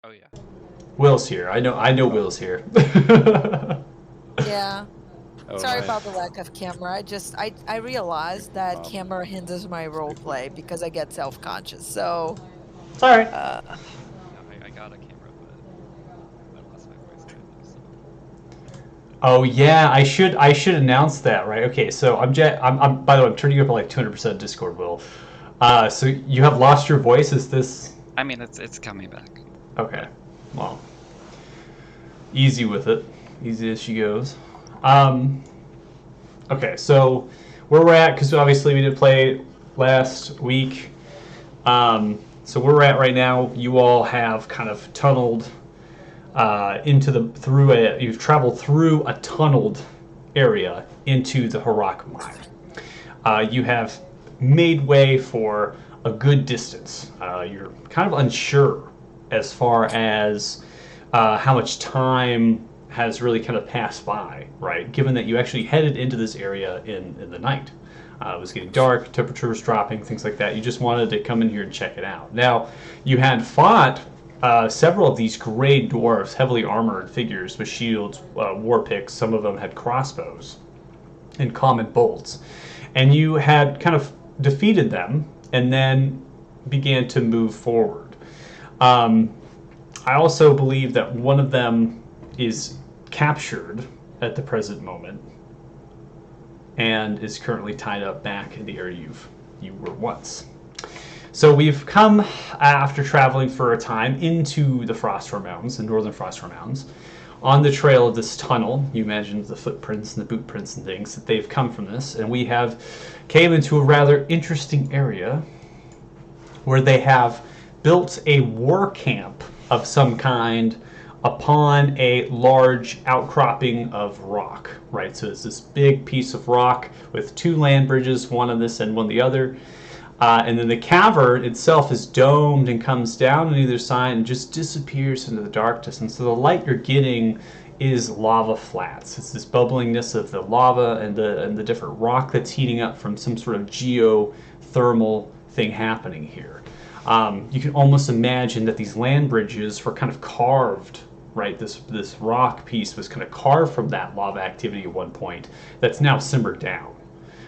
Oh yeah. Will's here. I know Will's here. Yeah. Oh Sorry right. about the lack of camera. I realized that Um, camera hinders my role play because I get self-conscious. So, It's all right. uh, yeah, I got a camera, but I lost my voice kind of. So Oh yeah, I should announce that, right? Okay, so I'm by the way, I'm turning you up at like 200% Discord, Will. So you have lost your voice. Is this I mean, it's coming back, okay? but Well, easy with it, easy as she goes. Um, okay, so where we're at, because obviously we did play last week. So where we're at right now, you all have kind of tunneled you've traveled through a tunneled area into the Harak mine. You have made way for a good distance. You're kind of unsure as far as how much time has really kind of passed by, right? Given that you actually headed into this area in the night. It was getting dark, temperature was dropping, things like that. You just wanted to come in here and check it out. Now, you had fought several of these gray dwarfs, heavily armored figures with shields, war picks. Some of them had crossbows and common bolts. And you had kind of defeated them and then began to move forward. Um, I also believe that one of them is captured at the present moment and is currently tied up back in the area you were once. So we've come after traveling for a time into the Frostfur Mountains, the northern Frostfur Mountains. On the trail of this tunnel, you imagine the footprints and the boot prints and things that they've come from this, and we have came into a rather interesting area where they have built a war camp of some kind upon a large outcropping of rock, right? So it's this big piece of rock with two land bridges, one on this end, one on the other. And then the cavern itself is domed and comes down on either side and just disappears into the darkness. And so the light you're getting is lava flats. It's this bubblingness of the lava and the different rock that's heating up from some sort of geothermal thing happening here. You can almost imagine that these land bridges were kind of carved, right? This rock piece was kind of carved from that lava activity at one point that's now simmered down.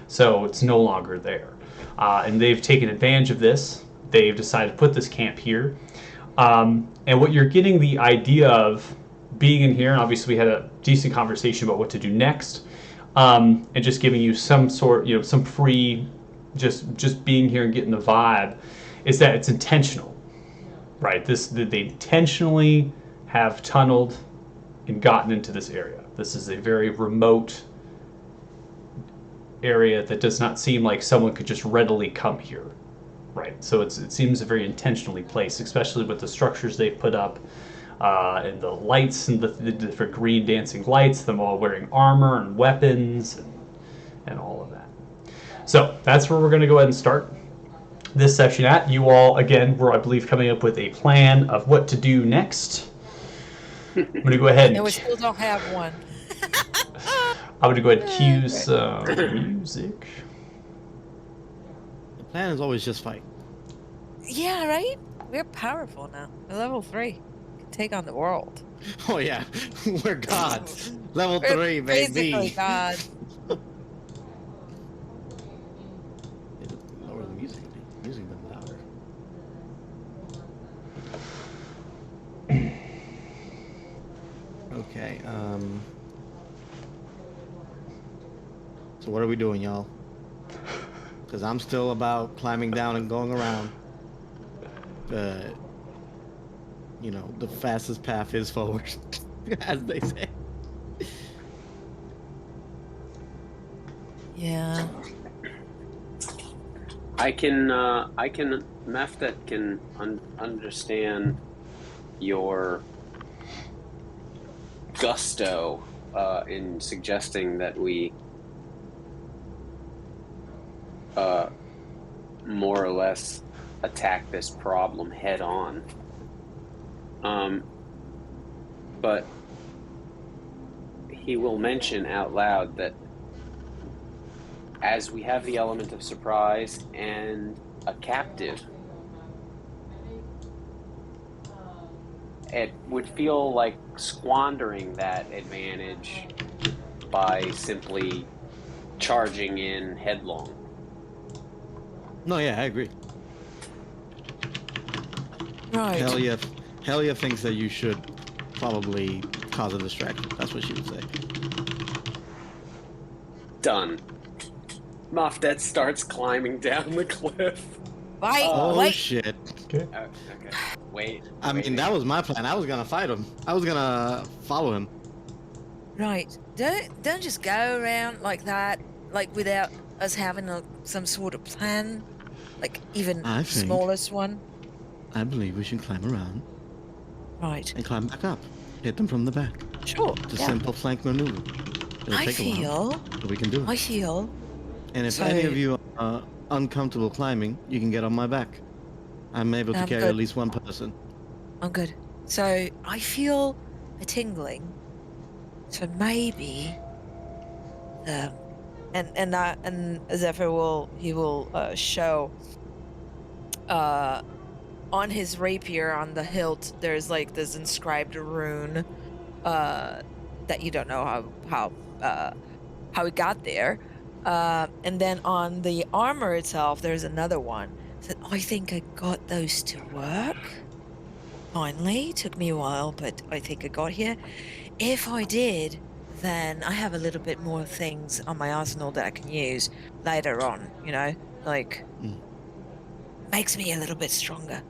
So it's no longer there. And they've taken advantage of this. They've decided to put this camp here. And what you're getting the idea of being in here, and obviously we had a decent conversation about what to do next, and just giving you some sort, some free, just being here and getting the vibe, is that it's intentional, right? They intentionally have tunneled and gotten into this area. This is a very remote area that does not seem like someone could just readily come here, right? So it seems a very intentionally placed, especially with the structures they've put up, and the lights and the different green dancing lights, them all wearing armor and weapons and all of that. So that's where we're going to go ahead and start this section at. You all, again, were, I believe, coming up with a plan of what to do next. I'm going to go ahead and we and still don't have one. I'm going to go ahead and cue some music. The plan is always just fight. Yeah, right? We're powerful now. We're level 3. We can take on the world. Oh yeah, we're gods. Level We're 3, basically baby. God. Lower the music. Music been louder. Okay. So what are we doing, y'all? Because I'm still about climbing down and going around. The fastest path is forward, as they say. Yeah. I can Meftet can understand your gusto in suggesting that we more or less attack this problem head on. But he will mention out loud that as we have the element of surprise and a captive, it would feel like squandering that advantage by simply charging in headlong. No, yeah, I agree. Right. Hell yeah thinks that you should probably cause a distraction. That's what she would say. Done. Mofdet starts climbing down the cliff. Wait, Oh, wait. Shit. Okay. Okay. Wait. I mean, that was my plan. I was gonna fight him. I was gonna follow him. Right. Don't just go around like that, like without us having some sort of plan, like even I think- smallest one. I believe we should climb around Right. and climb back up. Hit them from the back. Sure. It's a Yeah. simple flank maneuver. It'll I take a while, feel. but we can do I it. feel. And if So- any of you are uncomfortable climbing, you can get on my back. I'm able to I'm carry good. at least one person. I'm good. So I feel a tingling. So maybe and Zephyr will show on his rapier on the hilt there's like this inscribed rune that you don't know how it got there. And then on the armor itself there's another one. So I think I got those to work. Finally, took me a while, but I think I got here. If I did, then I have a little bit more things on my arsenal that I can use later on, you know? Like, makes me a little bit stronger.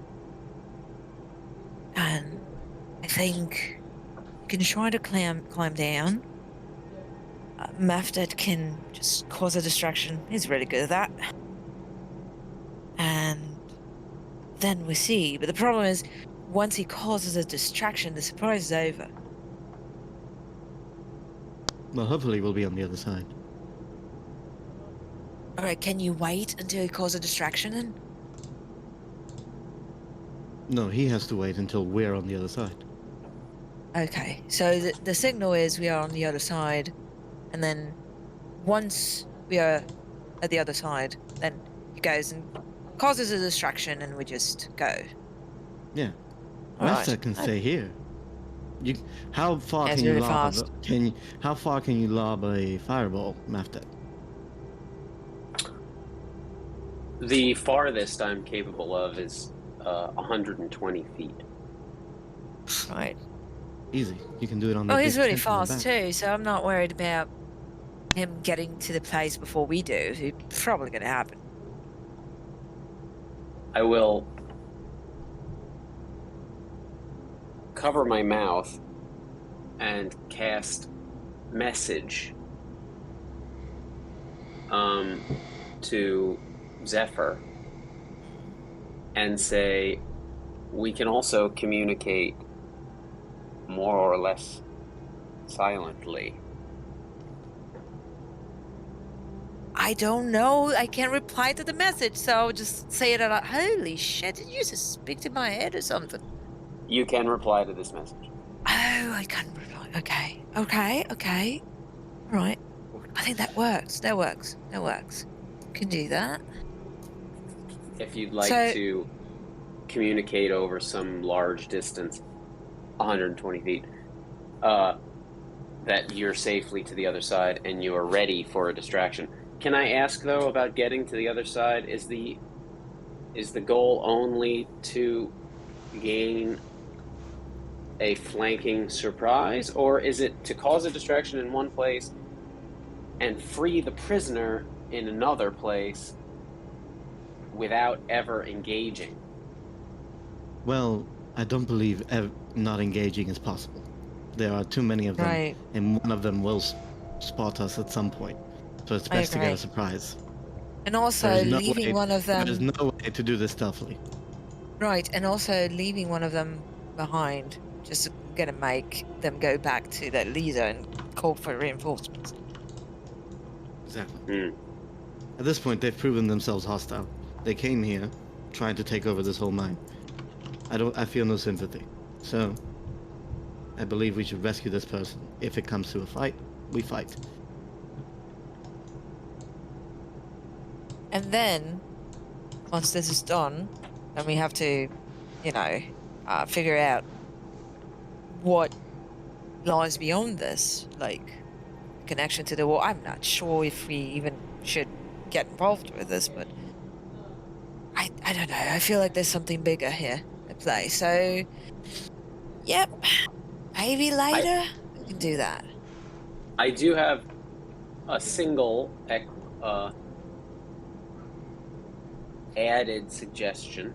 And I think you can try to climb down. Mafdet can just cause a distraction. He's really good at that. And then we see. But the problem is, once he causes a distraction, the surprise is over. Well, hopefully we'll be on the other side. Alright, can you wait until he causes a distraction then? No, he has to wait until we're on the other side. Okay, so the signal is we are on the other side, and then once we are at the other side, then he goes and causes a distraction, and we just go. Yeah. Alright. Master can stay here. How far That's can you really lob? fast. How far can you lob a fireball, Maftet? The farthest I'm capable of is 120 feet. Right. Easy. You can do it on the. Oh, he's big really tent on the fast back. too, so I'm not worried about him getting to the place before we do. It's probably going to happen. I will cover my mouth and cast message to Zephyr and say we can also communicate more or less silently. I don't know. I can't reply to the message, so I'll just say it out. Holy shit, did you just speak to my head or something? You can reply to this message. Oh, I can't reply. Okay. Right. I think that works. That works. Can do that. If you'd like So- to communicate over some large distance, 120 feet, that you're safely to the other side and you are ready for a distraction. Can I ask though about getting to the other side? Is the goal only to gain a flanking surprise, or is it to cause a distraction in one place and free the prisoner in another place without ever engaging? Well, I don't believe not engaging is possible. There are too many of them, Right. and one of them will spot us at some point. So it's I best to get agree. a surprise. And also There's no leaving way- one of There's them. no way to do this stealthily. Right, and also leaving one of them behind. Just gonna make them go back to their leader and call for reinforcements. Exactly. At this point, they've proven themselves hostile. They came here trying to take over this whole mine. I feel no sympathy. So, I believe we should rescue this person. If it comes to a fight, we fight. And then, once this is done, then we have to, figure out what lies beyond this, like connection to the wall. I'm not sure if we even should get involved with this, but I don't know. I feel like there's something bigger here at play. So, yep, maybe later we can do that. I do have a single added suggestion,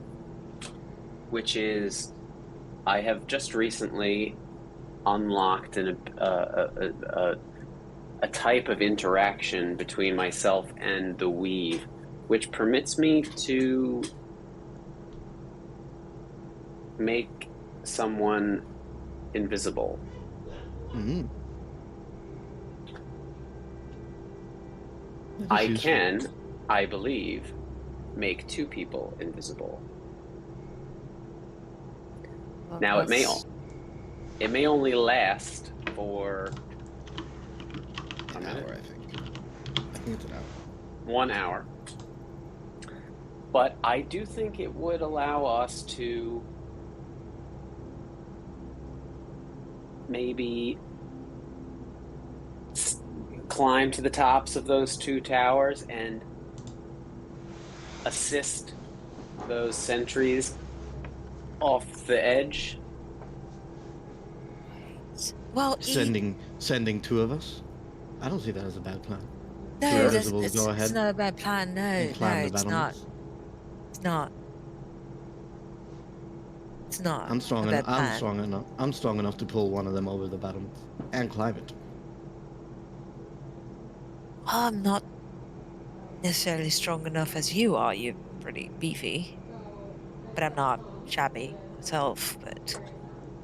which is I have just recently unlocked a type of interaction between myself and the weave, which permits me to make someone invisible. Mm. I can, I believe, make 2 people invisible. Well, Now it may only last for An hour, I think. I think it's an hour. 1 hour. But I do think it would allow us to maybe climb to the tops of those 2 towers and assist those sentries off the edge. Well, Sending 2 of us? I don't see that as a bad plan. no, Two that's, invisibles it's, go it's ahead not a bad plan. No, and climb the it's not. battlements. It's not. It's not. I'm strong a enough. bad plan. I'm strong enough to pull one of them over the battlements and climb it. I'm not necessarily strong enough as you are. You're pretty beefy, but I'm not shabby myself. But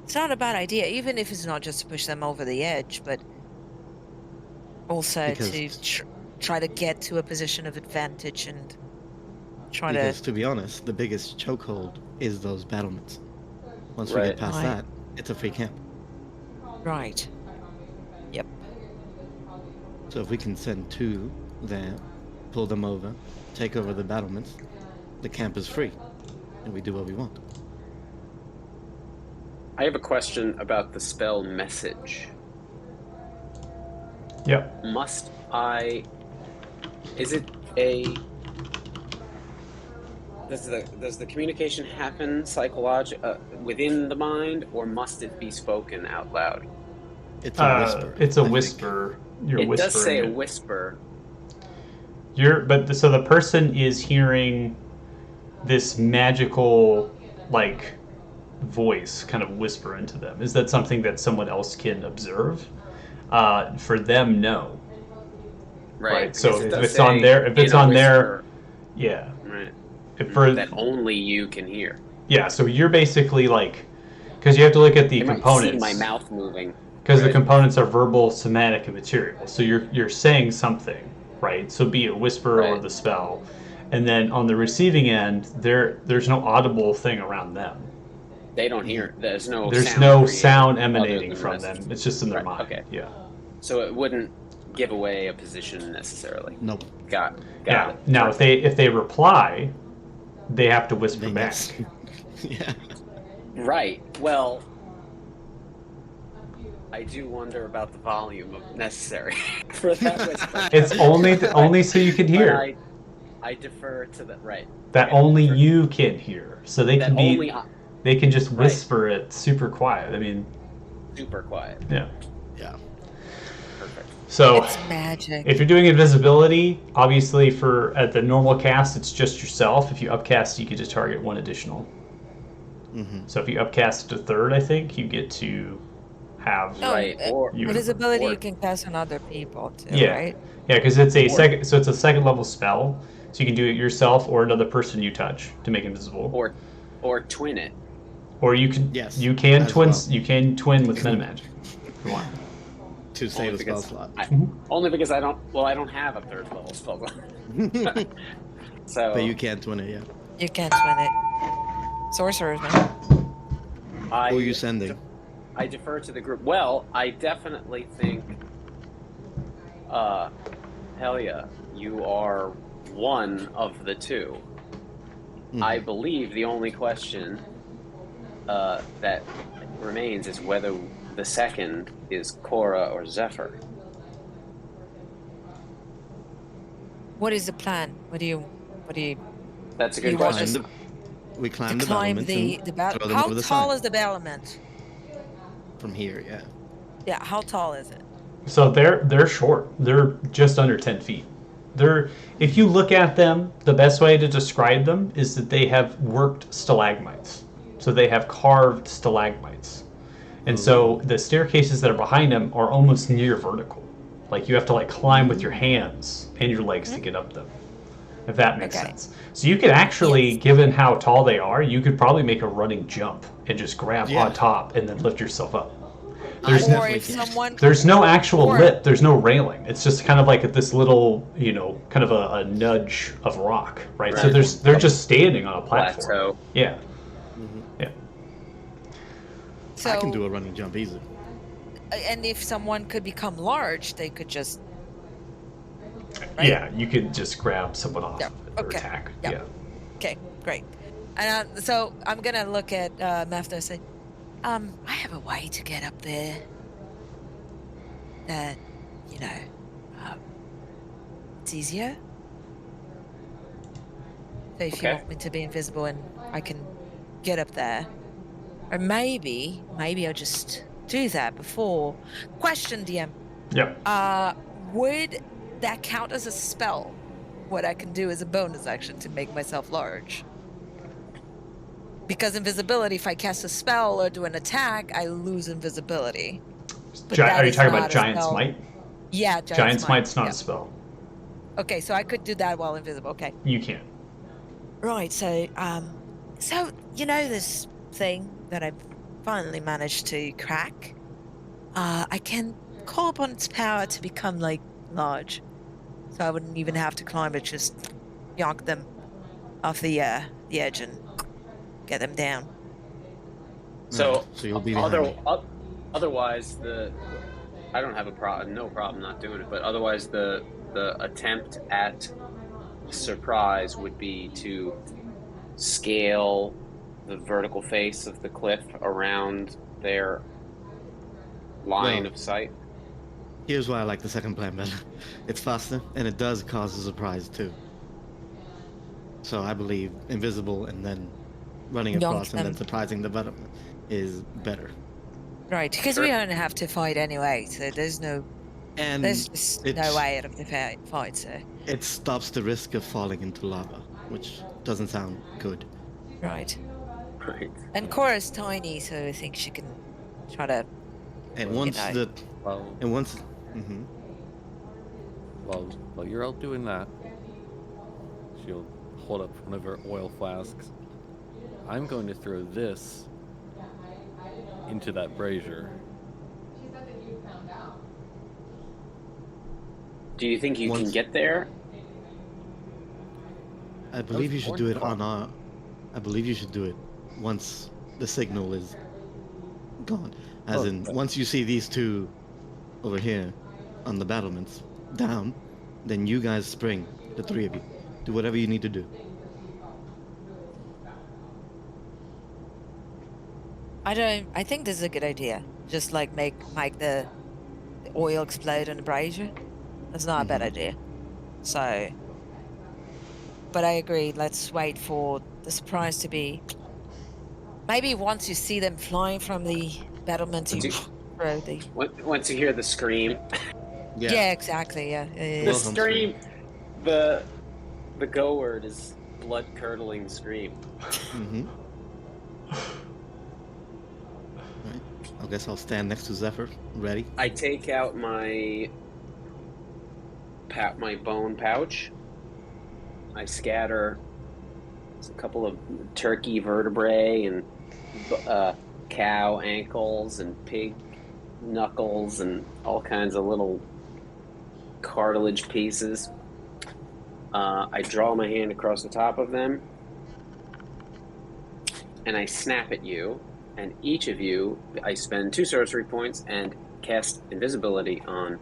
it's not a bad idea, even if it's not just to push them over the edge, but also Because- to try to get to a position of advantage and try Because to be honest, the biggest chokehold is those battlements. Once we Right. get past Right. that, it's a free camp. right. Yep. So if we can send 2 there, pull them over, take over the battlements, the camp is free, and we do what we want. I have a question about the spell message. Yep. Must I? Is it a? Does the communication happen within the mind, or must it be spoken out loud? It's a whisper. It's a I think. whisper. You're It whispering. does say a it. whisper. So the person is hearing this magical, like, voice kind of whisper into them. Is that something that someone else can observe? For them, no. Right. So because it if does it's on say there, if in it's a on there, whisper, yeah. right, For that only you can hear. yeah, so you're basically like, because you have to look at the You might components. see my mouth moving. Because the Right. components are verbal, somatic, and material. So you're saying something, right? So be it whisper or Right. the spell, and then on the receiving end, there's no audible thing around them. They don't hear. There's no. There's sound no created sound other emanating than from message. them. It's just in their Right, mind. okay. Yeah. So it wouldn't give away a position necessarily. Nope. Got Yeah. it. Now if they reply, they have to whisper They back. miss. Yeah. Right. Well, I do wonder about the volume of necessary for that whisper. It's only so you can But hear. I defer to the right. That Okay, only defer. you can hear. So they That can be. only They can just Right. whisper it super quiet. I mean, super quiet. yeah. Yeah. Perfect. So It's magic. if you're doing invisibility, obviously at the normal cast, it's just yourself. If you upcast, you can just target 1 additional. Mm-hmm. So if you upcast to 3rd, I think you get to have. No, Right. Or You- Invisibility or- you can cast on other people too, Yeah. right? Yeah, because it's a Or- second. So it's a 2nd level spell. So you can do it yourself or another person you touch to make invisible. or twin it. Or you can. Yes, You can as twin. well. You can twin with metamagic if you want. To save a spell because slot. Only because I don't have a 3rd level spell. So But you can't twin it, yeah. You can't twin it. Sorcerers, man. Who are you sending? I defer to the group. Well, I definitely think, Helia, you are one of the 2. Mhm. I believe the only question that remains is whether the second is Cora or Zephyr. What is the plan? What do you That's a do good you want question. us We to climb the climb battlements the and battle? throw them How over the tall side. is the battlement? From here, yeah. Yeah, how tall is it? So they're short. They're just under 10 feet. They're if you look at them, the best way to describe them is that they have worked stalagmites. So they have carved stalagmites. And so the staircases that are behind them are almost near vertical. Like you have to like climb with your hands and your legs to get up them. If that makes Okay. sense. So you could actually, Yes. given how tall they are, you could probably make a running jump and just grab Yeah. on top and then lift yourself up. I There's Or definitely if can. someone There's no actual Or- lip. There's no railing. It's just kind of like this little, kind of a nudge of rock, right? So Right. they're just standing on a platform. Plateau. Yeah, Mhm. yeah. so I can do a running jump easily. and if someone could become large, they could just right? Yeah, you could just grab someone off Yeah, or okay. attack. Yeah. Yeah. Okay, great. And so I'm gonna look at Mefta and say, I have a way to get up there that, it's easier. So if you Okay. want me to be invisible and I can get up there. Or maybe I'll just do that before. Question, DM. Yeah. Would that count as a spell? What I can do as a bonus action to make myself large? Because invisibility, if I cast a spell or do an attack, I lose invisibility. But that Are you is talking not about a Giant spell. Smite? Yeah, Giant Smite's not Yeah. a spell. Okay, so I could do that while invisible. Okay. You can't. Right, so this thing that I've finally managed to crack? I can call upon its power to become like large. So I wouldn't even have to climb it, just yank them off the edge and get them down. So, Alright, so you'll be behind me. Otherwise, I don't have no problem not doing it. But otherwise, the attempt at surprise would be to scale the vertical face of the cliff around their line Well, of sight. Here's why I like the second plan better. It's faster, and it does cause a surprise too. So I believe invisible and then running Yonk across and then them. surprising the bottom is better. Right, because Sure. we don't have to fight anyway, so there's And just no way out of the fight, so. it stops the risk of falling into lava, which doesn't sound good. Right. Right. And Cora's tiny, so I think she can try to. And once know. mhm. While you're out doing that, she'll hold up one of her oil flasks. I'm going to throw this into that brazier. Do you think you can Once- get there? I believe was you should born do it to on our. I believe you should do it once the signal is gone. As in, once you see these two over here on the battlements down, then you guys spring, the three of you. Do whatever you need to do. I think this is a good idea. Just like make the oil explode in the brazier. That's not a bad idea. So, but I agree. Let's wait for the surprise to be. Maybe once you see them flying from the battlement, you throw the. Once you hear the scream, Yeah, exactly. Yeah. the Welcome scream, the go word is blood curdling scream. Mm-hmm. Alright. I guess I'll stand next to Zephyr, ready. I take out my bone pouch. I scatter a couple of turkey vertebrae and cow ankles and pig knuckles and all kinds of little cartilage pieces. I draw my hand across the top of them and I snap at you. And each of you, I spend 2 sorcery points and cast invisibility on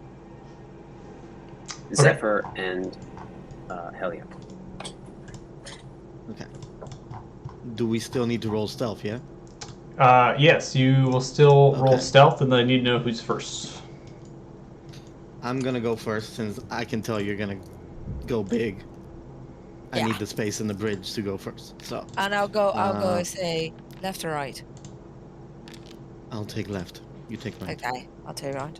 Zephyr and Helia. Okay. Do we still need to roll stealth, yeah? Yes, you will still roll Okay. stealth, and then I need to know who's first. I'm gonna go first since I can tell you're gonna go big. I Yeah. need the space in the bridge to go first. So And I'll go Uh, say left or right. I'll take left. You take right. Okay, I'll take right.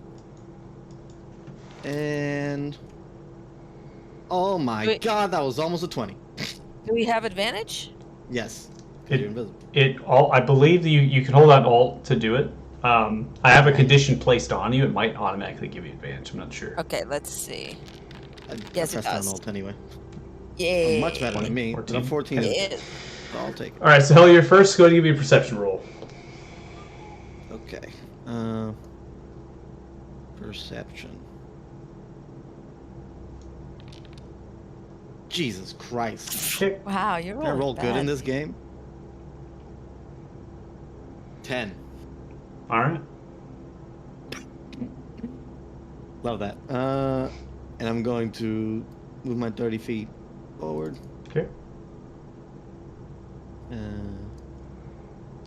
And oh my Wait. god, that was almost a 20. Do we have advantage? Yes. 'Cause you're invisible. I believe that you can hold on Alt to do it. I have a condition placed on you. It might automatically give you advantage. I'm not sure. Okay, let's see. I Yes, it pressed down does. Alt anyway. Yeah. Much better than me. 14. But I'm 14. Yeah. So I'll take it. All right, so Hell, you're first. Go ahead and give me a perception roll. Okay. Perception. Jesus Christ. Okay. Wow, you're Can I rolling roll good in bad. this game? 10. All right. Love that. And I'm going to move my 30 feet forward. Okay.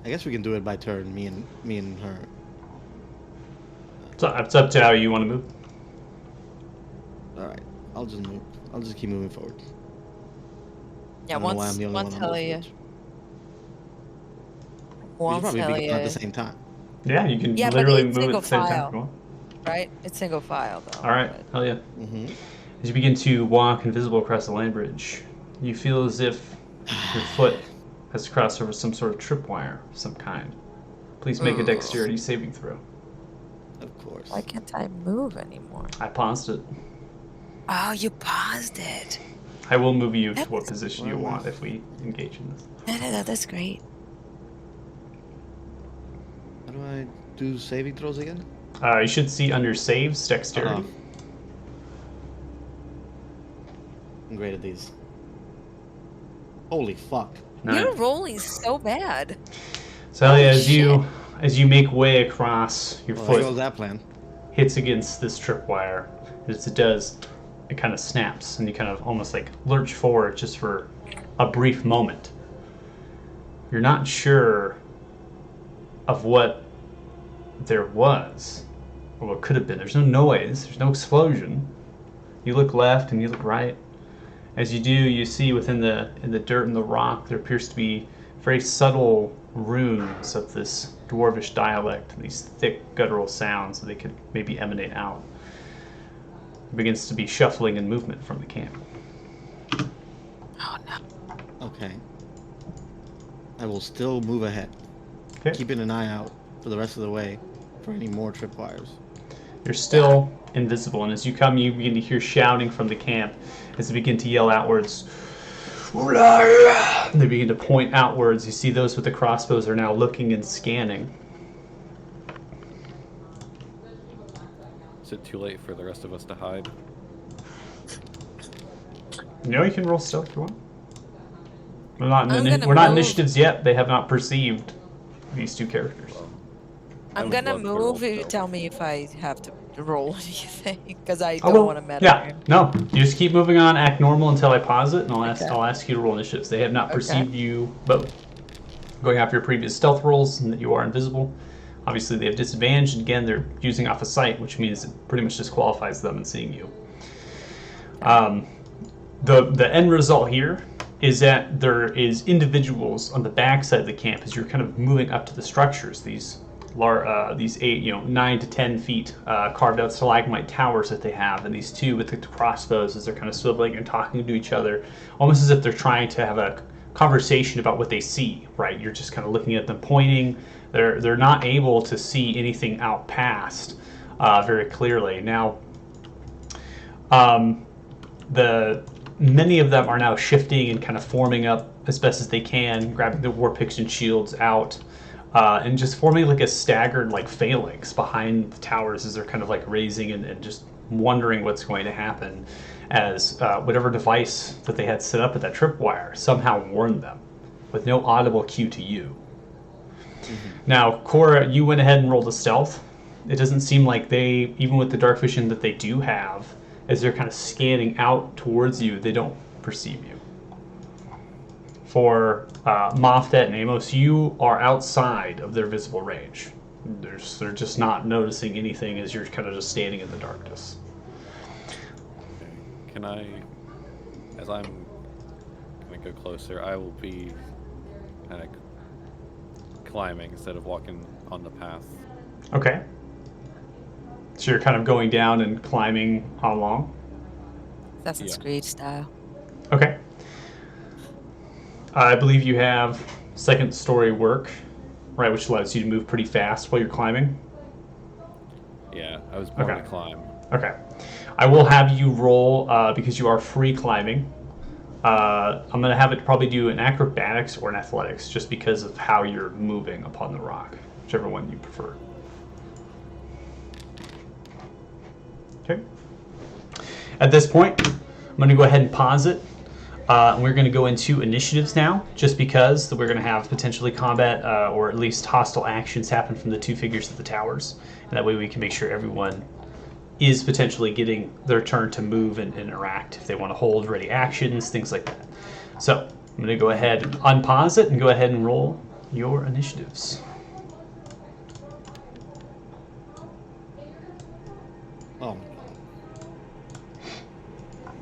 I guess we can do it by turn, me and her. So it's up to how you want to move. All right. I'll just move. I'll just keep moving forward. Yeah, I don't know why I'm the only once one on this Helia, bridge. We should once probably begin at the Helia, same time. Yeah, you can Yeah, but literally it's move at single the same time. file. If you want. right? It's single file though. All right. but- Hell yeah. Mm-hmm. As you begin to walk invisible across the land bridge, you feel as if your foot has crossed over some sort of tripwire of some kind. Please make a dexterity saving throw. Of course. Why can't I move anymore? I paused it. Oh, you paused it. I will move you to That's- what position you want if we engage in this. No, that's great. How do I do saving throws again? You should see under saves dexterity. Uh-huh. I'm great at these. Holy fuck. All right. You're rolling so bad. So Hell yeah, Holy as you make way across, your Well, there foot goes that plan. hits against this tripwire. As it does, it kind of snaps, and you kind of almost like lurch forward just for a brief moment. You're not sure of what there was, or what could have been. There's no noise, there's no explosion. You look left and you look right. As you do, you see in the dirt and the rock, there appears to be very subtle runes of this dwarvish dialect, and these thick guttural sounds that they could maybe emanate out. There begins to be shuffling and movement from the camp. Oh no. Okay. I will still move ahead, Okay. keeping an eye out for the rest of the way for any more tripwires. You're still invisible, and as you come, you begin to hear shouting from the camp as they begin to yell outwards. And they begin to point outwards. You see those with the crossbows are now looking and scanning. Is it too late for the rest of us to hide? You can roll stealth if you want. We're I'm gonna not move. initiatives yet. They have not perceived these two characters. I I'm would gonna love to roll move if you stealth. tell me if I have to roll anything, because I I don't will. want to meddle. Yeah, here. no. You just keep moving on, act normal until I pause it, and I'll Okay. ask you to roll initiatives. They have not Okay. perceived you both. Going off your previous stealth rolls, and that you are invisible. Obviously, they have disadvantage, and again, they're using off of sight, which means it pretty much disqualifies them in seeing you. The end result here is that there is individuals on the backside of the camp as you're kind of moving up to the structures. These 9 to 10 feet carved out stalagmite towers that they have, and these two with the crossbows as they're kind of swiveling and talking to each other, almost as if they're trying to have a conversation about what they see. Right? You're just kind of looking at them, pointing. They're not able to see anything out past very clearly now. Many of them are now shifting and kind of forming up as best as they can, grabbing the war picks and shields out, and just forming like a staggered like phalanx behind the towers as they're kind of like raising and just wondering what's going to happen as whatever device that they had set up at that tripwire somehow warned them with no audible cue to you. Now, Cora, you went ahead and rolled a stealth. It doesn't seem like they, even with the dark vision that they do have, as they're kind of scanning out towards you, they don't perceive you. for Moftet and Amos, you are outside of their visible range. They're just not noticing anything as you're kind of just standing in the darkness. Okay. Can I, as I'm going to go closer, I will be kind of climbing instead of walking on the path. Okay. So you're kind of going down and climbing along? Assassin's Creed style. Okay. I believe you have second story work, right, which allows you to move pretty fast while you're climbing. Yeah, I was born Okay. to climb. Okay. I will have you roll, because you are free climbing. I'm going to have it probably do an acrobatics or an athletics just because of how you're moving upon the rock, whichever one you prefer. Okay. At this point, I'm going to go ahead and pause it. And we're going to go into initiatives now, just because we're going to have potentially combat or at least hostile actions happen from the two figures at the towers. And that way we can make sure everyone is potentially getting their turn to move and interact if they want to hold ready actions, things like that. So I'm going to go ahead and unpause it and go ahead and roll your initiatives. Oh.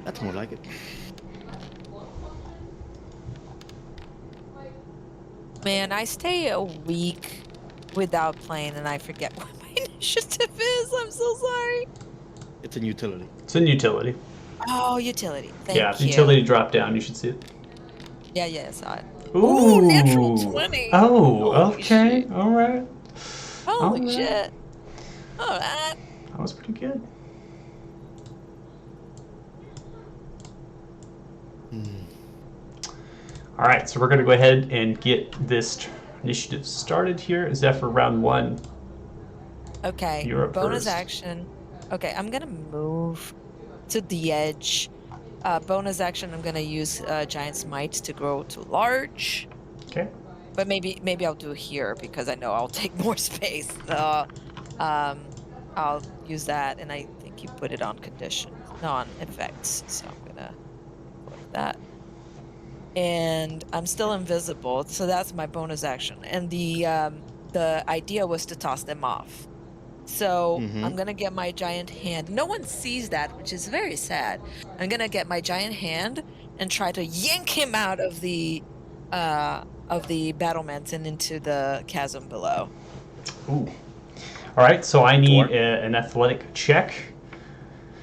That's more like it. Man, I stay a week without playing and I forget what my initiative is. I'm so sorry. It's an utility. It's in utility. Oh, utility. Thank Yeah, you. utility drop down. You should see it. Yeah, I saw it. Ooh, natural 20. Oh, Holy okay. shit. All right. Holy Alright. shit. Alright. That was pretty good. All right, so we're going to go ahead and get this initiative started here. Zephyr, round one. Okay. You're up Bonus first. action. Okay, I'm gonna move to the edge. Bonus action, I'm gonna use Giant Smite to grow to large. Okay. But maybe I'll do it here because I know I'll take more space. I'll use that, and I think you put it on condition, no, on effects. So I'm gonna put that. And I'm still invisible, so that's my bonus action. And the idea was to toss them off. So I'm gonna get my giant hand. No one sees that, which is very sad. I'm gonna get my giant hand and try to yank him out of the battlement and into the chasm below. Ooh. All right, so I need an athletic check.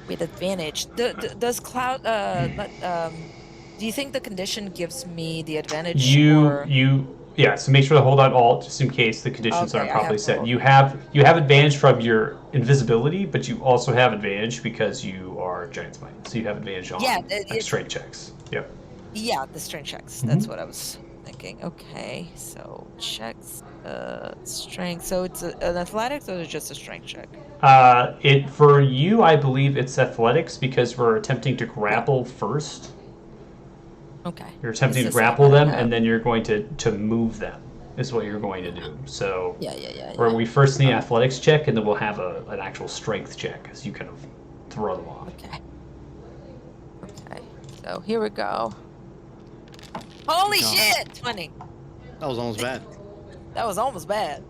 With advantage. Does Cloud do you think the condition gives me the advantage? Yeah, so make sure to hold on Alt just in case the conditions Okay, aren't I properly have set. Alt. You have advantage from your invisibility, but you also have advantage because you are Giant Smite. So you have advantage on strength checks. Yep. Yeah, the strength checks. That's what I was thinking. Okay, so checks, strength. So it's an athletics or just a strength check? For you, I believe it's athletics because we're attempting to grapple first. Okay. You're attempting to grapple them, and then you're going to move them, is what you're going to do. So where we first need an athletics check, and then we'll have an actual strength check as you kind of throw them off. Okay. So here we go. Holy shit! 20. That was almost bad. That was almost bad.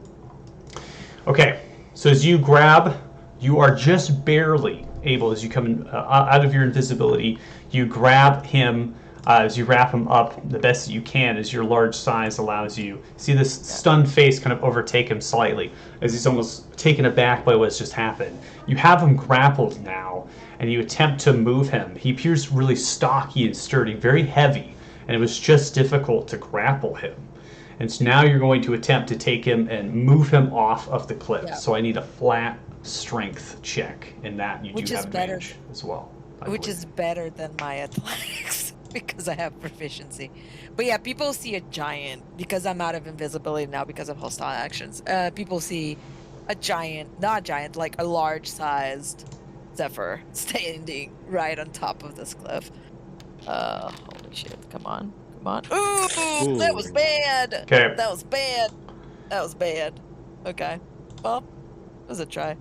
Okay, so as you grab, you are just barely able, as you come in, out of your invisibility, you grab him. As you wrap him up the best that you can, as your large size allows you. See this stunned face kind of overtake him slightly, as he's almost taken aback by what's just happened. You have him grappled now, and you attempt to move him. He appears really stocky and sturdy, very heavy, and it was just difficult to grapple him. And so now you're going to attempt to take him and move him off of the cliff. Yeah. So I need a flat strength check, and that you do have advantage as well. Which is better than my athletics. Because I have proficiency. But yeah, people see a giant, because I'm out of invisibility now because of hostile actions. People see a giant, not giant, like a large-sized Zephyr standing right on top of this cliff. Holy shit, come on. Ooh, that was bad. Okay. That was bad. Okay. Well, it was a try.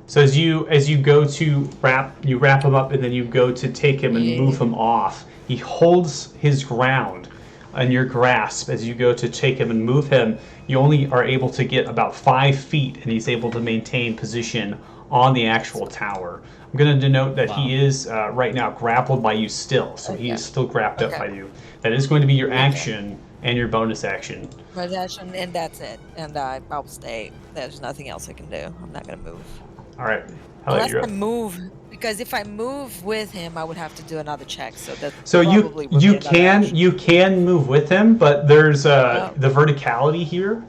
So as you go to wrap him up, and then you go to take him and move him off. He holds his ground, in your grasp as you go to take him and move him. You only are able to get about 5 feet, and he's able to maintain position on the actual tower. I'm going to denote that he is right now grappled by you still, so he is still grabbed up by you. That is going to be your action and your bonus action. Bonus action, and that's it. And I'll stay. There's nothing else I can do. I'm not going to move. All right. Unless I move, because if I move with him, I would have to do another check. So you can move with him, but there's the verticality here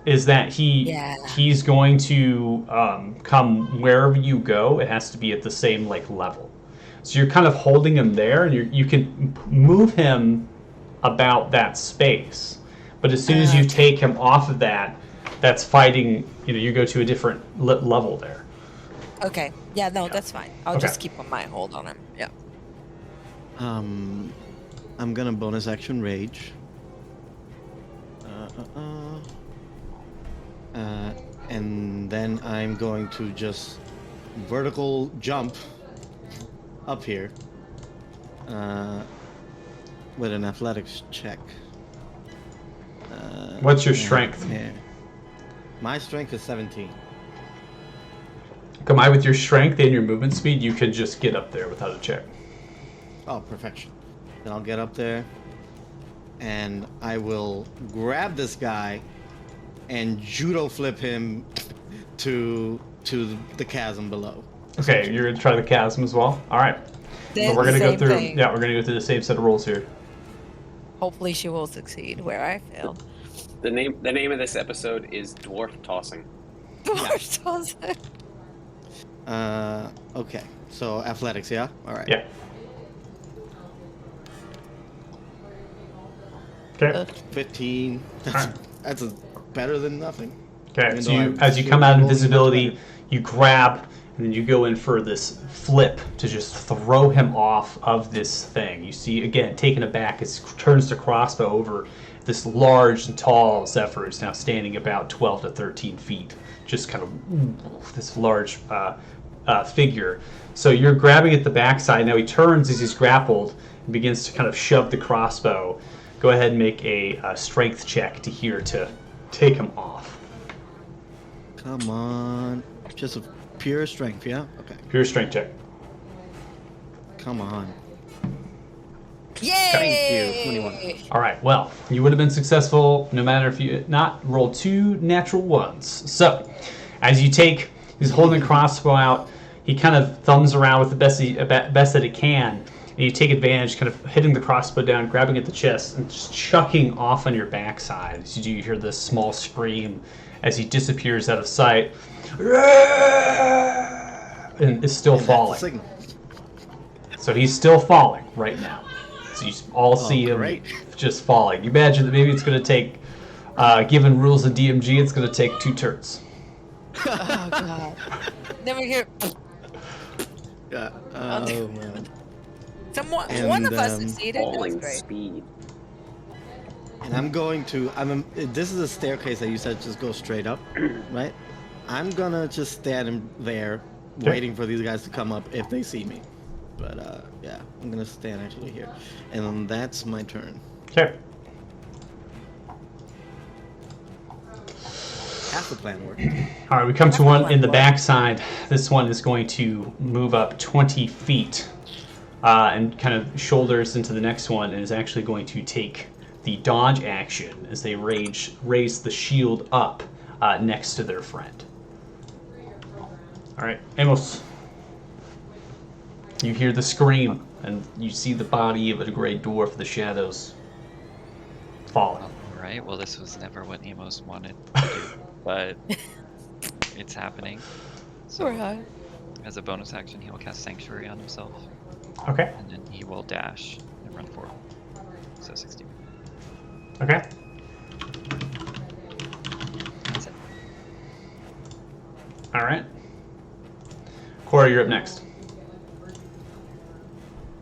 is that he's going to come wherever you go. It has to be at the same level. So you're kind of holding him there, and you can move him about that space. But as soon as you take him off of that, that's fighting. You go to a different level there. Okay. Yeah, no, that's fine. I'll just keep my hold on him. Yeah. I'm gonna bonus action rage. And then I'm going to just vertical jump up here with an athletics check. What's your strength? Yeah. My strength is 17. Combined with your strength and your movement speed, you can just get up there without a check. Oh, perfection. Then I'll get up there, and I will grab this guy and judo flip him to the chasm below. Okay, you're gonna try the chasm as well. All right. So we're gonna go through. Thing. Yeah, we're gonna go through the same set of rules here. Hopefully, she will succeed where I failed. The name of this episode is Dwarf Tossing. Dwarf Tossing. Okay. So athletics, yeah? All right. Yeah. Okay. 15. That's better than nothing. Okay. So as you come out of invisibility, you grab and then you go in for this flip to just throw him off of this thing. You see, again, taken aback, it turns the crossbow over. This large and tall Zephyr is now standing about 12 to 13 feet. Just kind of this large figure. So you're grabbing at the backside. Now he turns as he's grappled and begins to kind of shove the crossbow. Go ahead and make a strength check to take him off. Come on. Just a pure strength, yeah? Okay. Pure strength check. Come on. Yay! Thank you. 21. All right. Well, you would have been successful no matter if you not rolled 2 natural ones. So, as you take, he's holding the crossbow out. He kind of thumbs around with the best that he can, and you take advantage, kind of hitting the crossbow down, grabbing at the chest, and just chucking off on your backside. As you do, you hear this small scream as he disappears out of sight, and is still falling. So he's still falling right now. So you all see him just falling. You imagine that maybe it's going to take, given rules of DMG, it's going to take 2 turns. Oh god. Then we hear. Yeah. Oh man. One of us succeeded. Falling speed. And I'm going to. This is a staircase that you said just go straight up, right? I'm gonna just stand there, waiting for these guys to come up if they see me. But yeah, I'm gonna stand actually here, and then that's my turn. Okay. Half the plan worked. All right, we come to one in the backside. This one is going to move up 20 feet and kind of shoulders into the next one, and is actually going to take the dodge action as they raise the shield up next to their friend. All right, Amos. You hear the scream, and you see the body of a great dwarf, the shadows, falling. Alright, well this was never what Amos wanted to do, but it's happening. So, as a bonus action, he will cast Sanctuary on himself. Okay. And then he will dash and run forward. So 60. Okay. That's it. All right. Corey, you're up next.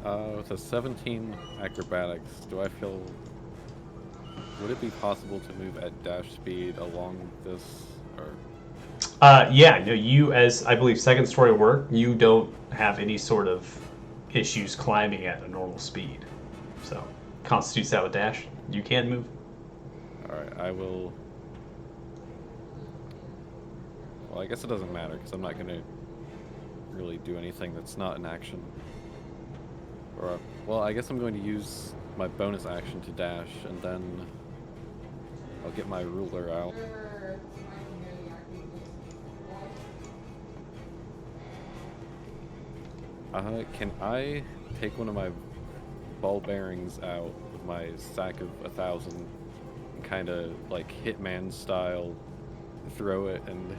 With a 17 acrobatics, do I feel... Would it be possible to move at dash speed along this, or... Yeah, no, you, as I believe second story work, you don't have any sort of issues climbing at a normal speed. So, constitutes that with dash. You can move. Alright, I will... Well, I guess it doesn't matter, because I'm not going to really do anything that's not an action. Or, well, I guess I'm going to use my bonus action to dash, and then I'll get my ruler out. Can I take one of my ball bearings out with my sack of 1,000 and kind of like Hitman style throw it and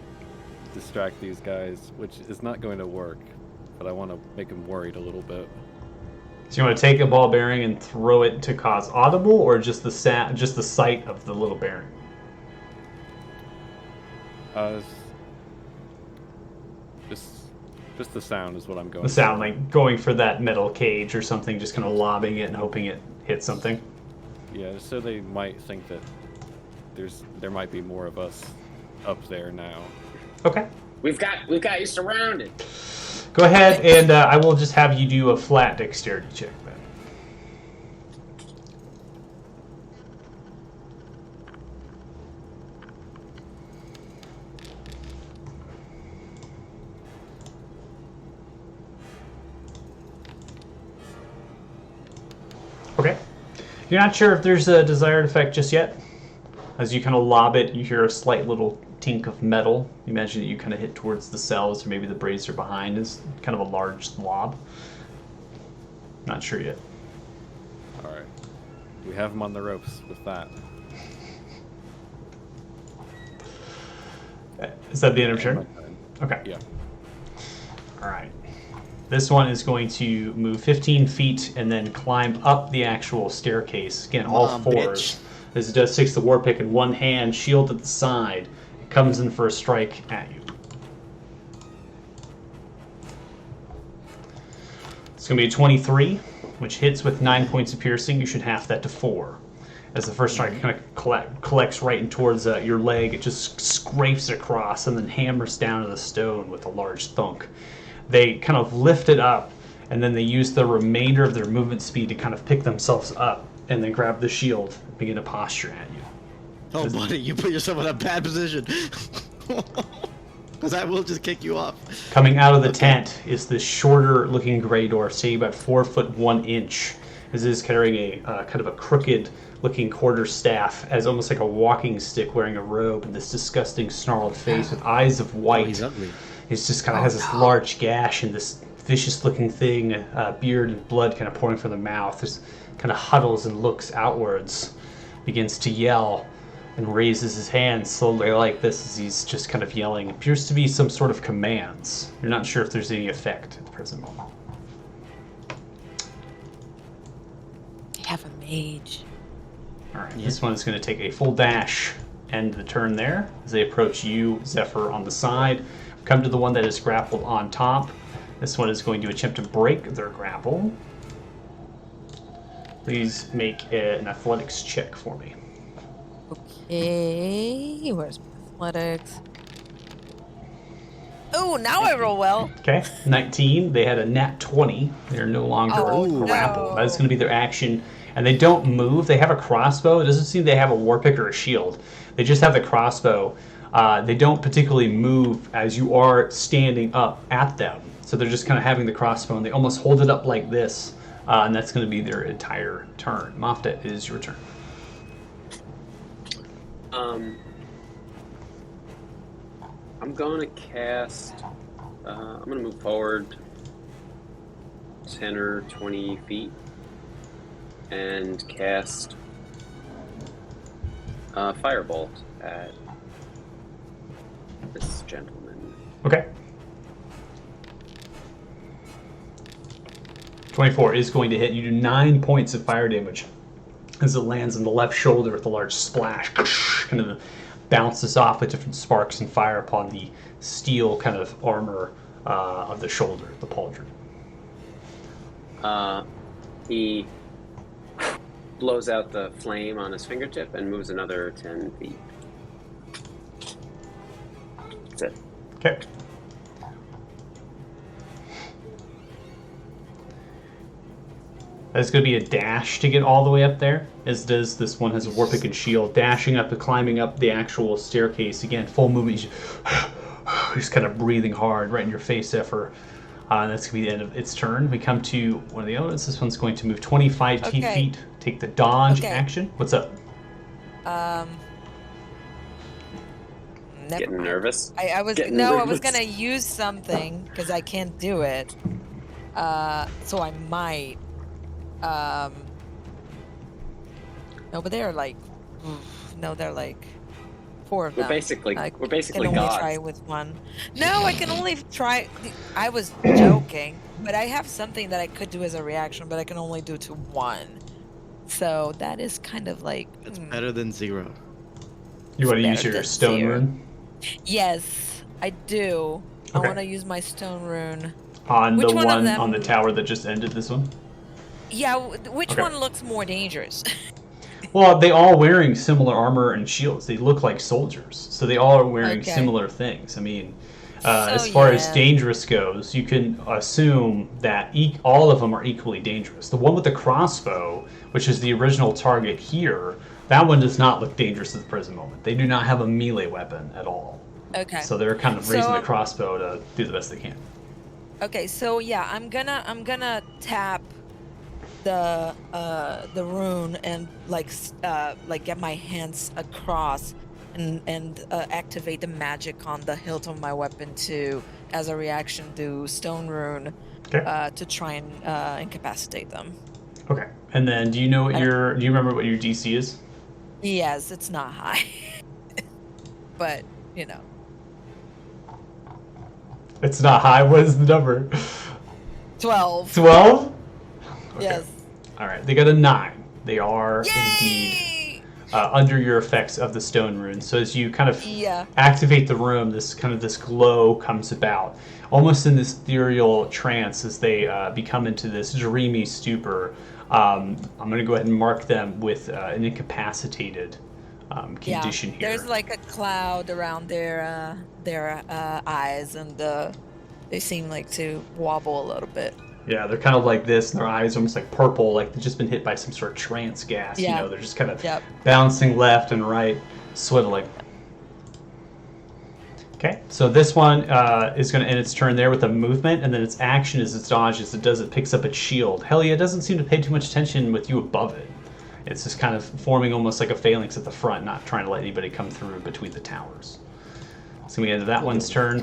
distract these guys, which is not going to work, but I want to make them worried a little bit. So you want to take a ball bearing and throw it to cause audible, or just the sight of the little bearing? Just the sound is what I'm going The sound, for. like going for that metal cage or something, just kind of lobbing it and hoping it hits something. Yeah, so they might think that there might be more of us up there now. Okay. We've got you surrounded. Go ahead, and I will just have you do a flat dexterity check then. Okay. You're not sure if there's a desired effect just yet. As you kind of lob it, you hear a slight little tink of metal. You imagine that you kind of hit towards the cells, or maybe the brazier behind is kind of a large lob. Not sure yet. Alright. We have them on the ropes with that. Is that the end of your And turn? my turn. Okay. Yeah. Alright. This one is going to move 15 feet and then climb up the actual staircase. Again, all fours. Bitch. As it does, takes the war pick in one hand, shield at the side. It comes in for a strike at you. It's going to be a 23, which hits with 9 points of piercing. You should half that to 4. As the first strike kind of collects right in towards your leg, it just scrapes across and then hammers down to the stone with a large thunk. They kind of lift it up, and then they use the remainder of their movement speed to kind of pick themselves up, and then grab the shield and begin to posture at you. Oh, buddy, you put yourself in a bad position. Because I will just kick you off. Coming out of the tent is this shorter-looking gray dwarf, say about 4 foot 1 inch. This is carrying a kind of a crooked-looking quarter staff, as almost like a walking stick, wearing a robe, and this disgusting snarled face with eyes of white. Oh, he's ugly. He's just kind of has this large gash and this vicious-looking thing, beard and blood kind of pouring from the mouth. Just kind of huddles and looks outwards, begins to yell, and raises his hands slowly like this as he's just kind of yelling. It appears to be some sort of commands. You're not sure if there's any effect at the present moment. They have a mage. All right, this one is going to take a full dash, end the turn there as they approach you, Zephyr, on the side. Come to the one that is grappled on top. This one is going to attempt to break their grapple. Please make an athletics check for me. Okay, where's my athletics? Oh, now I roll well. Okay, 19. They had a nat 20. They're no longer grappled. No. That's going to be their action. And they don't move. They have a crossbow. It doesn't seem they have a war pick or a shield. They just have the crossbow. They don't particularly move as you are standing up at them. So they're just kind of having the crossbow, and they almost hold it up like this. And that's going to be their entire turn. Moftet, it is your turn. I'm gonna cast. I'm gonna move forward 10 or 20 feet and cast Firebolt at this gentleman. Okay. 24 is going to hit. You do 9 points of fire damage as it lands in the left shoulder with a large splash. Kind of bounces off with different sparks and fire upon the steel kind of armor of the shoulder, the pauldron. He blows out the flame on his fingertip and moves another 10 feet. That's it. Okay. That's going to be a dash to get all the way up there, as does this one has a war pick and shield. Dashing up and climbing up the actual staircase. Again, full movement. He's kind of breathing hard right in your face, Zephyr. That's going to be the end of its turn. We come to one of the elements. This one's going to move 25 feet. Take the dodge action. What's up? Getting nervous. I was gonna use something because I can't do it. So I might. No, but they're like, they're like 4 of them. We're basically I gods. can only try with one. No, I can only try. I was joking, but I have something that I could do as a reaction, but I can only do to 1. So that is kind of like. It's better than 0. You want to use your stone rune? Yes, I do. Okay. I want to use my stone rune. On Which the one of them? on the tower that just ended this one? Yeah, which one looks more dangerous? Well, they all wearing similar armor and shields. They look like soldiers, so they all are wearing similar things. I mean, as far as dangerous goes, you can assume that all of them are equally dangerous. The one with the crossbow, which is the original target here, that one does not look dangerous at the present moment. They do not have a melee weapon at all. Okay. So they're kind of raising the crossbow to do the best they can. Okay, so yeah, I'm gonna tap the rune and like get my hands across and activate the magic on the hilt of my weapon to, as a reaction, do stone rune to try and incapacitate them. Okay, and then do you know what do you remember what your DC is? Yes, it's not high, but It's not high. What is the number? 12. 12? Okay. Yes. All right, they got a 9. They are indeed under your effects of the stone rune. So as you kind of activate the room, this glow comes about, almost in this ethereal trance as they become into this dreamy stupor. I'm going to go ahead and mark them with an incapacitated condition here. There's like a cloud around their eyes, and they seem like to wobble a little bit. Yeah, they're kind of like this, and their eyes are almost like purple, like they've just been hit by some sort of trance gas. Yeah. They're just kind of bouncing left and right, swiveling. Okay, so this one is going to end its turn there with a movement, and then its action as its dodge as it does, it picks up its shield. Helia doesn't seem to pay too much attention with you above it. It's just kind of forming almost like a phalanx at the front, not trying to let anybody come through between the towers. So we end that one's turn.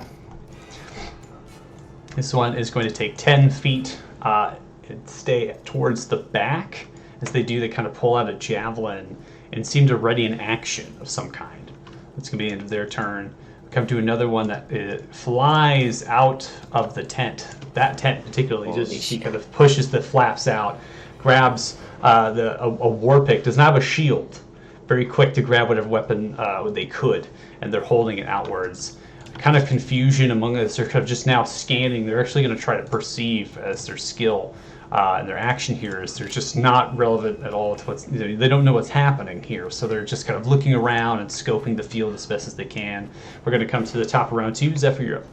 This one is going to take 10 feet and stay towards the back. As they do, they kind of pull out a javelin and seem to ready an action of some kind. That's going to be the end of their turn. We come to another one that flies out of the tent. That tent particularly, she kind of pushes the flaps out, grabs a war pick, does not have a shield. Very quick to grab whatever weapon they could, and they're holding it outwards. Kind of confusion among us. They're kind of just now scanning. They're actually going to try to perceive as their skill and their action here is they're just not relevant at all to what's. They don't know what's happening here, so they're just kind of looking around and scoping the field as best as they can. We're going to come to the top of round 2. Zephyr, you're up.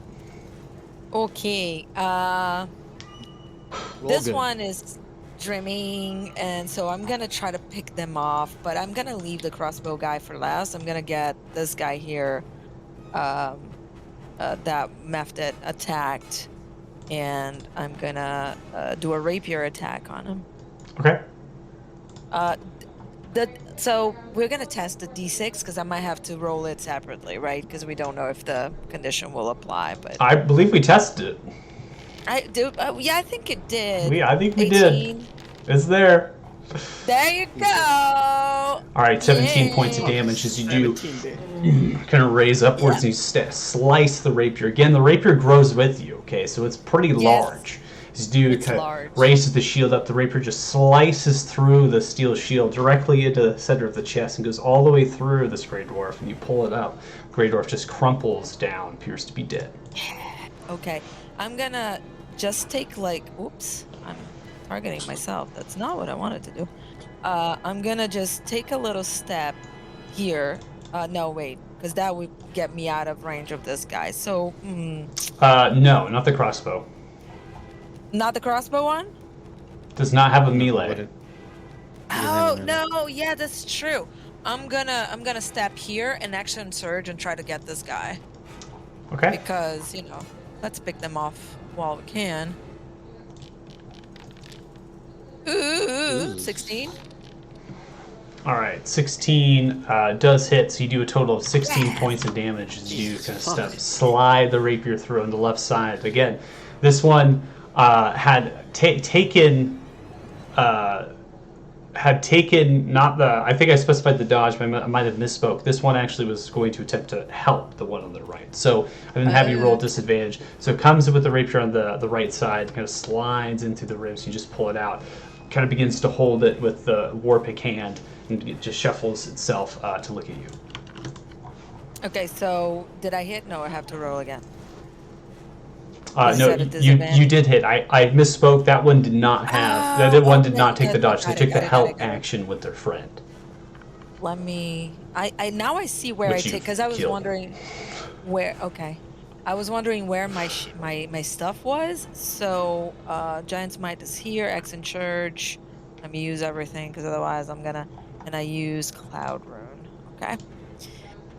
Okay. This one is dreaming, and so I'm gonna try to pick them off, but I'm gonna leave the crossbow guy for last. I'm gonna get this guy here. That Mefted attacked, and I'm gonna do a rapier attack on him. Okay. So we're gonna test the d6 because I might have to roll it separately, right? Because we don't know if the condition will apply. But I believe we tested it. I do. Yeah, I think it did. I think we 18. did. It's there. There you go. All right, 17 points of damage as you do kind of raise upwards and you slice the rapier. Again, the rapier grows with you, okay? So it's pretty large. As you do kind of raises the shield up, the rapier just slices through the steel shield directly into the center of the chest and goes all the way through this Grey Dwarf, and you pull it up. Grey Dwarf just crumples down, appears to be dead. Okay, I'm gonna just take oops, I'm targeting myself. That's not what I wanted to do. I'm gonna just take a little step here. No, wait, because that would get me out of range of this guy. So, no, not the crossbow. Not the crossbow one? Does not have a melee. Would it? Oh no, yeah, that's true. I'm gonna step here and action surge and try to get this guy Okay. because let's pick them off while we can. Ooh, 16. All right, 16 does hit, so you do a total of 16 points of damage as you kind of slide the rapier through on the left side. Again, this one had taken not the. I think I specified the dodge, but I might have misspoke. This one actually was going to attempt to help the one on the right. So I didn't have you roll disadvantage. So it comes with the rapier on the right side, kind of slides into the ribs. You just pull it out. Kind of begins to hold it with the war pick hand, and it just shuffles itself to look at you. Okay, so did I hit? No, I have to roll again. No, you did hit. I misspoke. That one did not have. That one did not take the dodge. They took the help action with their friend. Let me. I now I see where I take, because I was wondering where. Okay, I was wondering where my stuff was. So Giant's Might is here. Action Surge. Let me use everything because otherwise I'm gonna. And I use Cloud Rune. Okay.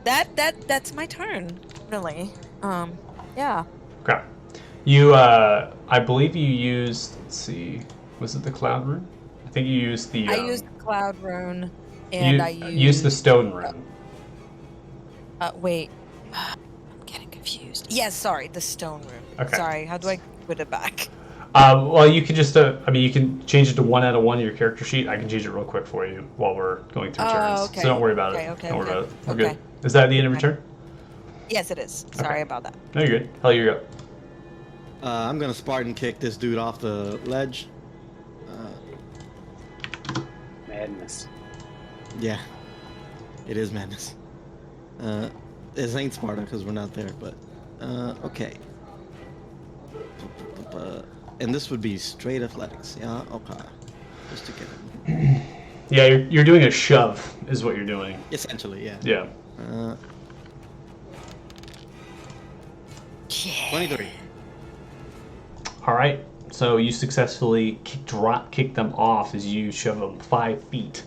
That's my turn. Really. Yeah. Okay. You, I believe you used. Let's see. Was it the Cloud Rune? I think you used the. I used the Cloud Rune, and I used the Stone Rune. Wait. I'm getting confused. Yes, sorry, the Stone Rune. Okay. Sorry, how do I put it back? Well, you can just. You can change it to 1 out of 1 in your character sheet. I can change it real quick for you while we're going through turns. Okay. So don't worry about it. Okay. Don't worry about it. We're Okay. good. Is that the end of your turn? Yes, it is. Sorry about that. No, you're good. Hell, you're up. I'm gonna Spartan kick this dude off the ledge. Madness. Yeah, it is madness. This ain't Sparta because we're not there, but okay. And this would be straight athletics, yeah? Okay. Just to get him. Yeah, you're doing a shove, is what you're doing. Essentially, yeah. Yeah. 23. All right. So you successfully drop kick them off as you shove them 5 feet.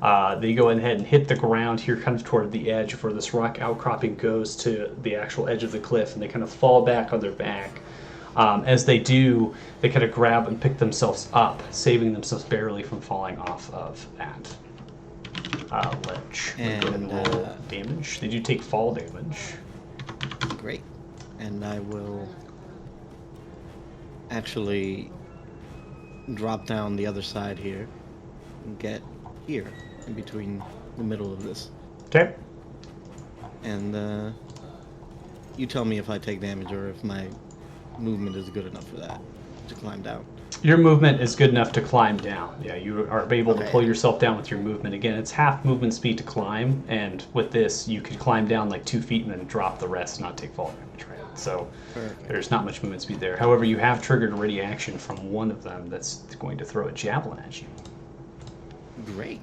They go ahead and hit the ground here, kind of toward the edge where this rock outcropping goes to the actual edge of the cliff, and they kind of fall back on their back. As they do, they kind of grab and pick themselves up, saving themselves barely from falling off of that ledge. And roll damage. They do take fall damage. Great. And I will actually drop down the other side here and get here in between the middle of this. Okay. And you tell me if I take damage or if my movement is good enough for that to climb down. Your movement is good enough to climb down. Yeah, you are able to pull yourself down with your movement. Again, it's half movement speed to climb, and with this, you could climb down like 2 feet and then drop the rest, not take fall damage, right? So there's not much movement speed there. However, you have triggered a ready action from one of them that's going to throw a javelin at you. Great.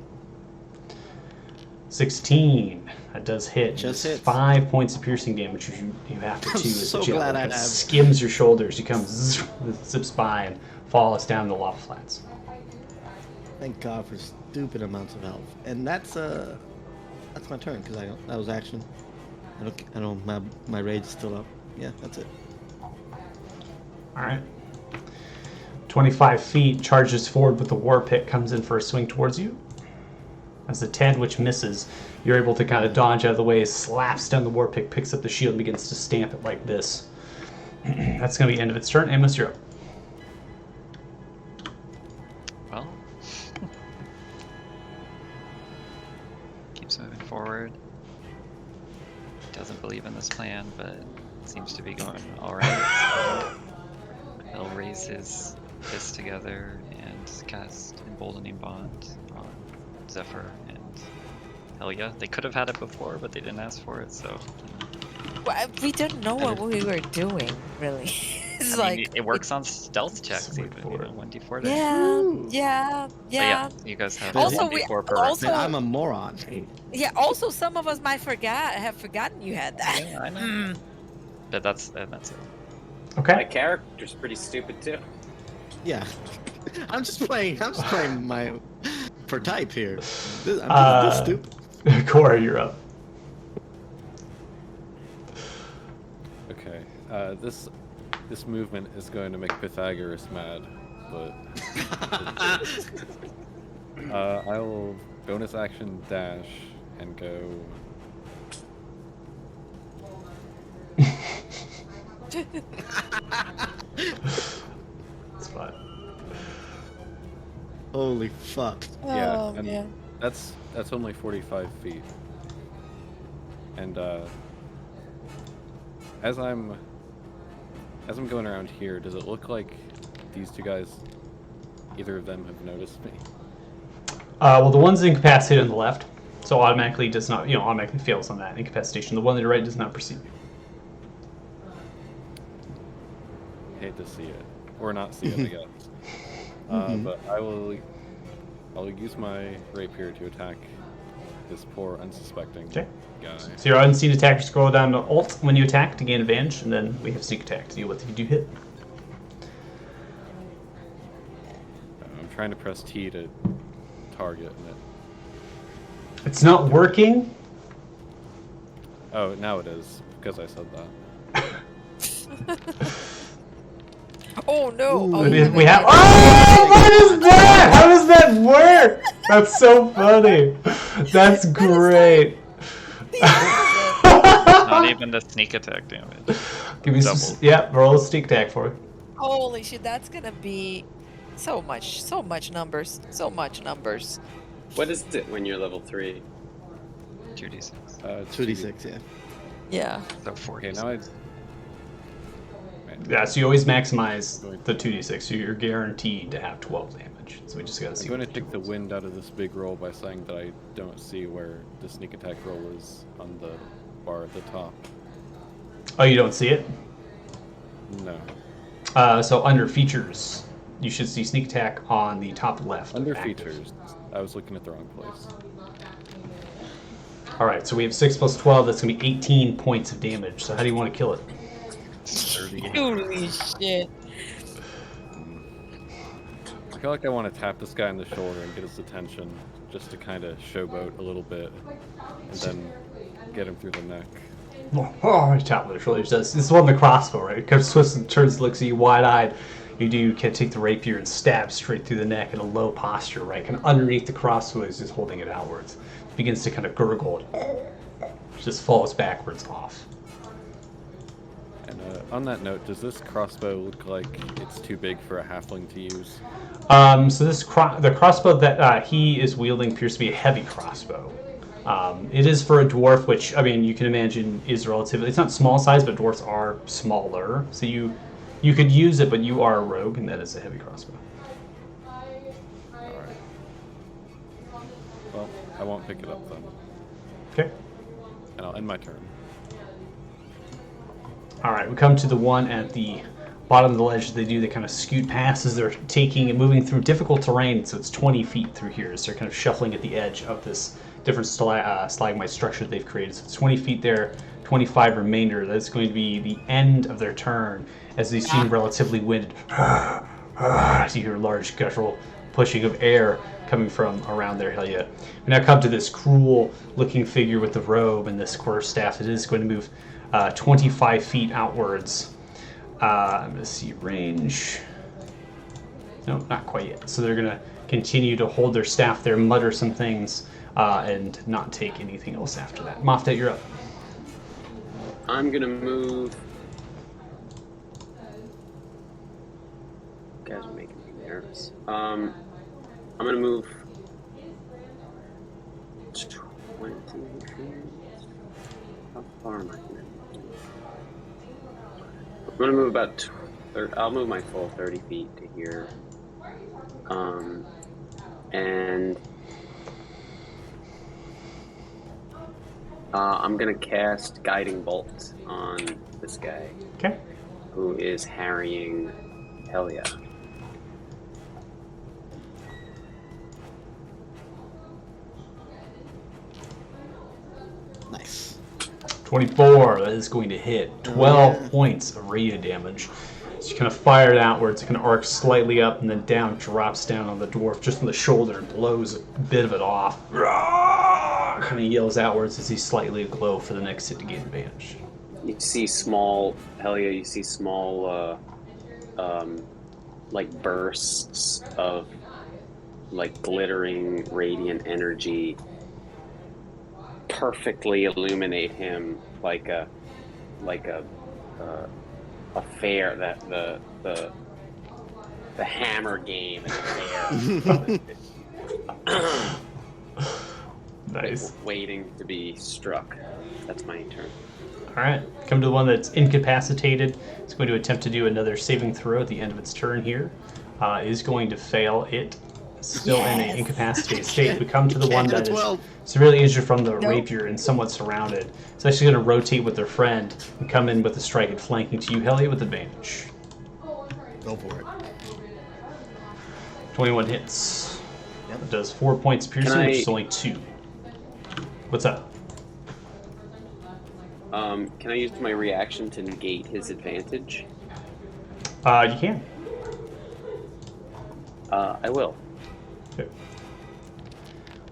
16. That does hit. Just hits. 5 points of piercing damage. You have to choose. so the javelin glad I kind of have. skims your shoulders. You come zips by and falls down the lava flats. Thank God for stupid amounts of health. And that's my turn because that was action. I don't my rage is still up. Yeah, that's it. All right. 25 feet, charges forward with the war pick, comes in for a swing towards you. As the 10, which misses, you're able to kind of dodge out of the way, slaps down the war pick, picks up the shield, and begins to stamp it like this. That's going to be the end of its turn. Amos, you're up. Well, keeps moving forward. Doesn't believe in this plan, but it seems to be going all right. So he'll raise his fists together and cast Emboldening Bond on Zephyr and Helia. They could have had it before, but they didn't ask for it, so. Well, we didn't know what we were doing, really. I mean, it works on stealth checks, even, 1d4 dice. Yeah. But yeah, you guys have Also, 1d4 per also- Man, I'm a moron. Yeah, also some of us might have forgotten you had that. Yeah, I know. But that's it. Okay. My character's pretty stupid too. Yeah. I'm just playing my for type here. I'm this stupid. Cora, you're up. Okay. This movement is going to make Pythagoras mad, but I will bonus action dash and go. It's fine. Holy fuck. Yeah, Oh, and man. that's only 45 feet. And as I'm going around here, does it look like these two guys, either of them, have noticed me? Well, the one's incapacitated on the left, so automatically does not, automatically fails on that incapacitation. The one on the right does not perceive you. Hate to see it, or not see it, I guess. But I'll use my rapier to attack this poor unsuspecting guy. So your unseen attacker scroll down to Alt when you attack to gain advantage, and then we have sneak attack to deal with if you do hit. I'm trying to press T to target and it. It's not working. Oh, now it is because I said that. Oh no! Ooh. Oh, We have. Oh, what is that? How does that work? That's so funny. That's great. Not even the sneak attack damage. Give me some. Double. Yeah, roll a sneak attack for it. Holy shit! That's gonna be so much numbers, so much numbers. What is it when you're level 3? 2d6. 2d6, yeah. Yeah. So 4. Okay, now I. Yeah, so you always maximize the 2d6, so you're guaranteed to have 12 damage. So we just gotta see. I'm going to take the wind out of this big roll by saying that I don't see where the sneak attack roll is on the bar at the top. Oh, you don't see it? No. So under features, you should see sneak attack on the top left. Under active. features, I was looking at the wrong place. All right, so we have 6 plus 12. That's gonna be 18 points of damage. So how do you want to kill it? 30. Holy shit! I feel like I want to tap this guy on the shoulder and get his attention, just to kind of showboat a little bit, and then get him through the neck. Oh, tap on the shoulder. This is one of the crossbow, right? It comes, twists and turns, looks at you wide-eyed. You can take the rapier and stab straight through the neck in a low posture, right? Kind of underneath the crossbow is just holding it outwards. Begins to kind of gurgle. Just falls backwards off. And on that note, does this crossbow look like it's too big for a halfling to use? So this the crossbow that he is wielding appears to be a heavy crossbow. It is for a dwarf, which, I mean, you can imagine is relatively... It's not small size, but dwarves are smaller. So you could use it, but you are a rogue, and that is a heavy crossbow. Alright. Well, I won't pick it up then. Okay. And I'll end my turn. All right, we come to the one at the bottom of the ledge. They kind of scoot past as they're taking and moving through difficult terrain. So it's 20 feet through here. So they're kind of shuffling at the edge of this different stalagmite structure that they've created. So it's 20 feet there, 25 remainder. That's going to be the end of their turn as they seem relatively winded. As you hear a large guttural pushing of air coming from around their hilya. We now come to this cruel-looking figure with the robe and this quarterstaff. It is going to move 25 feet outwards. I'm going to see range. No, not quite yet. So they're going to continue to hold their staff there, mutter some things, and not take anything else after that. Moftet, you're up. I'm gonna move. You guys are making me nervous. I'm gonna move 20 feet. How far am I gonna move? I'm gonna move about. I'll move my full 30 feet to here. And I'm gonna cast Guiding Bolt on this guy. Okay. Who is harrying Helia. Nice. 24, that is going to hit. 12 points of radiant damage. So So you kind of fire it outwards. It kind of arcs slightly up and then down, drops down on the dwarf just on the shoulder and blows a bit of it off. Kind of yells outwards as he's slightly aglow for the next hit to gain advantage. You see small, Helia, you see small, like bursts of like glittering radiant energy perfectly illuminate him like a fair, that the hammer game at the fair. Nice. Waiting to be struck. That's my turn. All right, come to the one that's incapacitated. It's going to attempt to do another saving throw at the end of its turn here. Is going to fail it. Still in an incapacitated state. We come to the one that is severely injured from the rapier and somewhat surrounded. It's actually going to rotate with their friend and come in with a strike and flanking to you, Helia, with advantage. Go for it. 21 hits. Yep. It does 4 points piercing, which is only 2. What's up? Can I use my reaction to negate his advantage? You can. I will. Okay.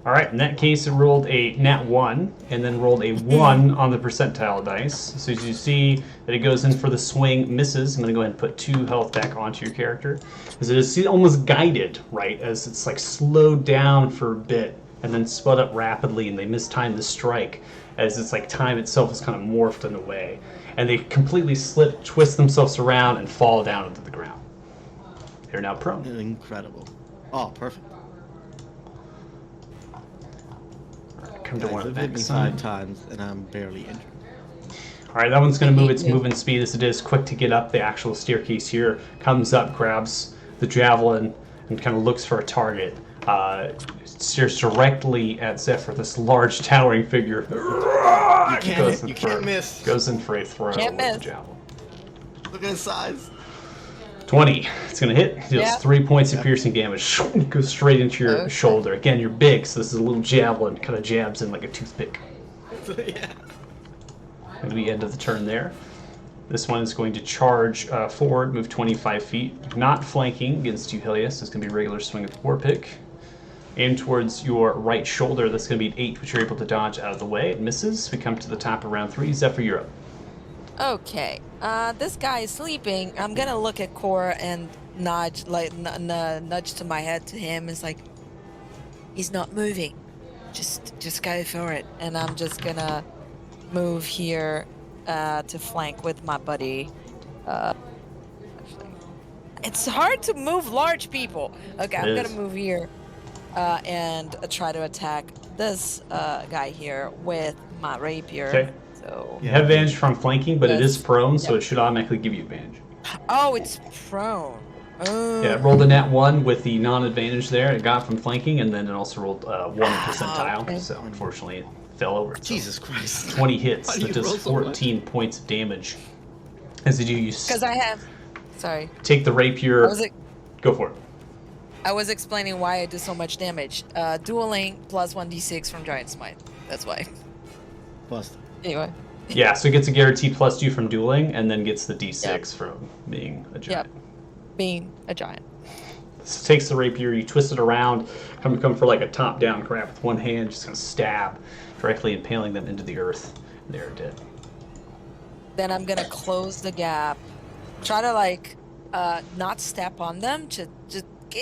All right, in that case, it rolled a nat 1 and then rolled a 1 on the percentile dice. So as you see that it goes in for the swing, misses. I'm going to go ahead and put 2 health back onto your character. As it is almost guided, right? As it's like slowed down for a bit and then sped up rapidly, and they mistime the strike as it's like time itself is kind of morphed in a way. And they completely slip, twist themselves around, and fall down into the ground. They're now prone. Incredible. Oh, perfect. Come to Guys, one of they've the hit me next 5 times, and I'm barely injured. All right, that one's going to move its movement speed as it is quick to get up the actual staircase here. Comes up, grabs the javelin, and kind of looks for a target. Steers directly at Zephyr, this large towering figure. You can't miss. Goes in for a throw Can't with the miss. javelin. Look at his size. 20. It's going to hit. Deals 3 points of piercing damage. Goes straight into your shoulder. Again, you're big, so this is a little javelin. Kind of jabs in like a toothpick. Yeah. Going to be end of the turn there. This one is going to charge forward, move 25 feet. Not flanking against you, Helia, so it's going to be a regular swing of the war pick. Aim towards your right shoulder. That's going to be an 8, which you're able to dodge out of the way. It misses. We come to the top of round 3. Zephyr, you're up. Okay. This guy is sleeping. I'm gonna look at Cora and nudge, like nudge to my head to him. It's like, he's not moving. Just go for it. And I'm just gonna move here to flank with my buddy. Actually, it's hard to move large people. Okay, I'm gonna move here and try to attack this guy here with my rapier. Okay. So You have advantage from flanking, but it is prone, so Yep. it should automatically give you advantage. Oh, it's prone. Oh. Yeah, it rolled a nat 1 with the non-advantage there. It got from flanking, and then it also rolled 1 percentile, okay. so unfortunately it fell over. So Jesus Christ. 20 hits. Why do That you does roll so much? 14 points of damage. As you do, you Because I have. Sorry. take the rapier. I Go for it. was explaining why I do so much damage. Dueling plus 1d6 from Giant Smite. That's why. Bust. Anyway. Yeah, so it gets a guaranteed +2 from dueling, and then gets the d6 from being a giant. Being a giant. So takes the rapier, you twist it around, come for like a top-down grab with one hand, just gonna stab, directly impaling them into the earth. And they're dead. Then I'm gonna close the gap. Try to like not step on them. Just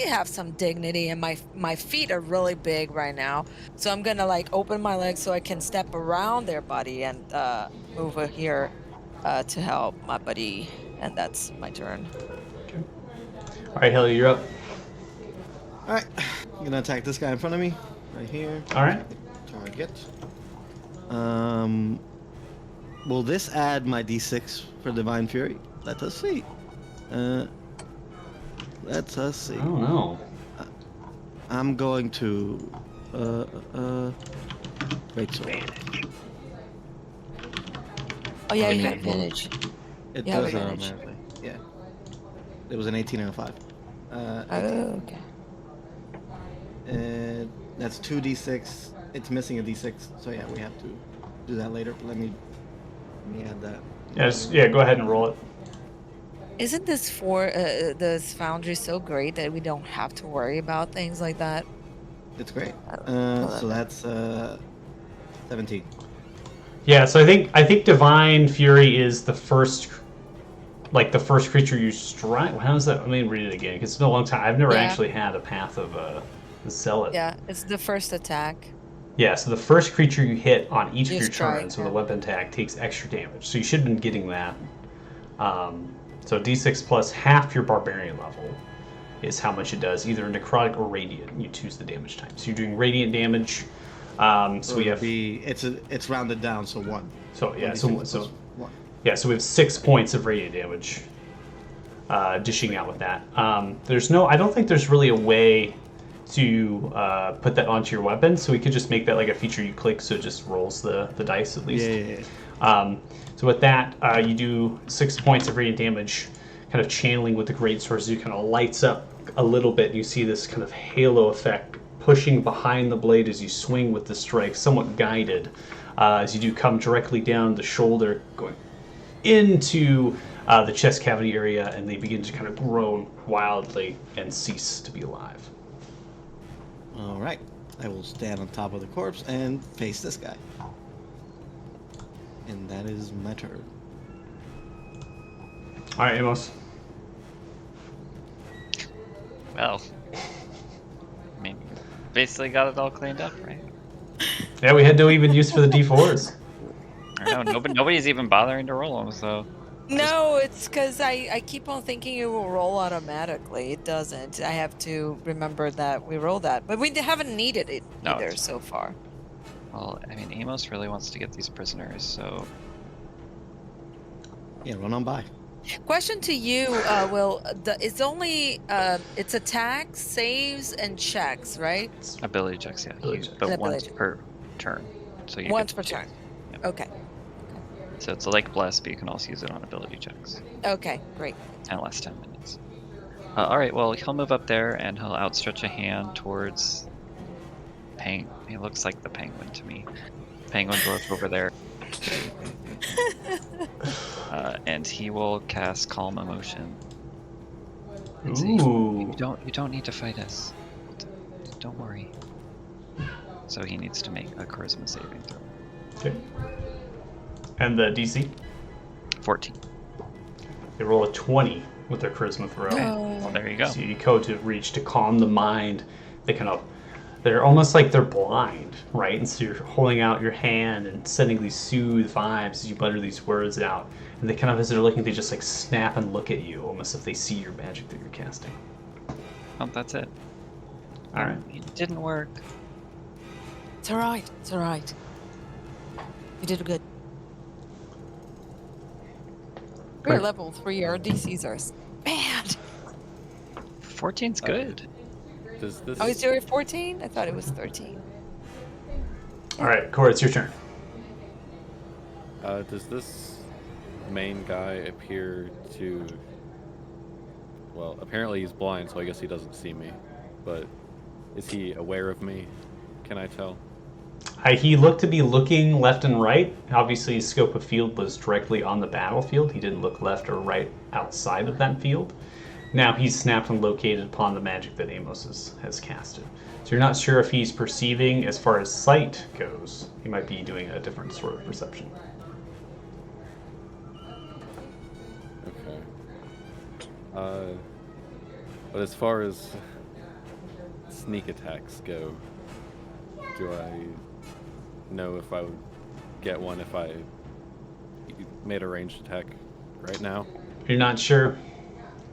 have some dignity. And my feet are really big right now, so I'm gonna like open my legs so I can step around their body and move over here to help my buddy. And that's my turn. Okay. All right, Helia, you're up. All right. I'm gonna attack this guy in front of me, right here. All right. Target. Will this add my d6 for Divine Fury? Let us see. Let us see. I don't know. I'm going to great sword. Oh yeah, Oh, you yeah. have advantage. It You have does advantage. automatically. Yeah. It was an 18 and a 5. Oh, okay. That's 2d6. It's missing a d6, so yeah, we have to do that later. But let me add that. Yeah, go ahead and roll it. Isn't this foundry so great that we don't have to worry about things like that? It's great. Oh, So that's 17. Yeah, so I think Divine Fury is the first, like the first creature you strike. How is that? Let me read it again because it's been a long time. I've never Yeah. actually had a path of Zealot. Yeah, it's the first attack. Yeah, so the first creature you hit on each of You your strike, turns with a yeah. weapon attack takes extra damage. So you should have been getting that. So D6 plus half your barbarian level is how much it does, either necrotic or radiant. You choose the damage type. So you're doing radiant damage. So we have It's rounded down, so 1. so yeah 1d6 so plus 1. yeah so we have 6 points of radiant damage. Dishing out with that. I don't think there's really a way to put that onto your weapon, so we could just make that like a feature you click, so it just rolls the dice at least. Yeah. So with that, you do 6 points of radiant damage, kind of channeling with the great source. You kind of lights up a little bit. And you see this kind of halo effect pushing behind the blade as you swing with the strike, somewhat guided, as you do come directly down the shoulder, going into the chest cavity area, and they begin to kind of groan wildly and cease to be alive. All right. I will stand on top of the corpse and face this guy. And that is my turn. All right, Amos. Well, I mean, basically got it all cleaned up, right? Yeah, we had no even use for the D4s. I know, nobody's even bothering to roll them, so No, it's because I keep on thinking it will roll automatically. It doesn't. I have to remember that we roll that. But we haven't needed it No, either it's- so far. well, I mean, Amos really wants to get these prisoners, so Yeah, run on by. Question to you, Will. It's only it's attacks, saves, and checks, right? ability checks, yeah, Ability checks. but And once ability. per turn. So you Once get per to- turn. Yep. Okay. So it's like bless, but you can also use it on ability checks. Okay. Great. And lasts 10 minutes. All right, well, he'll move up there and he'll outstretch a hand towards He looks like the penguin to me. Penguin dwarf over there. And he will cast Calm Emotion. And say, Ooh. You don't need to fight us. Don't worry. So he needs to make a charisma saving throw. Okay. And the DC? 14. They roll a 20 with their charisma throw. Well, there you go. So you go to reach to calm the mind. They're almost like they're blind, right? And so you're holding out your hand and sending these soothe vibes as you mutter these words out. And they kind of, as they're looking, they just like snap and look at you, almost if they see your magic that you're casting. Oh, that's it. All right. It didn't work. It's all right. It's all right. You did good. We're Great. level 3. Our DCs are bad. 14's good. Does this? Oh, is there a 14? I thought it was 13. All right, Cora, it's your turn. Does this main guy appear to? Well, apparently he's blind, so I guess he doesn't see me. But is he aware of me? Can I tell? He looked to be looking left and right. Obviously, his scope of field was directly on the battlefield. He didn't look left or right outside of that field. Now he's snapped and located upon the magic that Amos has casted. So you're not sure if he's perceiving as far as sight goes. He might be doing a different sort of perception. Okay. But as far as sneak attacks go, do I know if I would get one if I made a ranged attack right now? You're not sure.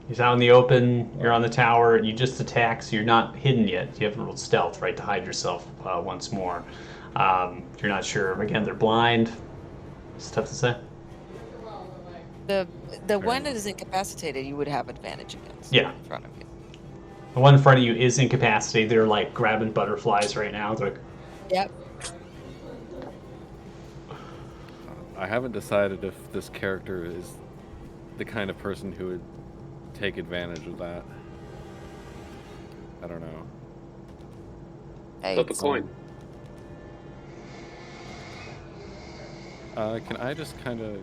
He's out in the open, you're on the tower, and you just attack, so you're not hidden yet. You haven't rolled stealth, right, to hide yourself once more. You're not sure. Again, they're blind. It's tough to say. The one that is incapacitated, you would have advantage against. Yeah. In front of you. The one in front of you is incapacitated. They're like grabbing butterflies right now. They're like, Yep. I haven't decided if this character is the kind of person who would take advantage of that. I don't know. Hey, Flip a coin. Can I just kind of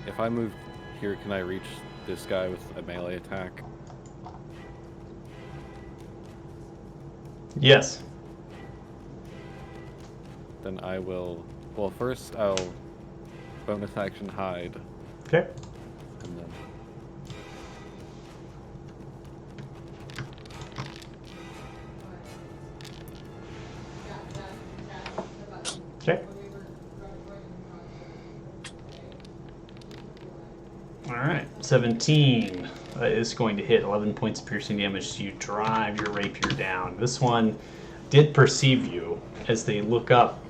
if I move here, can I reach this guy with a melee attack? Yes. Then I will. Well, first I'll bonus action hide, Okay. and then. Okay. All right. 17 is going to hit 11 points of piercing damage. You drive your rapier down. This one did perceive you as they look up.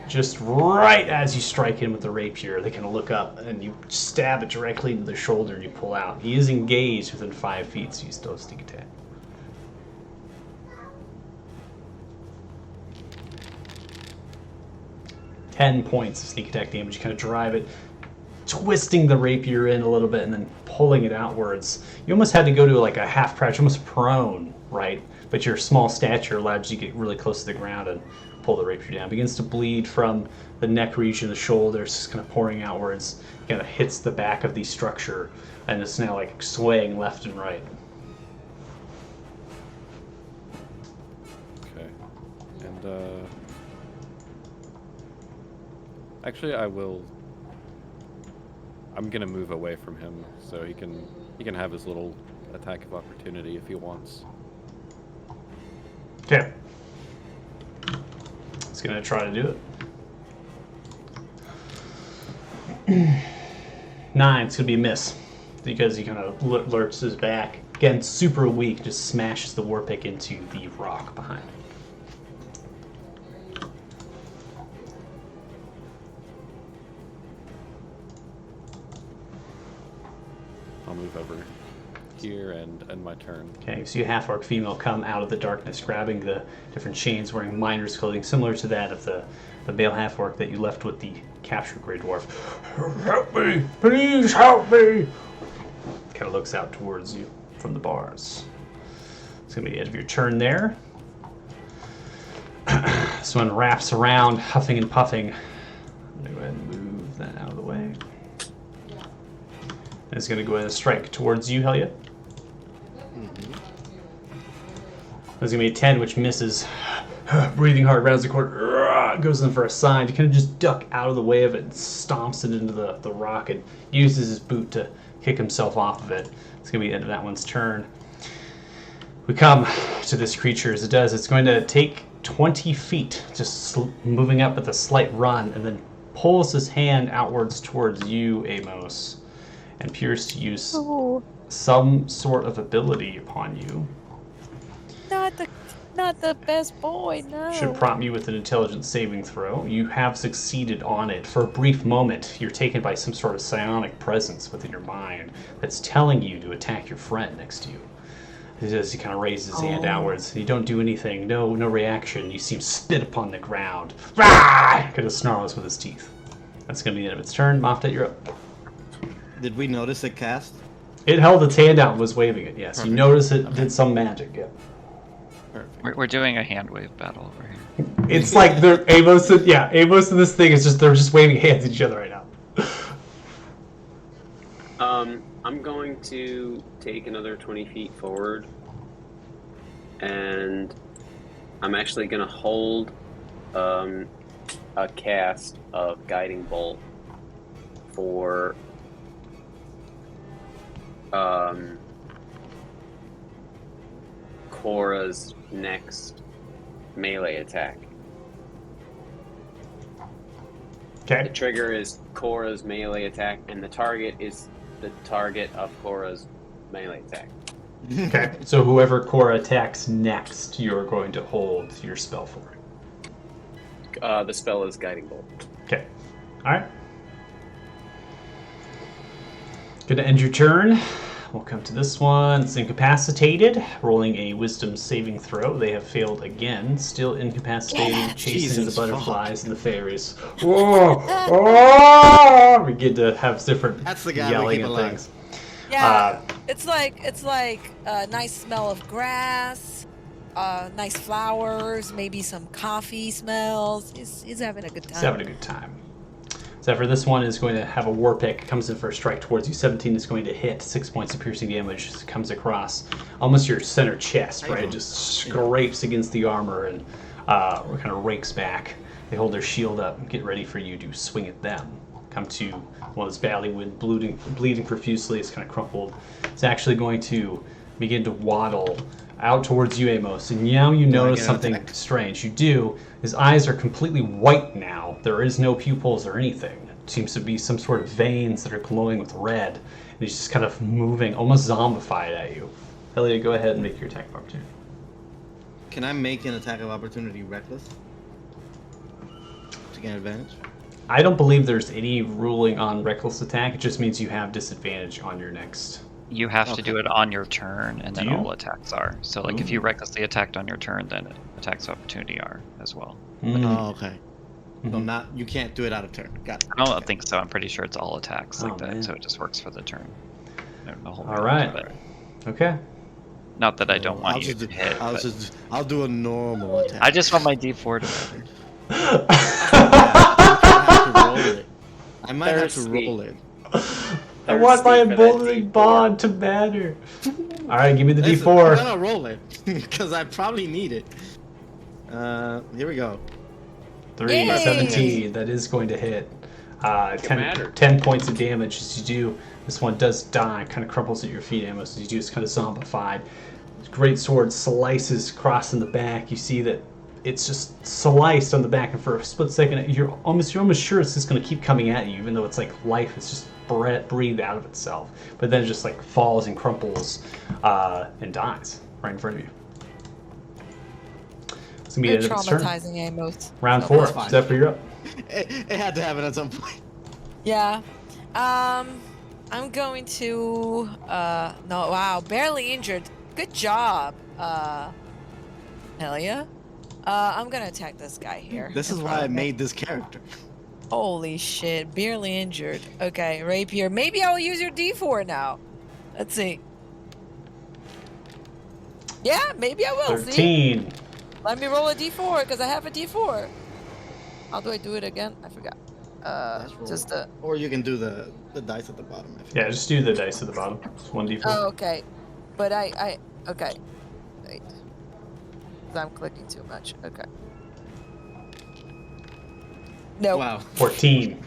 Just right as you strike him with the rapier, they kind of look up and you stab it directly into the shoulder and you pull out. He is engaged within 5 feet, so you still have sneak attack. Ten points of sneak attack damage. You kind of drive it, twisting the rapier in a little bit and then pulling it outwards. You almost had to go to like a half crouch, almost prone, right? But your small stature allowed you to get really close to the ground and pull the rapier down. It begins to bleed from the neck region, the shoulders, just kind of pouring outwards. Kind of hits the back of the structure and it's now like swaying left and right. Okay. And actually, I'm gonna move away from him so he can have his little attack of opportunity if he wants. Okay. He's gonna try to do it. 9, it's gonna be a miss because he kind of lurches his back. Again, super weak, just smashes the war pick into the rock behind him. I'll move over here and end my turn. Okay, so you half-orc female come out of the darkness, grabbing the different chains, wearing miner's clothing similar to that of the male half-orc that you left with the captured Grey Dwarf. Help me! Please help me! Kind of looks out towards you from the bars. It's going to be the end of your turn there. This one wraps around, huffing and puffing. I'm going to go ahead and move that out of the way. And it's going to go ahead and strike towards you, Helia. There's going to be a 10, which misses. Breathing hard, rounds the corner, goes in for a sign. You kind of just duck out of the way of it and stomps it into the rock and uses his boot to kick himself off of it. It's going to be the end of that one's turn. We come to this creature. As it does, it's going to take 20 feet, just moving up with a slight run, and then pulls his hand outwards towards you, Amos, and appears to use some sort of ability upon you. Not the best boy, no. Should prompt you with an intelligence saving throw. You have succeeded on it. For a brief moment, you're taken by some sort of psionic presence within your mind that's telling you to attack your friend next to you. As he kind of raises his hand outwards, you don't do anything. No reaction. You see him spit upon the ground. Kind of snarls with his teeth. That's going to be the end of its turn. Moftet, you're up. Did we notice it cast? It held its hand out and was waving it, yes. Perfect. You notice it did some magic, yeah. Perfect. We're doing a hand wave battle over here. It's like Amos and this thing is just, they're just waving hands at each other right now. I'm going to take another 20 feet forward, and I'm actually going to hold a cast of Guiding Bolt for Cora's next melee attack. Okay. The trigger is Cora's melee attack, and the target is the target of Cora's melee attack. Okay. So whoever Cora attacks next, you're going to hold your spell for. The spell is Guiding Bolt. Okay. Alright. Gonna end your turn. We'll come to this one. It's incapacitated. Rolling a wisdom saving throw. They have failed again. Still incapacitated, chasing Jesus, the butterflies and the fairies. Whoa! Oh! We get to have different That's the guy we yelling keep and alive. things. Yeah, it's like a nice smell of grass, nice flowers, maybe some coffee smells. He's having a good time. He's having a good time. Zephyr, this one is going to have a war pick. Comes in for a strike towards you. 17 is going to hit. 6 points of piercing damage. Comes across almost your center chest, right? It just scrapes against the armor and kind of rakes back. They hold their shield up and get ready for you to swing at them. Come to one that's badly bleeding profusely. It's kind of crumpled. It's actually going to begin to waddle out towards you, Amos. And now you notice something strange. You do. His eyes are completely white now. There is no pupils or anything. It seems to be some sort of veins that are glowing with red. And he's just kind of moving, almost zombified at you. Elliot, go ahead and make your attack of opportunity. Can I make an attack of opportunity reckless to gain advantage? I don't believe there's any ruling on reckless attack. It just means you have disadvantage on your next. You have to do it on your turn, and then Do you? all attacks are. So, like, if you recklessly attacked on your turn, then attacks of opportunity are as well. Oh, okay. So not you can't do it out of turn. Got it. I don't think so. I'm pretty sure it's all attacks like that, man. so it just works for the turn. The whole All right. But Okay. not that I don't want you to hit. but I'll do a normal attack. I just want my D4 to matter. I might have to roll it. I want my Thirsty for that emboldening D4. bond to matter. All right, give me the Listen, D4. I'm gonna roll it because I probably need it. Here we go. 3, Yay! 17. That is going to hit. 10 matter. 10 points of damage as you do. This one does die, kind of crumples at your feet, Amos. As you do, it's kind of zombified. Great sword slices across in the back. You see that it's just sliced on the back, and for a split second, you're almost sure it's just going to keep coming at you, even though it's like life is just breathed out of itself. But then it just like falls and crumples and dies right in front of you. It's gonna be You're the end of its turn. traumatizing Amos. Round So 4. that's fine. Zephyr, you're up. It had to happen at some point. Yeah. I'm going to no, wow, barely injured. Good job. Hell yeah. I'm gonna attack this guy here. This is why I made this character. Holy shit, barely injured. Okay, rapier. Maybe I'll use your D4 now. Let's see. Yeah, maybe I will. See? 13. Let me roll a D4 because I have a D4. How do I do it again? I forgot. Let's roll. Just a. Or you can do the dice at the bottom. If you Yeah, just do the dice at the bottom. It's 1d4. Oh, okay. But okay. Wait. 'Cause I'm clicking too much. Okay. No. Wow. 14.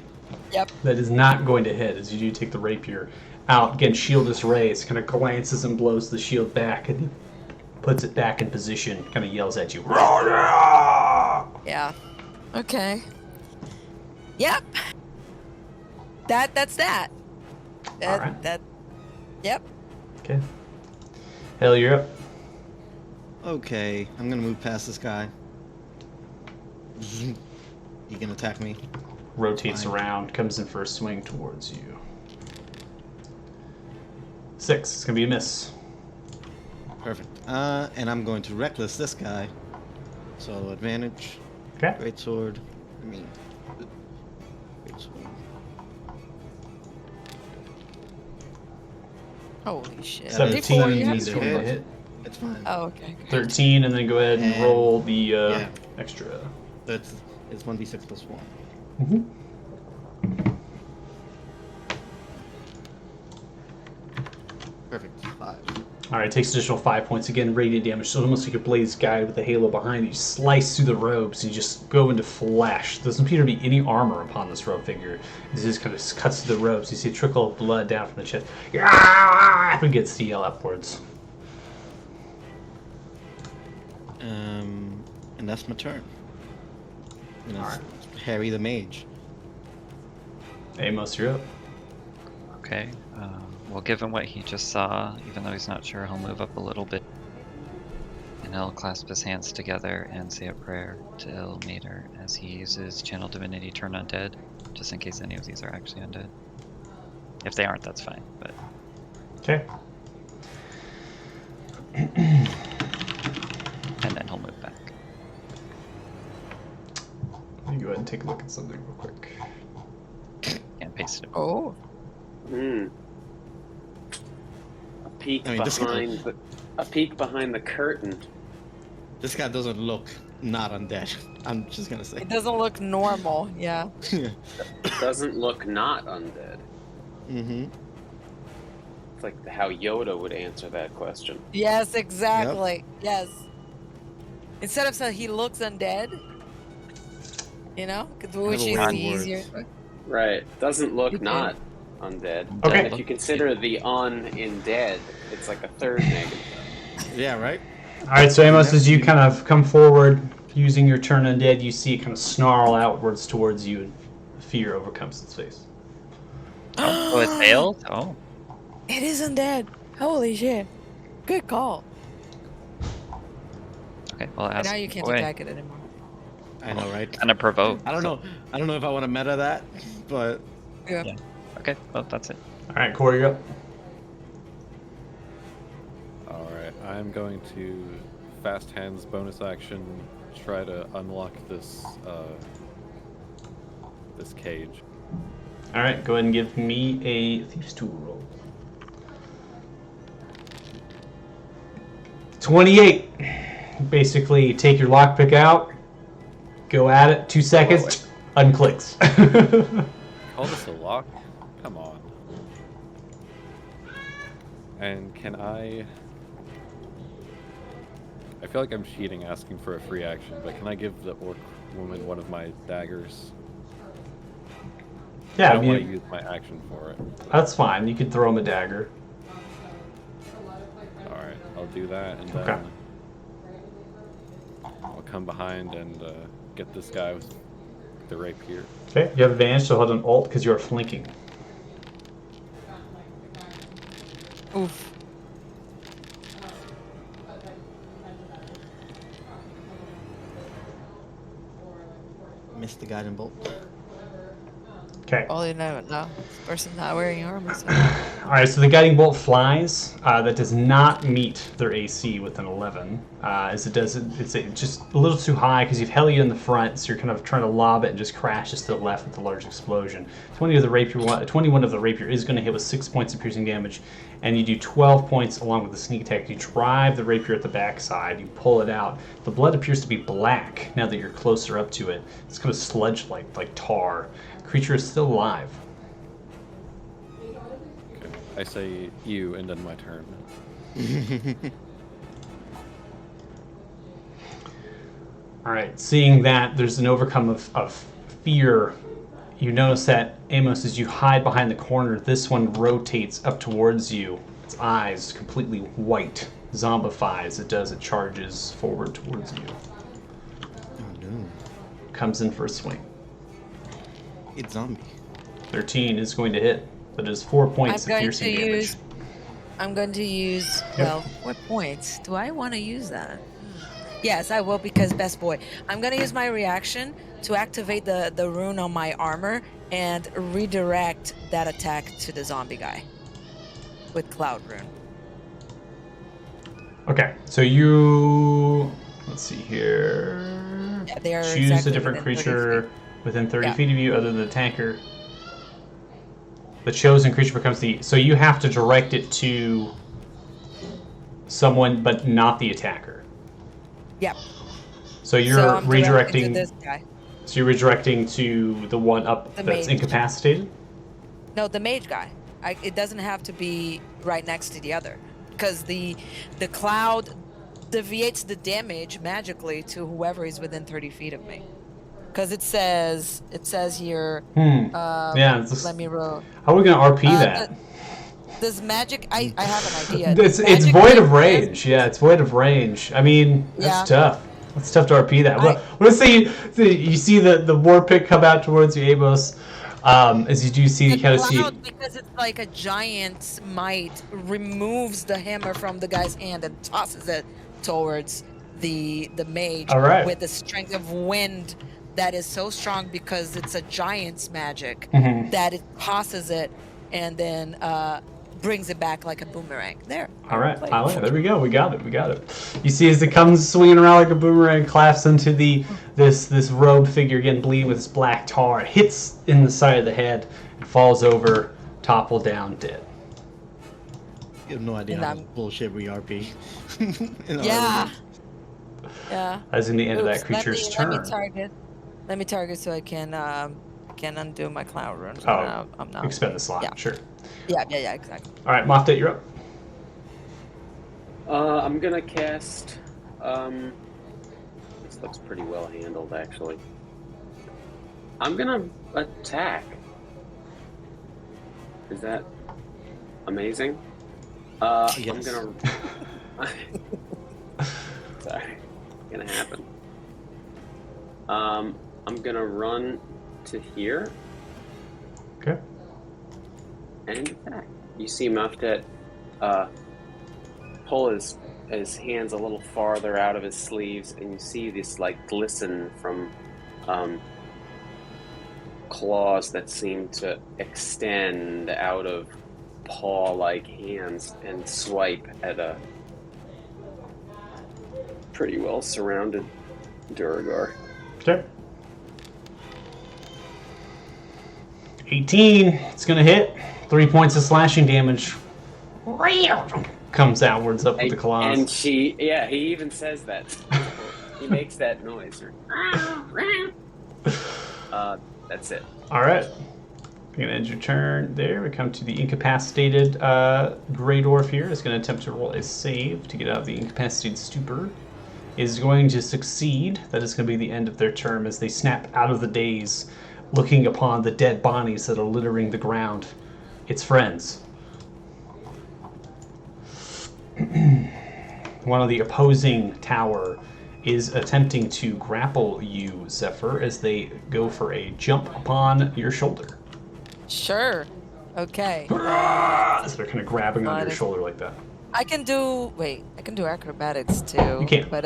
Yep. That is not going to hit as you do take the rapier out. Again, shield is raised. Kind of glances and blows the shield back and puts it back in position. Kind of yells at you. Yeah. Okay. Yep. That's that. That, Alright. that. Yep. Okay. Hell, you're up. Okay, I'm gonna move past this guy. He can attack me. Rotates Fine. around. Comes in for a swing towards you. 6. It's going to be a miss. Perfect. And I'm going to reckless this guy. So advantage. Okay. Great sword. Great sword. Holy shit. 17 D4, you have is to going to roll. hit. It's fine. Oh, okay. Great. 13, and then go ahead and And- roll the yeah. extra. It's 1d6 plus 1. Mm-hmm. Perfect. 5. Alright, takes additional 5 points. Again, radiant damage. So almost like a blaze guy with a halo behind you. You slice through the robes and you just go into flesh. There doesn't appear to be any armor upon this robe figure. It just kind of cuts through the robes. You see a trickle of blood down from the chest. And gets to yell upwards. And that's my turn. And it's Alright. Harry the Mage. Amos, you're up. Okay. Well, given what he just saw, even though he's not sure, he'll move up a little bit. And he'll clasp his hands together and say a prayer to Ilmater as he uses Channel Divinity Turn Undead, just in case any of these are actually undead. If they aren't, that's fine, but... Okay. And then he'll move back. Let me go ahead and take a look at something real quick. And paste it. Oh. Hmm. A peek I mean, this guy- behind the curtain. This guy doesn't look not undead. I'm just gonna say. It doesn't look normal. Yeah. Doesn't look not undead. Mm-hmm. It's like how Yoda would answer that question. Yes, exactly. Yes. Instead of saying he looks undead, you know, which Have a is way the of easier. words. Right. Doesn't look Okay. not undead. Okay. And if you consider the un in dead, it's like a third negative. Yeah, right? All right, so Amos, as you kind of come forward using your turn undead, you see it kind of snarl outwards towards you, and fear overcomes its face. Oh, it failed? Oh. It is undead. Holy shit. Good call. Okay, well, And ask now you can't away. attack it anymore. I know, right? Kind of provoked. I don't know. I don't know if I want to meta that, but Yeah. Yeah. Okay, well, that's it. All right, Corey, you're up. Alright, I'm going to fast hands bonus action try to unlock this this cage. All right, go ahead and give me a Thieves' Tool roll. 28. Basically, take your lockpick out, go at it, 2 seconds, unclicks. Call this a lock? Come on. And can I feel like I'm cheating asking for a free action, but can I give the orc woman one of my daggers? I Yeah, I don't want to mean, use my action for it. that's fine. You could throw him a dagger. Alright, I'll do that, and then Okay. I'll come behind and get this guy with the rapier. Okay, you have advantage, so hold an alt because you are flanking. Oof. missed the guiding bolt. Okay. Well, you never know. This person's not wearing armor. So. All right, so the guiding bolt flies. That does not meet their AC with an 11, as it does. It's just a little too high because you've held you in the front, so you're kind of trying to lob it and just crashes to the left with a large explosion. 21 of the rapier is going to hit with 6 points of piercing damage, and you do 12 points along with the sneak attack. You drive the rapier at the backside, you pull it out. The blood appears to be black now that you're closer up to it. It's kind of sludge-like, like tar. Creature is still alive. Okay. I say you, and then my turn. All right, seeing that there's an overcome of fear, you notice that Amos, as you hide behind the corner, this one rotates up towards you. Its eyes completely white, zombifies. It charges forward towards you. Oh no. Comes in for a swing. It's zombie. 13 is going to hit. That is 4 points of piercing damage. I'm going to use. Yep. Well, what points do I want to use that? Yes, I will because best boy. I'm going to use my reaction to activate the rune on my armor and redirect that attack to the zombie guy with Cloud Rune. Okay, so you, let's see here. Yeah, they are Choose exactly a different within 30 creature feet. within 30 Yeah. feet of you other than the tanker. The chosen creature becomes the... So you have to direct it to someone, but not the attacker. Yep. So you're So I'm directing redirecting... to this guy. So you're redirecting to the one up The that's mage. incapacitated? No, the mage guy. It doesn't have to be right next to the other, because the cloud deviates the damage magically to whoever is within 30 feet of me. Because it says here. Yeah, it's Let me roll. how are we going to RP that? Does magic? I have an idea. It's Magic void of says- range. Yeah, it's void of range. I mean, that's tough. That's tough to RP that. Let's say you see the war pick come out towards you, Amos. As you do see, you The kind of see. cloud, because it's like a giant's might, removes the hammer from the guy's hand and tosses it towards the mage All right. with the strength of wind that is so strong because it's a giant's magic Mhm. that it tosses it and then brings it back like a boomerang. There. All right, there we go. We got it. You see, as it comes swinging around like a boomerang, claps into this robed figure, again bleeding with this black tar. It hits in the side of the head and falls over, toppled down, dead. You have no idea And how I'm- bullshit we RP. Yeah. Yeah. As in the end of that Oops, creature's let turn. me target. Let me target so I can undo my cloud runes. Oh, I'm not. expend the slot. Yeah. Sure. Yeah, exactly. All right, Mothdet, you're up. I'm gonna cast. This looks pretty well handled, actually. I'm gonna attack. Is that amazing? Yes. I'm gonna. Sorry, gonna happen. I'm gonna run to here Okay. and attack. You see Muftet pull his hands a little farther out of his sleeves, and you see this like glisten from claws that seem to extend out of paw-like hands and swipe at a pretty well surrounded Duragar. Okay. 18. It's gonna hit. 3 points of slashing damage. Comes outwards up with the claws. And he even says that. He makes that noise. That's it. All right. You're gonna end your turn there. We come to the incapacitated Grey Dwarf here. Is going to attempt to roll a save to get out of the incapacitated stupor. Is going to succeed. That is going to be the end of their turn as they snap out of the daze, looking upon the dead bodies that are littering the ground. Its friends. One of the opposing tower is attempting to grapple you, Zephyr, as they go for a jump upon your shoulder. Sure. Okay. So they're kind of grabbing on your it. shoulder like that. I can do acrobatics too. You can. But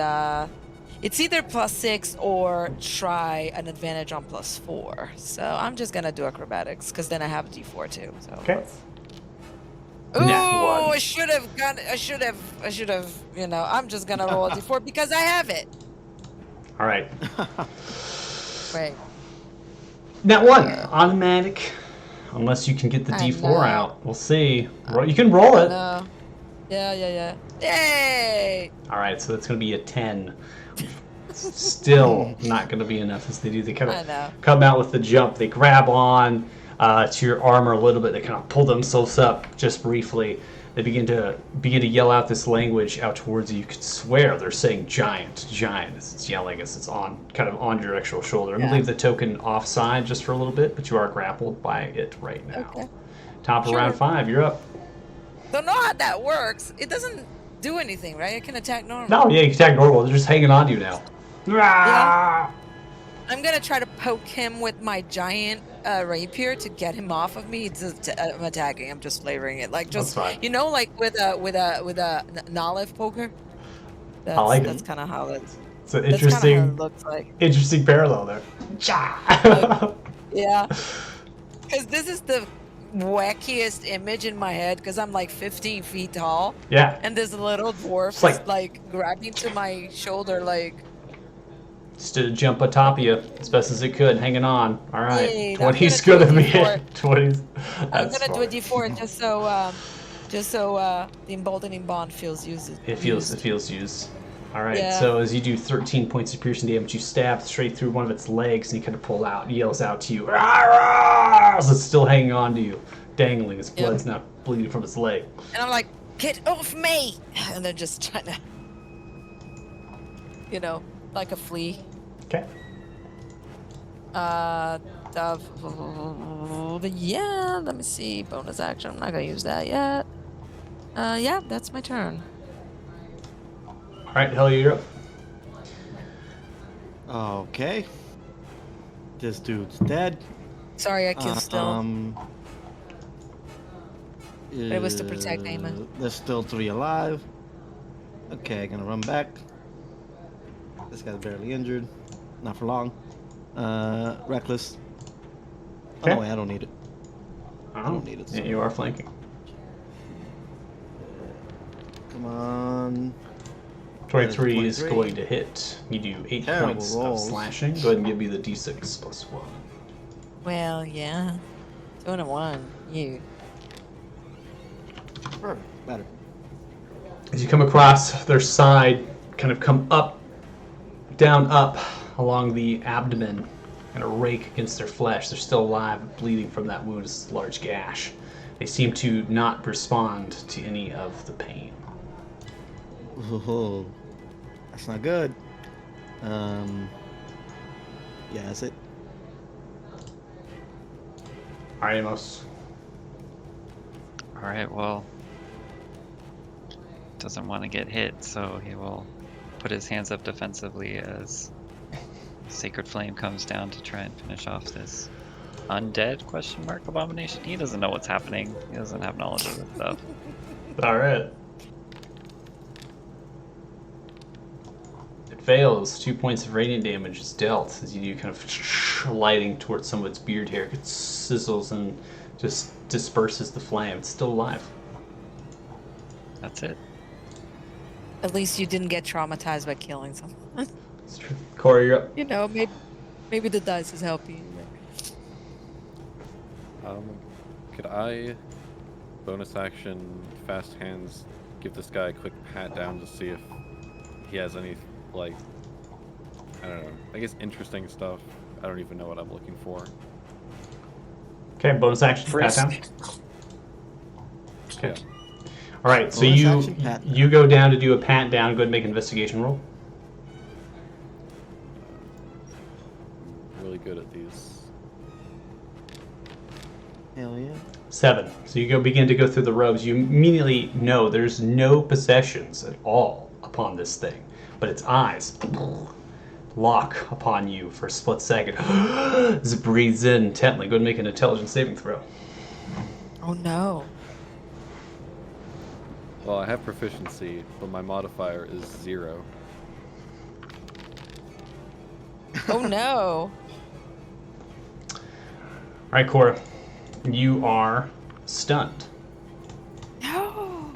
it's either +6 or try an advantage on +4. So I'm just gonna do acrobatics because then I have D4 too. So Okay. Ooh, Nat one. I should have. I'm just gonna roll a D4 because I have it. All right. Wait. Nat 1. Automatic. Unless you can get the I D4 know. out. We'll see. You can roll it. No. Yeah. Yay! All right, so that's going to be a 10. Still not going to be enough as they do. They kind I know. of come out with the jump. They grab on to your armor a little bit. They kind of pull themselves up just briefly. They begin to yell out this language out towards you. You could swear they're saying giant as it's yelling as it's kind of on your actual shoulder. I'm going to leave the token offside just for a little bit, but you are grappled by it right now. Okay. Top of Sure. round 5, you're up. Don't know how that works. It doesn't do anything, right? I can attack normal. No, yeah, you can attack normal. They're just hanging on to you now. Yeah. I'm gonna try to poke him with my giant rapier to get him off of me. I'm attacking. I'm just flavoring it, like just That's fine. like with an olive poker. I like it. That's kind of how it's. It's an That's kind of how interesting, it looks like. interesting parallel there. Yeah, because this is the wackiest image in my head because I'm like 15 feet tall. Yeah. And this little dwarf It's like- is like grabbing to my shoulder, like. Just to jump atop you as best as it could, hanging on. All right. Yay, 20's I'm gonna good do to a me. D4. 20's. I'm gonna do a D4 just so the emboldening bond feels used. It feels used. All right. Yeah. So as you do 13 points of piercing damage, you stab straight through one of its legs, and you kind of pull out, and yells out to you, "Rah!" As it's still hanging on to you, dangling. Its blood's not bleeding from its leg. And I'm like, get off me! And they're just trying to, like a flea. Okay. Yeah, let me see. Bonus action. I'm not gonna use that yet. Yeah, that's my turn. All right, hell, you're up. Okay. This dude's dead. Sorry, I killed still. It was to uh, protect Eamon. There's still 3 alive. Okay, gonna run back. This guy's barely injured. Not for long. Reckless. Oh, Okay. no, wait, I don't need it. I don't need it, Yeah, so- you are flanking. Come on. 23 is 23. going to hit. You do 8 Terrible points rolls. of slashing. Go ahead and give me the d6 plus 1. Well, yeah. 2 and a 1. You. Perfect. Better. As you come across their side, kind of come up look down up along the abdomen and a rake against their flesh. They're still alive, bleeding from that wound. It's a large gash. They seem to not respond to any of the pain. Oh, that's not good. Yeah, that's it. All right, Amos. All right, well, doesn't want to get hit, so he will put his hands up defensively as Sacred Flame comes down to try and finish off this undead abomination. He doesn't know what's happening. He doesn't have knowledge of this stuff. All right. It fails. 2 points of radiant damage is dealt as you do kind of lighting towards some of its beard hair. It sizzles and just disperses the flame. It's still alive. That's it. At least you didn't get traumatized by killing someone. It's true. Corey, you're up. You know, maybe the dice is helping you. Could I, bonus action, fast hands, give this guy a quick pat down to see if he has any, like, I don't know, I guess interesting stuff. I don't even know what I'm looking for. Okay, bonus action, Frisk. pat down. Okay. All right, so Bonus action, pat down. you go down to do a pat down. Go ahead and make an investigation roll. I'm really good at these. Hell yeah. 7. So you begin to go through the robes. You immediately know there's no possessions at all upon this thing, but its eyes lock upon you for a split second. As it breathes in intently. Go ahead and make an intelligence saving throw. Oh no. Well, I have proficiency, but my modifier is 0. Oh no. All right, Cora. You are stunned. No.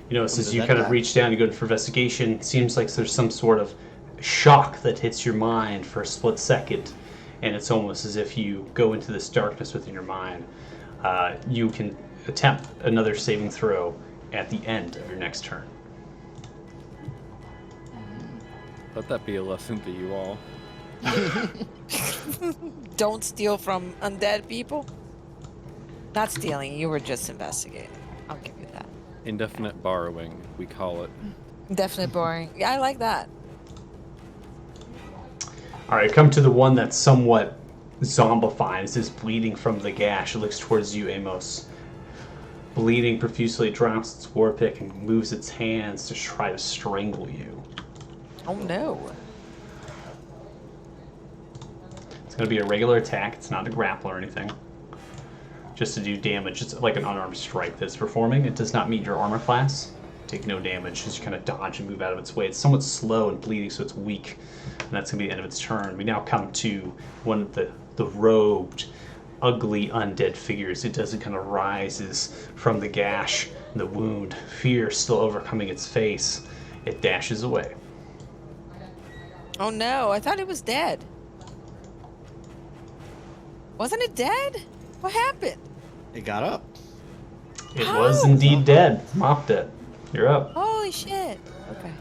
You notice When as does you that kind of die? reach down, you go for investigation, it seems like there's some sort of shock that hits your mind for a split second, and it's almost as if you go into this darkness within your mind. You can attempt another saving throw at the end of your next turn. Let that be a lesson to you all. Don't steal from undead people. Not stealing, you were just investigating. I'll give you that. Indefinite borrowing, we call it. Definitely boring. Yeah, I like that. All right, come to the one that's somewhat zombified. As it's bleeding from the gash. It looks towards you, Amos. Bleeding profusely, it drops its war pick and moves its hands to try to strangle you. Oh no. It's going to be a regular attack. It's not a grapple or anything. Just to do damage. It's like an unarmed strike that it's performing. It does not meet your armor class. Take no damage as you kind of dodge and move out of its way. It's somewhat slow and bleeding, so it's weak. And that's going to be the end of its turn. We now come to one of the robed, ugly undead figures. It does, it kind of rises from the gash, the wound. Fear still overcoming its face. It dashes away. Oh no, I thought it was dead. Wasn't it dead? What happened? It got up. It How? was indeed dead. Mop dead. You're up. Holy shit. Okay.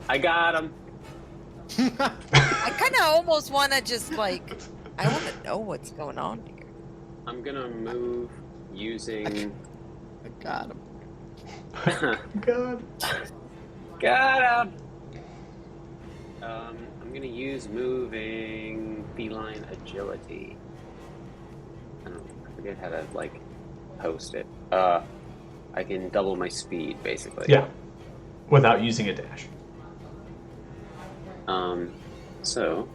I got him. I kind of almost want to just like, I want to know what's going on here. I'm gonna move using. I got him. God. Got him. I'm gonna use moving feline agility. I forget how to like post it. I can double my speed basically. Yeah. Without using a dash. So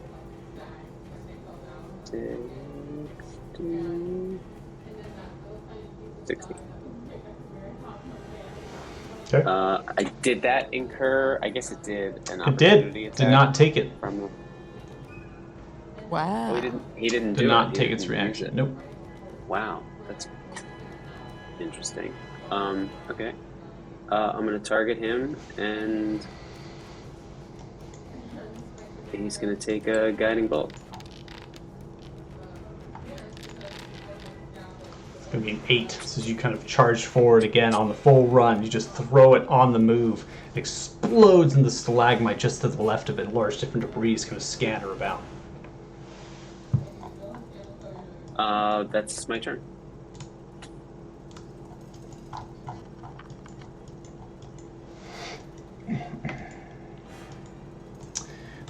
60. Okay. I did that incur. I guess it did an It opportunity did. attack Did not take it. from the. Wow. Oh, he didn't Did do not it. He take its didn't use reaction. it. Nope. Wow, that's interesting. Okay. I'm gonna target him, and he's gonna take a guiding bolt. It's I mean 8. So as you kind of charge forward again on the full run, you just throw it on the move. It explodes in the stalagmite just to the left of it. Large different debris kind of scatter about. That's my turn.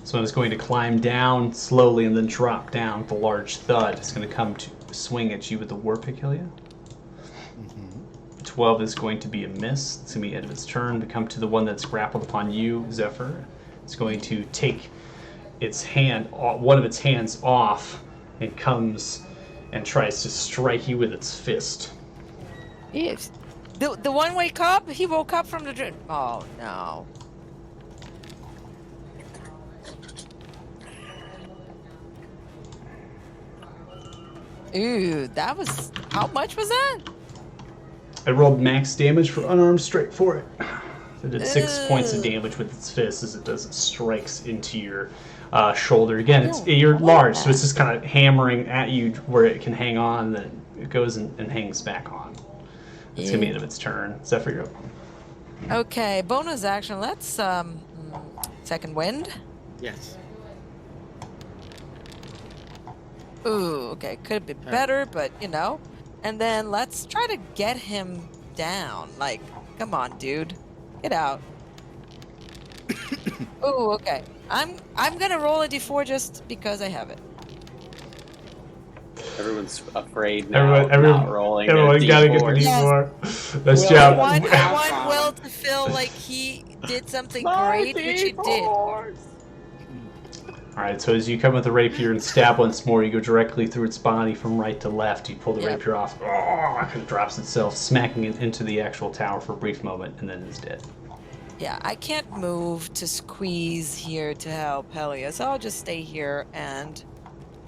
So it's going to climb down slowly and then drop down with a large thud. It's going to come to swing at you with the war pick, Hillia. 12 is going to be a miss. It's going to be end of its turn to come to the one that's grappled upon you, Zephyr. It's going to take its hand, one of its hands off, and comes and tries to strike you with its fist. Yes. The one wake up? He woke up from the dream. Oh no. Ooh, that was... How much was that? I rolled max damage for unarmed strike for it. It did 6 points of damage with its fist as it does. It strikes into your shoulder. Again, you're large, so it's just kind of hammering at you where it can hang on, then it goes and hangs back on. It's going to be the end of its turn. Zephyr, you're up. Okay, bonus action. Let's second wind. Yes. Ooh, okay, could have been better, but you know. And then let's try to get him down. Like, come on, dude, get out. Ooh, okay. I'm gonna roll a d4 just because I have it. Everyone's afraid now. Everyone, not rolling. everyone their gotta get the D4s. D4. Nice I job. want Will to feel like he did something great, which he did. Alright, so as you come with the rapier and stab once more, you go directly through its body from right to left. You pull the rapier off. Oh, it drops itself, smacking it into the actual tower for a brief moment, and then it's dead. Yeah, I can't move to squeeze here to help Helia, so I'll just stay here and,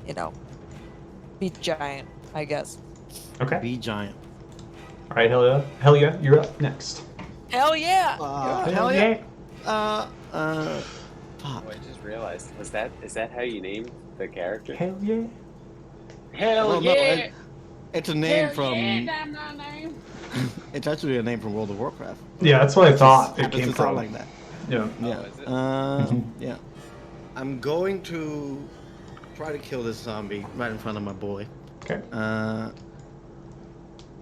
you know, be giant, I guess. Okay. Be giant. Alright, Helia, you're up next. Hell yeah! Hell yeah. Oh, I just realized. Is that how you name the character? Hell yeah. Hell Well, no, yeah! it's a name from. It's actually a name from World of Warcraft. Yeah, that's what I thought it Happens came to sound from. like that. Yeah. Yeah. is it? Yeah. I'm going to try to kill this zombie right in front of my boy. Okay.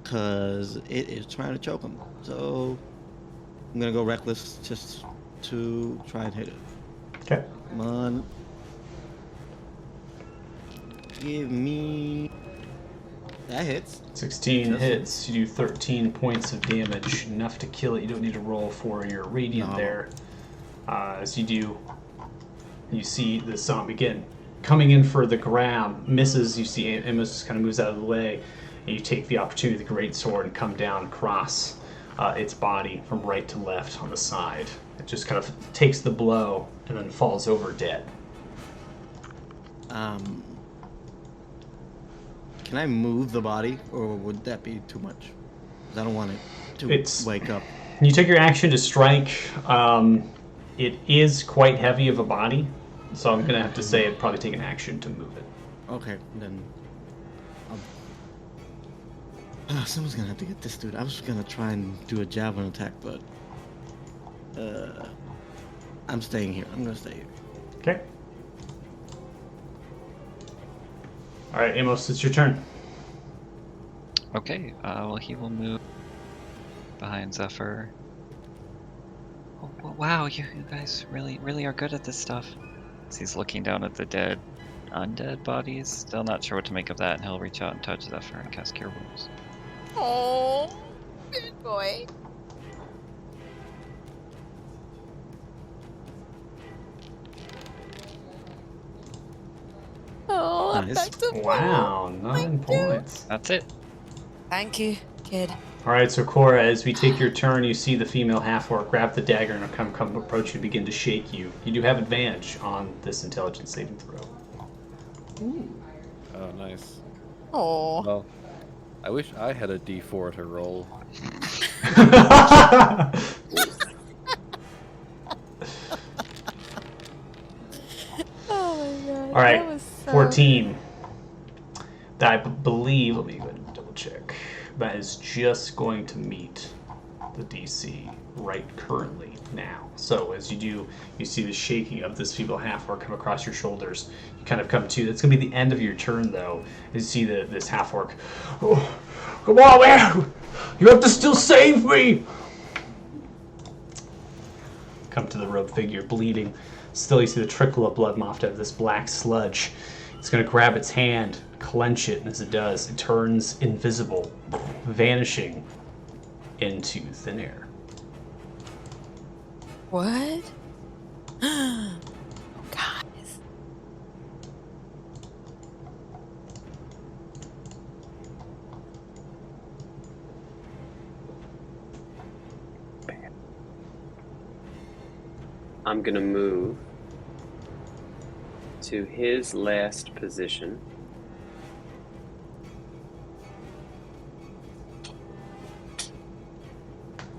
Cause it is trying to choke him. So I'm gonna go reckless just to try and hit it. Okay. Come on. Give me. That hits. 16 hits. You do 13 points of damage, enough to kill it. You don't need to roll for your radiant No. there. As you do, you see the zombie again coming in for the grab, misses. You see Amos just kind of moves out of the way, and you take the opportunity with the great sword and come down across its body from right to left on the side. It just kind of takes the blow and then falls over dead. Can I move the body, or would that be too much? 'Cause I don't want it to wake up. You take your action to strike. It is quite heavy of a body, so I'm gonna have to say it'd probably take an action to move it. Okay, then. Someone's gonna have to get this dude. I was gonna try and do a javelin attack, but I'm staying here. I'm gonna stay here. Okay. All right, Amos, it's your turn. Okay, well, he will move behind Zephyr. Oh, wow, you guys really are good at this stuff. So he's looking down at the dead, undead bodies. Still not sure what to make of that, and he'll reach out and touch Zephyr and cast Cure Wounds. Oh, good boy. Oh, I'm Nice. back to full. Wow, 9 Thank you. points. That's it. Thank you, kid. All right, so Cora, as we take your turn, you see the female half-orc grab the dagger and come approach you and begin to shake you. You do have advantage on this intelligence saving throw. Oh, nice. Oh. Well, I wish I had a D4 to roll. Oh my god. All right, that was so... 14. I believe, let me go ahead and double check. that is just going to meet the DC right currently now. So as you do, you see the shaking of this feeble half-orc come across your shoulders. You kind of come to. It's going to be the end of your turn, though. As you see this half-orc. Oh, come on, man! You have to still save me! Come to the robed figure, bleeding. Still, you see the trickle of blood mopped out of this black sludge. It's going to grab its hand, clench it, and as it does, it turns invisible, vanishing into thin air. What? Guys. I'm gonna move to his last position.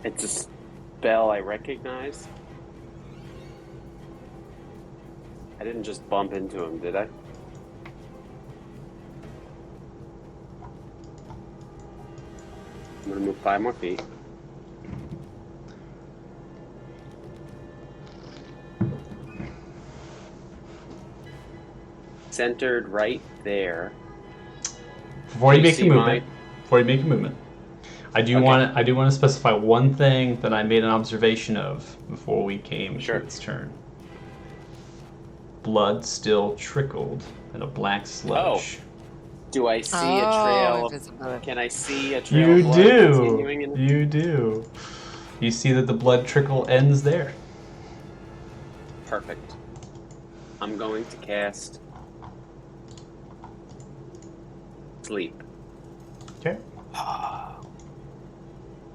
It's a spell I recognize. I didn't just bump into him, did I? I'm gonna move 5 more feet. Centered right there. Before you You make see your movement, I do want to specify one thing that I made an observation of before we came to its turn. Blood still trickled in a black sludge. Do I see a trail? Invisibility. Can I see a trail You of blood continuing in do. You do. You see that the blood trickle ends there. Perfect. I'm going to cast Sleep. Okay.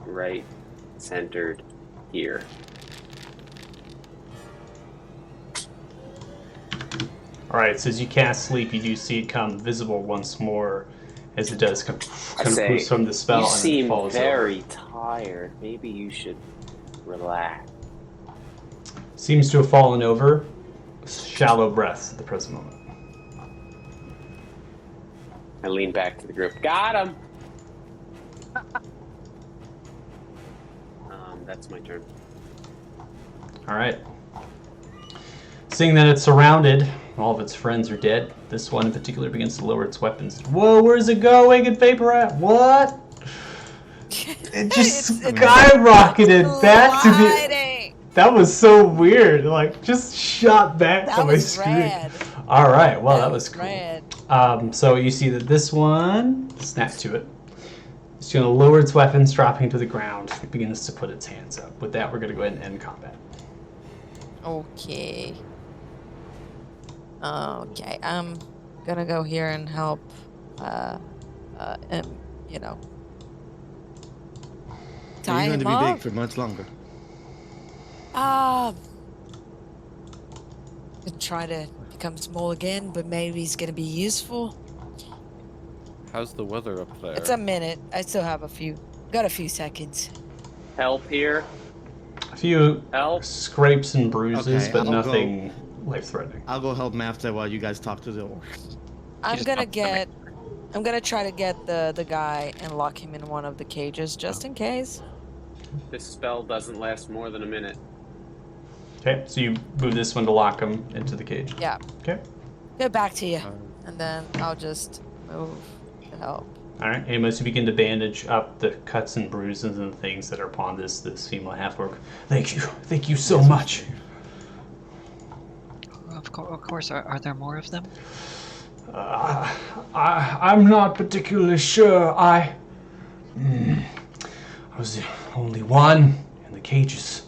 Right centered here. Alright, so as you cast Sleep, you do see it come visible once more as it does come loose from the spell You and it seem falls very tired. Maybe you should relax. Seems to have fallen over. Shallow breaths at the present moment. I lean back to the group. Got him! That's my turn. Alright. Seeing that it's surrounded, all of its friends are dead, this one in particular begins to lower its weapons. Whoa, where's it going and vapor at? What? It just skyrocketed back to the... That was so weird. Like, just shot back That from my was screen. rad. Alright, well, that was cool. Rad. So you see that this one snaps to it. It's going to lower its weapons, dropping to the ground. It begins to put its hands up. With that, we're going to go ahead and end combat. Okay. Okay, I'm gonna go here and help, you know, tie You're going him to be up. big for much longer. Could try to become small again, but maybe he's gonna be useful. How's the weather up there? It's a minute. I still have got a few seconds. Help here. A few Help. scrapes and bruises, Okay, but I'll nothing life-threatening. I'll go help Mafta while you guys talk to the orcs. I'm just gonna bump I'm gonna try to get the guy and lock him in one of the cages just in case. This spell doesn't last more than a minute. Okay, so you move this one to lock him into the cage. Yeah. Okay. Go back to you, and then I'll just move to help. All right, Amos, you begin to bandage up the cuts and bruises and things that are upon this female half-orc. Thank you so much. Of course. Are there more of them? I'm not particularly sure. I was the only one in the cages.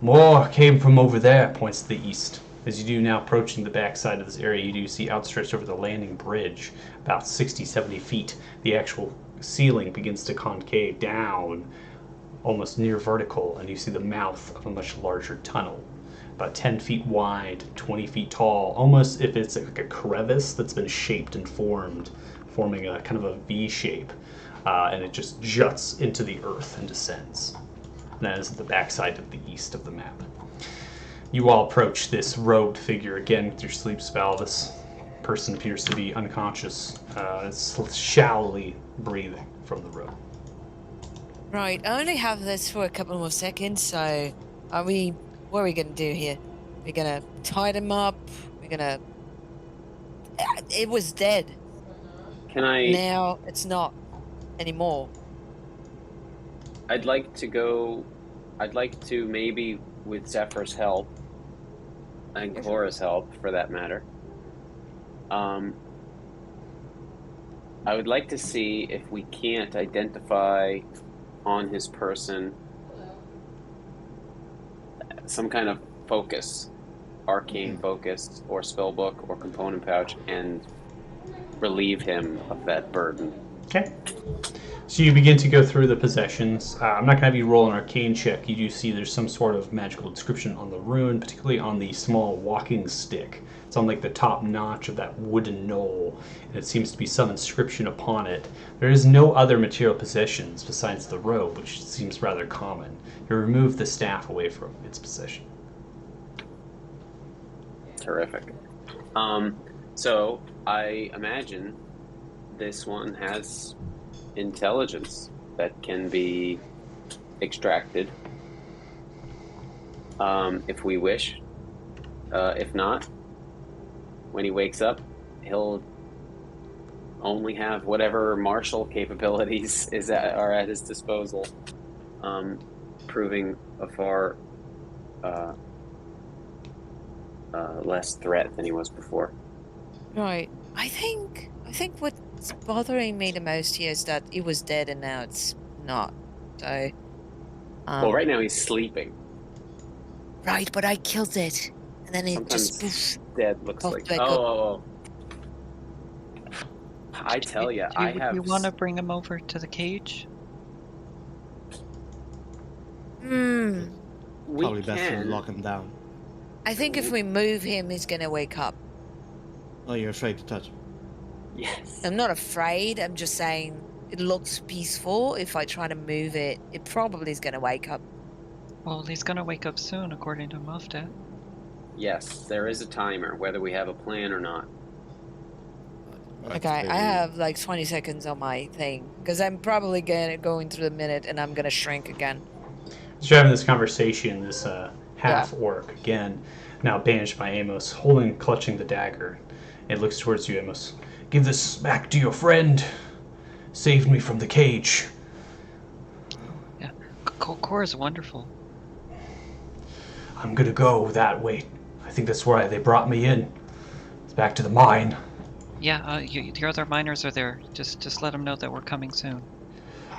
More came from over there, points to the east. As you do now approaching the backside of this area, you do see outstretched over the landing bridge, about 60, 70 feet, the actual ceiling begins to concave down, almost near vertical, and you see the mouth of a much larger tunnel, about 10 feet wide, 20 feet tall, almost if it's like a crevice that's been shaped and formed, forming a kind of a V shape, and it just juts into the earth and descends. And that is the backside of the east of the map. You all approach this robed figure again with your sleep spell. This person appears to be unconscious. It's shallowly breathing from the robe. Right, I only have this for a couple more seconds, so what are we gonna do here? We're gonna tie them up, we're gonna... It was dead. Can I? Now it's not anymore. I'd like to go. I'd like to maybe with Zephyr's help and Yeah, sure. Cora's help, for that matter. I would like to see if we can't identify on his person some kind of focus, arcane focus, or spellbook, or component pouch, and relieve him of that burden. Okay. So you begin to go through the possessions. I'm not going to have you roll an arcane check. You do see there's some sort of magical inscription on the rune, particularly on the small walking stick. It's on like the top notch of that wooden knoll, and it seems to be some inscription upon it. There is no other material possessions besides the robe, which seems rather common. You remove the staff away from its possession. Terrific. So I imagine this one has intelligence that can be extracted if we wish. If not, when he wakes up, he'll only have whatever martial capabilities are at his disposal, proving a far less threat than he was before. Right. I think what's bothering me the most here is that it was dead and now it's not. So Well, right now he's sleeping. right, but I killed it. And then it Sometimes just dead looks popped like. back up. Oh. I tell you, I have. You want to bring him over to the cage? Hmm. We Probably best to can. lock him down. I think if we move him, he's gonna wake up. Oh, you're afraid to touch him. Yes. I'm not afraid. I'm just saying it looks peaceful. If I try to move it, it probably is gonna wake up. Well, he's gonna wake up soon, according to Moftet. Yes, there is a timer, whether we have a plan or not. That's Okay, I very- have like 20 seconds on my thing because I'm probably going through the minute and I'm gonna shrink again. As you're having this conversation, this half-orc, again, now banished by Amos, clutching the dagger. It looks towards you, Amos. Give this back to your friend. Saved me from the cage. Yeah, Cora's wonderful. I'm gonna go that way. I think that's why they brought me in. It's back to the mine. Yeah, your other miners are there. Just let them know that we're coming soon.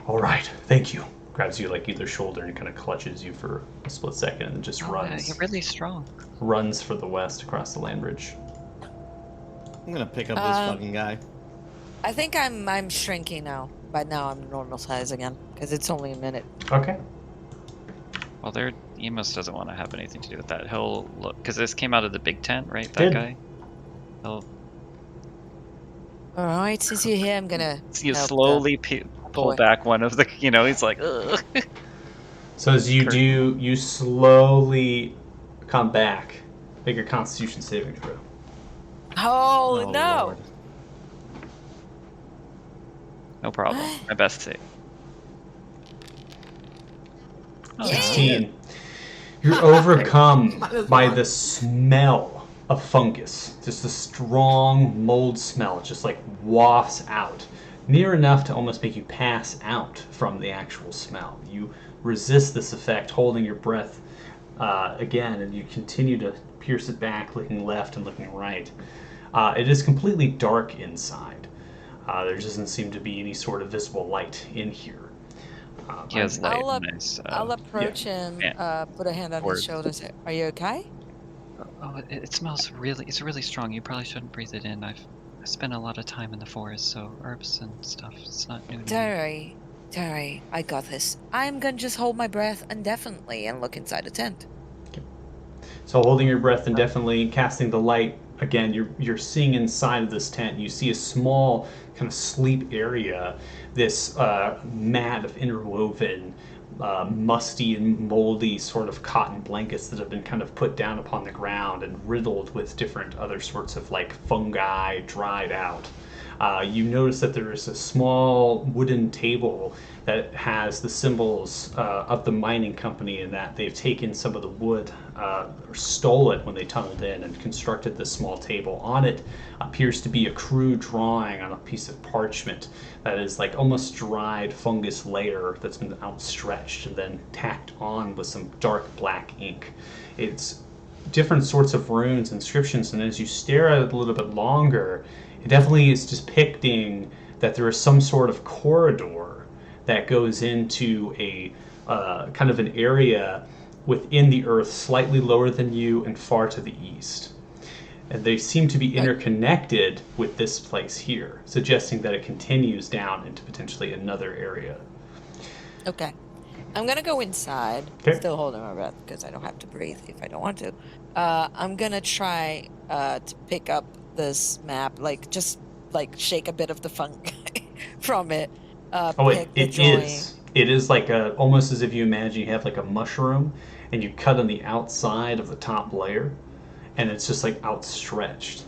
All right, thank you. Grabs you like either shoulder and kind of clutches you for a split second and then just Oh, runs. you're really strong. Runs for the west across the land bridge. I'm gonna pick up this fucking guy. I think I'm shrinking now. By now I'm normal size again because it's only a minute. Okay. Well, Emos doesn't want to have anything to do with that. He'll look, because this came out of the big tent, right? That Did. guy. He'll All right, since you're here, I'm gonna you help slowly pull boy. back one of the. He's like, ugh. So as you Curtain. you slowly come back. Make your Constitution saving throw. Oh, Oh, no! Lord. No problem. My best save. Oh, 16. You're overcome by the smell of fungus. Just a strong mold smell just like wafts out. Near enough to almost make you pass out from the actual smell. You resist this effect, holding your breath again, and you continue to pierce it back, looking left and looking right. It is completely dark inside. There doesn't seem to be any sort of visible light in here. He has light. I'll, Nice. I'll approach him, put a hand on Word. his shoulder and say, "Are you okay?" Oh, it smells it's really strong. You probably shouldn't breathe it in. I spent a lot of time in the forest, so herbs and stuff. It's not new to me. Don't worry, I got this. I'm gonna just hold my breath indefinitely and look inside the tent. So holding your breath indefinitely, casting the light, again, you're seeing inside of this tent. You see a small kind of sleep area, this mat of interwoven, musty and moldy sort of cotton blankets that have been kind of put down upon the ground and riddled with different other sorts of like fungi dried out. You notice that there is a small wooden table that has the symbols of the mining company, and that they've taken some of the wood or stole it when they tunneled in and constructed this small table. On it appears to be a crude drawing on a piece of parchment that is like almost dried fungus layer that's been outstretched and then tacked on with some dark black ink. It's different sorts of runes, inscriptions, and as you stare at it a little bit longer, it definitely is depicting that there is some sort of corridor that goes into a kind of an area within the earth slightly lower than you and far to the east. And they seem to be interconnected with this place here, suggesting that it continues down into potentially another area. Okay. I'm gonna go inside. Okay. Still holding my breath because I don't have to breathe if I don't want to. I'm gonna try to pick up this map, like just like shake a bit of the funk from it. Oh, Pick the it drawing. is. It is like almost as if you imagine you have like a mushroom, and you cut on the outside of the top layer, and it's just like outstretched.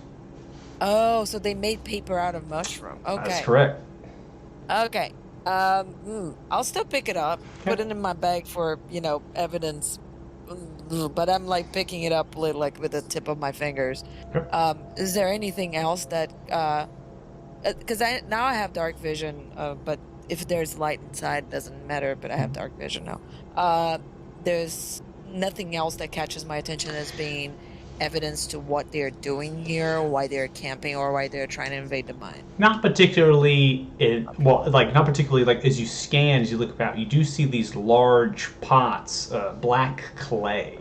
Oh, so they made paper out of mushroom. Okay. That's correct. Okay. I'll still pick it up, put it in my bag for, evidence. But I'm like picking it up like with the tip of my fingers. Okay. Is there anything else that because now I have dark vision, but if there's light inside, it doesn't matter, but I have dark vision now. There's nothing else that catches my attention as being evidence to what they're doing here, why they're camping, or why they're trying to invade the mine. Not particularly, not particularly, like as you scan, as you look about, you do see these large pots, black clay,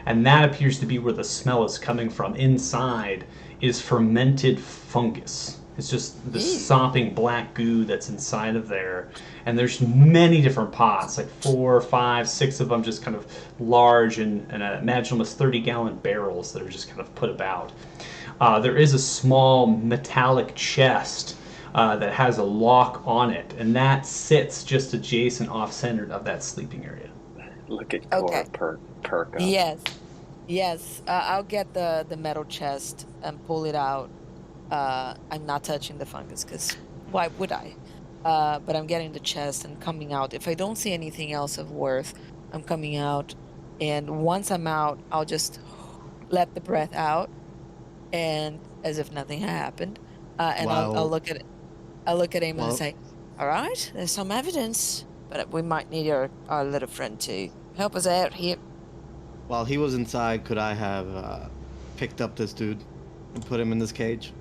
and that appears to be where the smell is coming from. Inside is fermented fungus. It's just the sopping black goo that's inside of there. And there's many different pots, like 4, 5, 6 of them, just kind of large and imagine almost 30-gallon barrels that are just kind of put about. There is a small metallic chest that has a lock on it, and that sits just adjacent, off-centered of that sleeping area. Look at Cora perk up. Yes. I'll get the metal chest and pull it out. I'm not touching the fungus because why would I? But I'm getting the chest and coming out. If I don't see anything else of worth, I'm coming out. And once I'm out, I'll just let the breath out, and as if nothing had happened. And I'll look at it. I'll look at him and say, "All right, there's some evidence, but we might need our little friend to help us out here." While he was inside, could I have picked up this dude and put him in this cage?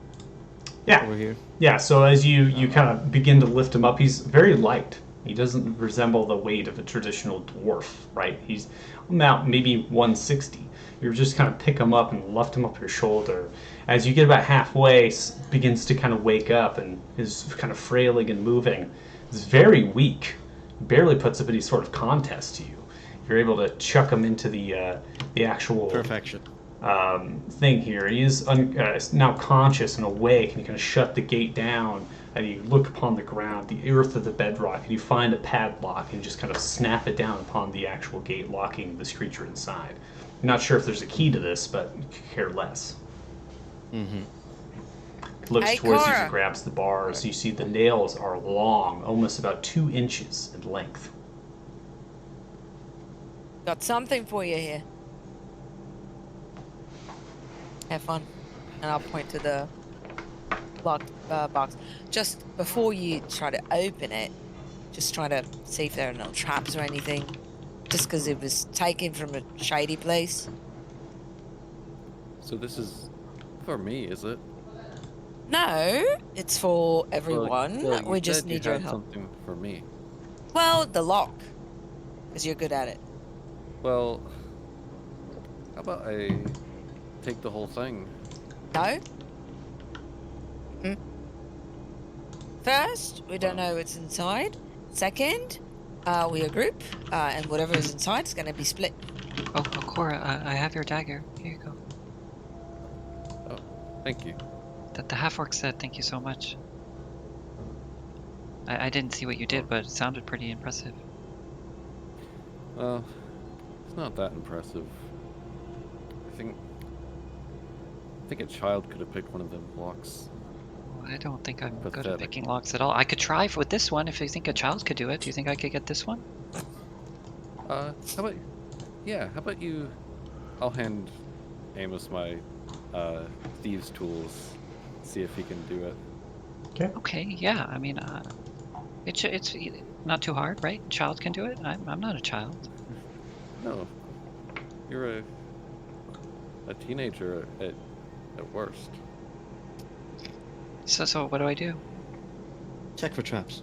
Yeah. Over here. Yeah, so as you kind of begin to lift him up, he's very light. He doesn't resemble the weight of a traditional dwarf, right? He's about maybe 160. You just kind of pick him up and lift him up your shoulder. As you get about halfway, begins to kind of wake up and is kind of frailing and moving. He's very weak. Barely puts up any sort of contest to you. You're able to chuck him into the actual Perfection. Thing here. He is now conscious and awake, and you kind of shut the gate down, and you look upon the ground, the earth of the bedrock, and you find a padlock, and you just kind of snap it down upon the actual gate, locking this creature inside. I'm not sure if there's a key to this, but you could care less. Mm-hmm. Looks Hey, towards you Cora. and grabs the bars. You see the nails are long, almost about 2 inches in length. Got something for you here. Have fun. And I'll point to the locked box. Just before you try to open it, just try to see if there are no traps or anything. Just because it was taken from a shady place. So this is for me, is it? No, it's for everyone. Well, you we just said you need your had help. something for me. Well, the lock. Because you're good at it. Well, how about I take the whole thing? No? First, we don't know what's inside. Second, we're a group, and whatever is inside is going to be split. Oh, Cora, I have your dagger. Here you go. Oh, thank you. The half-orc said thank you so much. I didn't see what you did, but it sounded pretty impressive. Well, it's not that impressive. I think a child could have picked one of them blocks. I don't think I'm good at Pathetic. picking locks at all. I could try with this one if you think a child could do it. Do you think I could get this one? How about you? I'll hand Amos my thieves' tools. See if he can do it. Okay, yeah. I mean, it's not too hard, right? A child can do it. I'm not a child. No, you're a teenager at worst. So what do I do? Check for traps.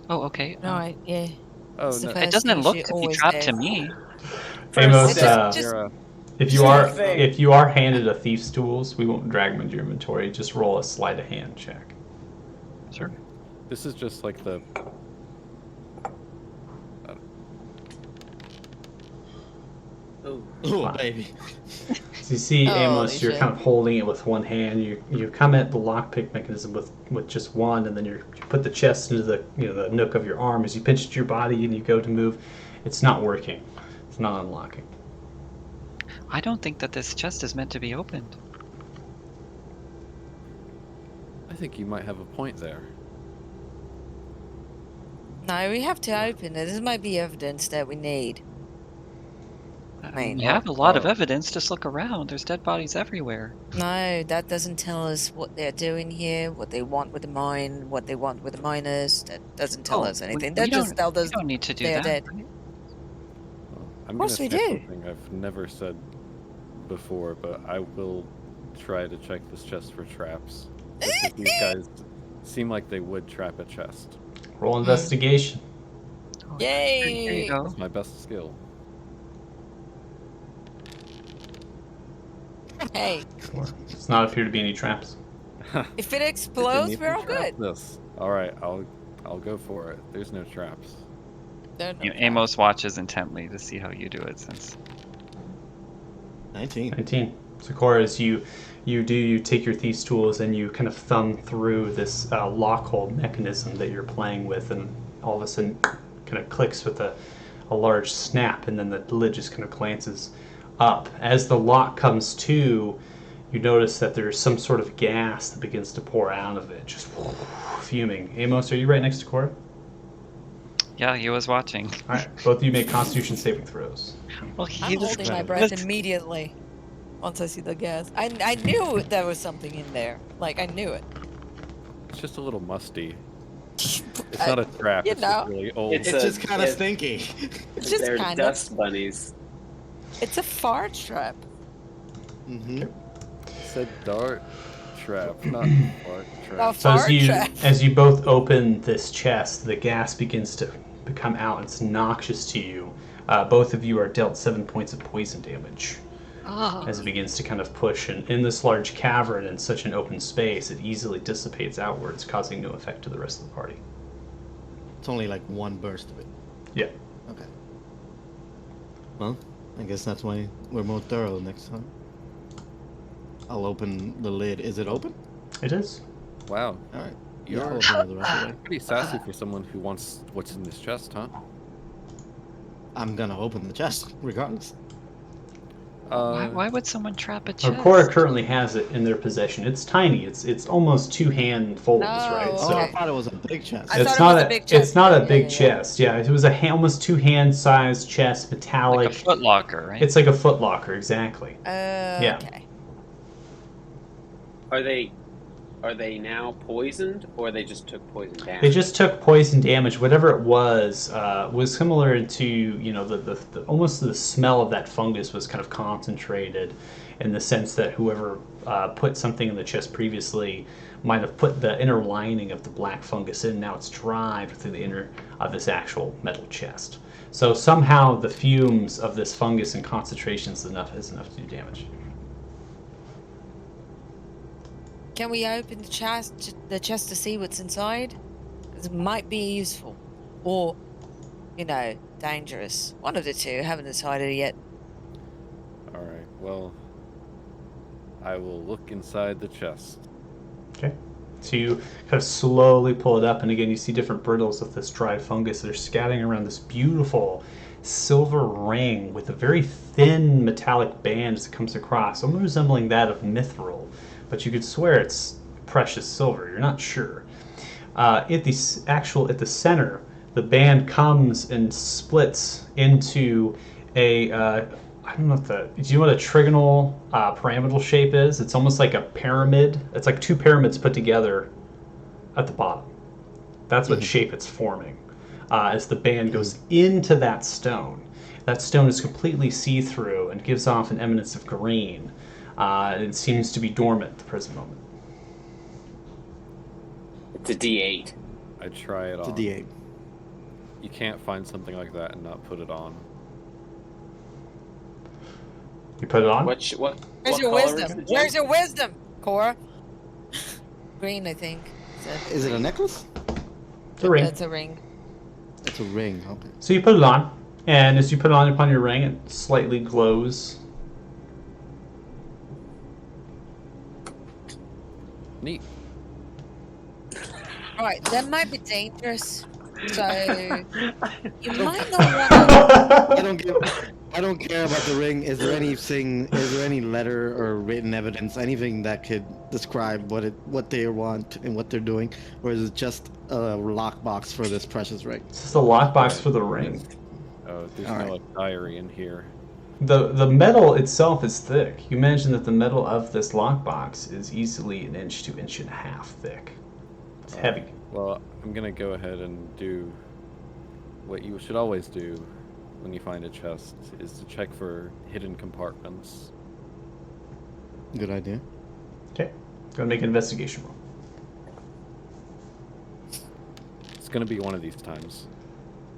Oh, okay. No, yeah. Oh It's the no, first It doesn't thing look she to be always trapped to does. me. Amos, Just- you're if you are handed a thief's tools, we won't drag them into your inventory. Just roll a sleight of hand check. Sure. this is just like the. Oh, Oh, Wow. baby. So you see, Oh, Amos, you're shit. kind of holding it with one hand. You come at the lockpick mechanism with just one, and then you put the chest into the the nook of your arm. As you pinch at your body and you go to move, it's not working. It's not unlocking. I don't think that this chest is meant to be opened. I think you might have a point there. No, we have to open it. This might be evidence that we need. Right. We have a lot of Oh. evidence. Just look around. There's dead bodies everywhere. No, that doesn't tell us what they're doing here, what they want with the mine, what they want with the miners. That doesn't tell us anything. We That just tells we us don't need to do they're that. dead. right? Well, I'm course gonna we say do. something I've never said before, but I will try to check this chest for traps. Because these guys seem like they would trap a chest. Roll investigation. Oh, There you Yay! go. That's my best skill. Hey, Does not appear to be any traps. if it Didn't explodes, even we're all trap good. This. All right, I'll go for it. There's no traps. They're not Amos watches intently to see how you do it, since 19. 19. Sakura, as you take your thief's tools and you kind of thumb through this lock hold mechanism that you're playing with, and all of a sudden kind of clicks with a large snap, and then the lid just kind of glances up. As the lock comes to, you notice that there's some sort of gas that begins to pour out of it, just fuming. Amos, are you right next to Cora? yeah, he was watching. All right, both of you make Constitution saving throws. Well, I'm he was holding my Right. breath immediately once I see the gas. I knew there was something in there. Like, I knew it. It's just a little musty. It's not a trap. you It's just know. really old. It's just kind of stinky. It's just they're kind of. dust bunnies. It's a fart trap. Mm-hmm. said dart trap, not fart A trap. So fart trap. as you both open this chest, the gas begins to come out. It's noxious to you. Both of you are dealt 7 points of poison damage Oh, as it begins to kind of push. And in this large cavern in such an open space, it easily dissipates outwards, causing no effect to the rest of the party. It's only like one burst of it. Yeah. Okay. Well, I guess that's why we're more thorough next time. I'll open the lid. Is it open? It is. Wow, All right. You're- I'll open it the rest of the way. pretty sassy for someone who wants what's in this chest, huh? I'm gonna open the chest regardless. why would someone trap a chest? Cora currently has it in their possession. It's tiny. It's almost 2 hand folds, right? Oh, Oh, So I okay. thought it was a big chest. I it's thought it not was a big it's chest. not a Yeah, big yeah, yeah. chest. Yeah, it was almost 2 hand sized chest, metallic. Like a foot locker, right? It's like a foot locker, exactly. Yeah. Okay. Are they now poisoned, or they just took poison damage? They just took poison damage. Whatever it was similar to the almost the smell of that fungus was kind of concentrated, in the sense that whoever put something in the chest previously might have put the inner lining of the black fungus in. Now it's dried through the inner of this actual metal chest. So somehow the fumes of this fungus and concentrations is enough to do damage. Can we open the chest to see what's inside? 'Cause it might be useful, or, dangerous. One of the two. Haven't decided yet. All right. Well, I will look inside the chest. Okay. So you kind of slowly pull it up, and again, you see different brittles of this dried fungus that are scattering around this beautiful silver ring with a very thin metallic band as it comes across, almost resembling that of mithril. But you could swear it's precious silver. You're not sure. At the center, the band comes and splits into a I don't know do you know what a trigonal pyramidal shape is? It's almost like a pyramid. It's like two pyramids put together at the bottom. That's what shape it's forming. As the band goes into that stone is completely see-through and gives off an eminence of green. It seems to be dormant at the present moment. It's a D8. I'd try it It's a on. D8. You can't find something like that and not put it on. You put it on? What Where's your color is wisdom? the gem? Where's your wisdom, Cora? Green, I think. Is it a necklace? It's a ring. It's a ring. It's a ring. Okay. So you put it on, and as you put it on upon your ring, it slightly glows. Neat. All right, that might be dangerous. So you might not want to. I don't care about the ring. Is there any letter or written evidence, anything that could describe what they want and what they're doing, or is it just a lockbox for this precious ring? It's just a lockbox for the ring. There's All no right. like, diary in here. The metal itself is thick. You imagine that the metal of this lockbox is easily an inch to inch and a half thick. It's heavy. Well, I'm gonna go ahead and do what you should always do when you find a chest, is to check for hidden compartments. Good idea. Okay, go and make an investigation roll. It's gonna be one of these times.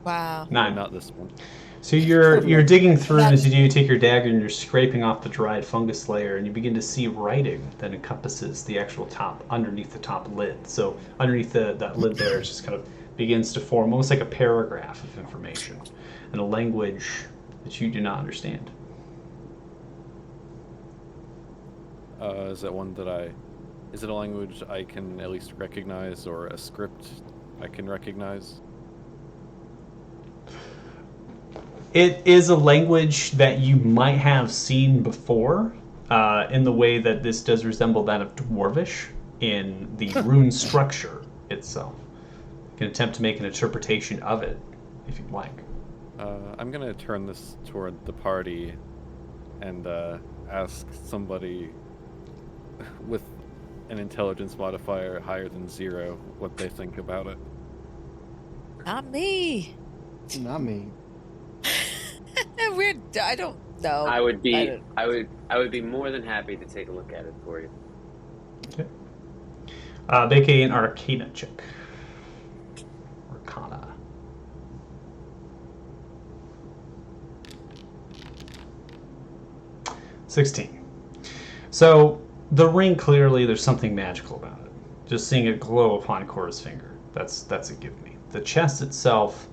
Wow. 9. Not this one. So you're digging through, and as you do, you take your dagger and you're scraping off the dried fungus layer, and you begin to see writing that encompasses the actual top, underneath the top lid. So underneath that lid there, it just kind of begins to form almost like a paragraph of information in a language that you do not understand. Is that one that is it a language I can at least recognize, or a script I can recognize? It is a language that you might have seen before, in the way that this does resemble that of Dwarvish in the rune structure itself. You can attempt to make an interpretation of it, if you'd like. I'm gonna turn this toward the party and ask somebody with an intelligence modifier higher than 0 what they think about it. Not me. Not me. I don't know. I would don't- be more than happy to take a look at it for you. Okay. Make an Arcana check. Arcana. $16. So the ring, clearly there's something magical about it. Just seeing it glow upon Cora's finger, that's a give me. The chest itself,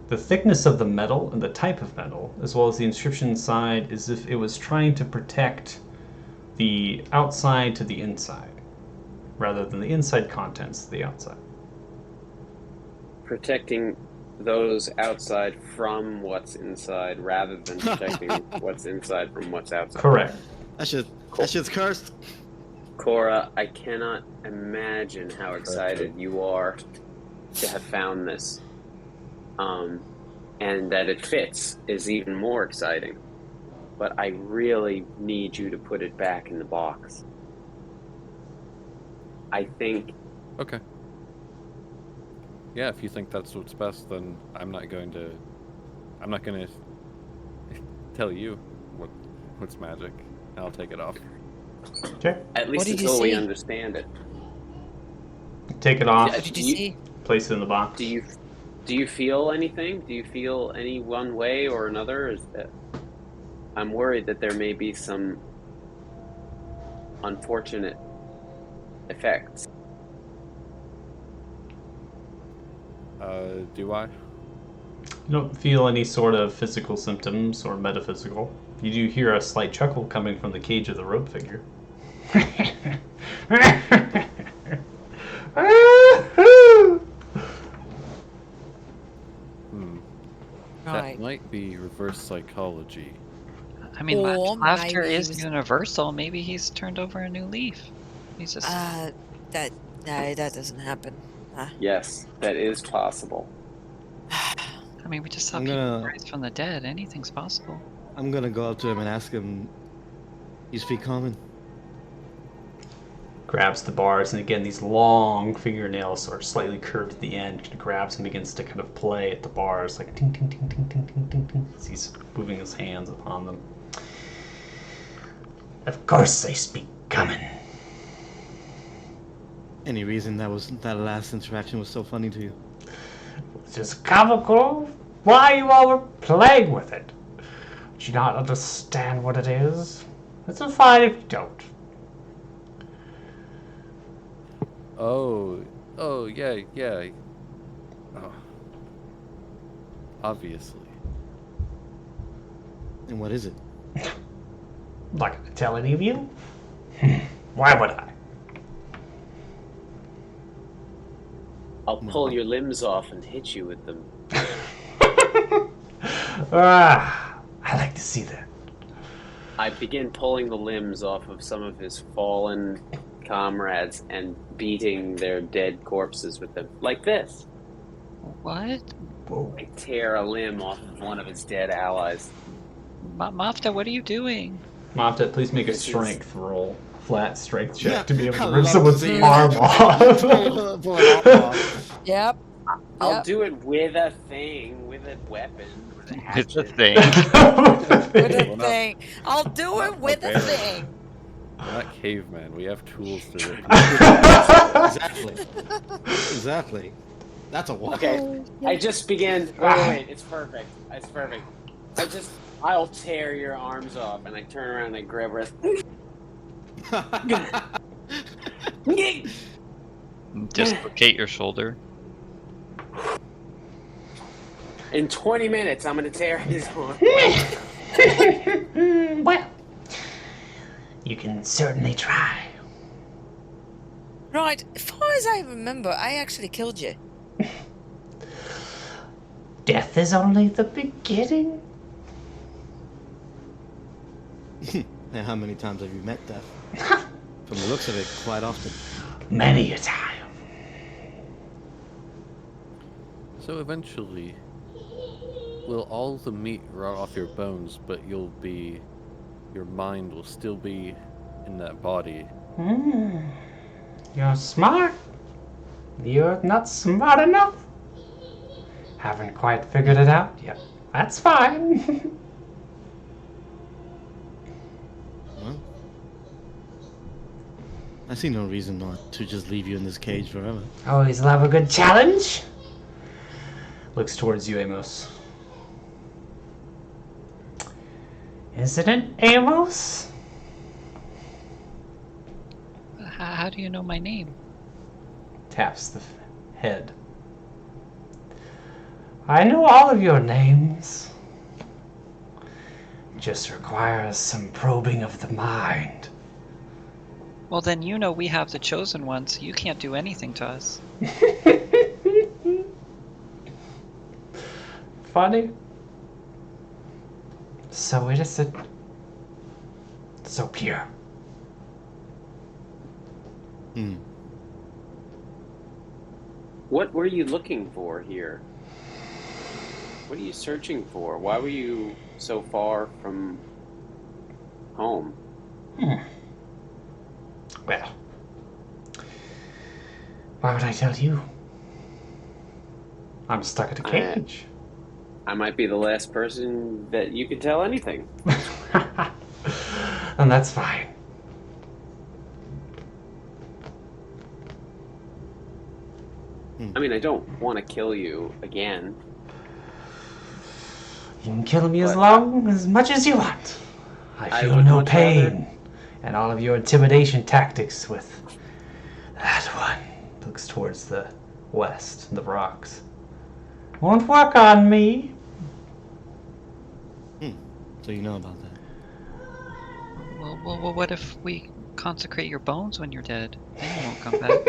the thickness of the metal and the type of metal, as well as the inscription inside, is if it was trying to protect the outside to the inside, rather than the inside contents to the outside. Protecting those outside from what's inside, rather than protecting what's inside from what's outside. Correct. That shit's cursed. Cora, I cannot imagine how excited you are to have found this. And that it fits is even more exciting. But I really need you to put it back in the box. I think Okay. Yeah, if you think that's what's best, then I'm not gonna tell you what's magic. I'll take it off. Okay. at least did you until we see? understand it. Take it off. Yeah, Did you see? Place it in the box. Do you feel anything? Do you feel any one way or another? Is that I'm worried that there may be some unfortunate effects. Do I? You don't feel any sort of physical symptoms or metaphysical. You do hear a slight chuckle coming from the cage of the rope figure. That Right. might be reverse psychology. I mean, Or laughter maybe he is was- universal. Maybe he's turned over a new leaf. He's just No, that doesn't happen. Yes, that is possible. I mean, we just saw I'm people gonna- rise from the dead. Anything's possible. I'm gonna go up to him and ask him, "You speak common?" Grabs the bars, and again, these long fingernails are slightly curved at the end. Grabs and begins to kind of play at the bars, like ting, ting, ting, ting, ting, ting, ting, ting, as he's moving his hands upon them. Of course, I speak common. Any reason that last interaction was so funny to you? It's just comical. Why you all were playing with it? Do you not understand what it is? It's fine if you don't. Oh, yeah. Oh, obviously. And what is it? I'm not going to tell any of you. Why would I? I'll pull your limbs off and hit you with them. I like to see that. I begin pulling the limbs off of some of his fallen comrades and beating their dead corpses with them. Like this. What? Whoa. I tear a limb off of one of his dead allies. Mafta, what are you doing? Mafta, please make a This is- strength roll. Flat strength check Yeah, to be able to I rip love someone's seeing arm that. off. Pull it off. Yep. I'll Yep. do it with a thing, with a weapon, with a It's a hatchet. thing. With a Well, not- thing. I'll do it with a barbarian. thing. We're not cavemen. We have tools to rip. Exactly. That's a walk. Okay, I just begin. Wait, it's perfect. It's perfect. I'll tear your arms off, and I turn around and I grab her. Dislocate your shoulder. In 20 minutes, I'm gonna tear his arm. Well, you can certainly try. Right, as far as I remember, I actually killed you. Death is only the beginning. And how many times have you met death? From the looks of it, quite often. Many a time. So eventually, will all the meat rot off your bones, but your mind will still be in that body? You're smart. You're not smart enough. Haven't quite figured it out yet. That's fine. Well, I see no reason not to just leave you in this cage forever. Always love a good challenge. Looks towards you, Amos. Isn't it, Amos? How do you know my name? Taps the head. I know all of your names. Just requires some probing of the mind. Well, then you know we have the chosen one, so you can't do anything to us. Funny. So innocent. So pure. Hmm. What were you looking for here? What are you searching for? Why were you so far from home? Well, why would I tell you? I'm stuck in a cage. I might be the last person that you could tell anything. And that's fine. I mean, I don't want to kill you again. You can kill me But- as much as you want. I I feel would no much pain. And all of your intimidation tactics with that one looks towards the west, the rocks. Won't work on me. So you know about that. Well, what if we consecrate your bones when you're dead? Then you won't come back.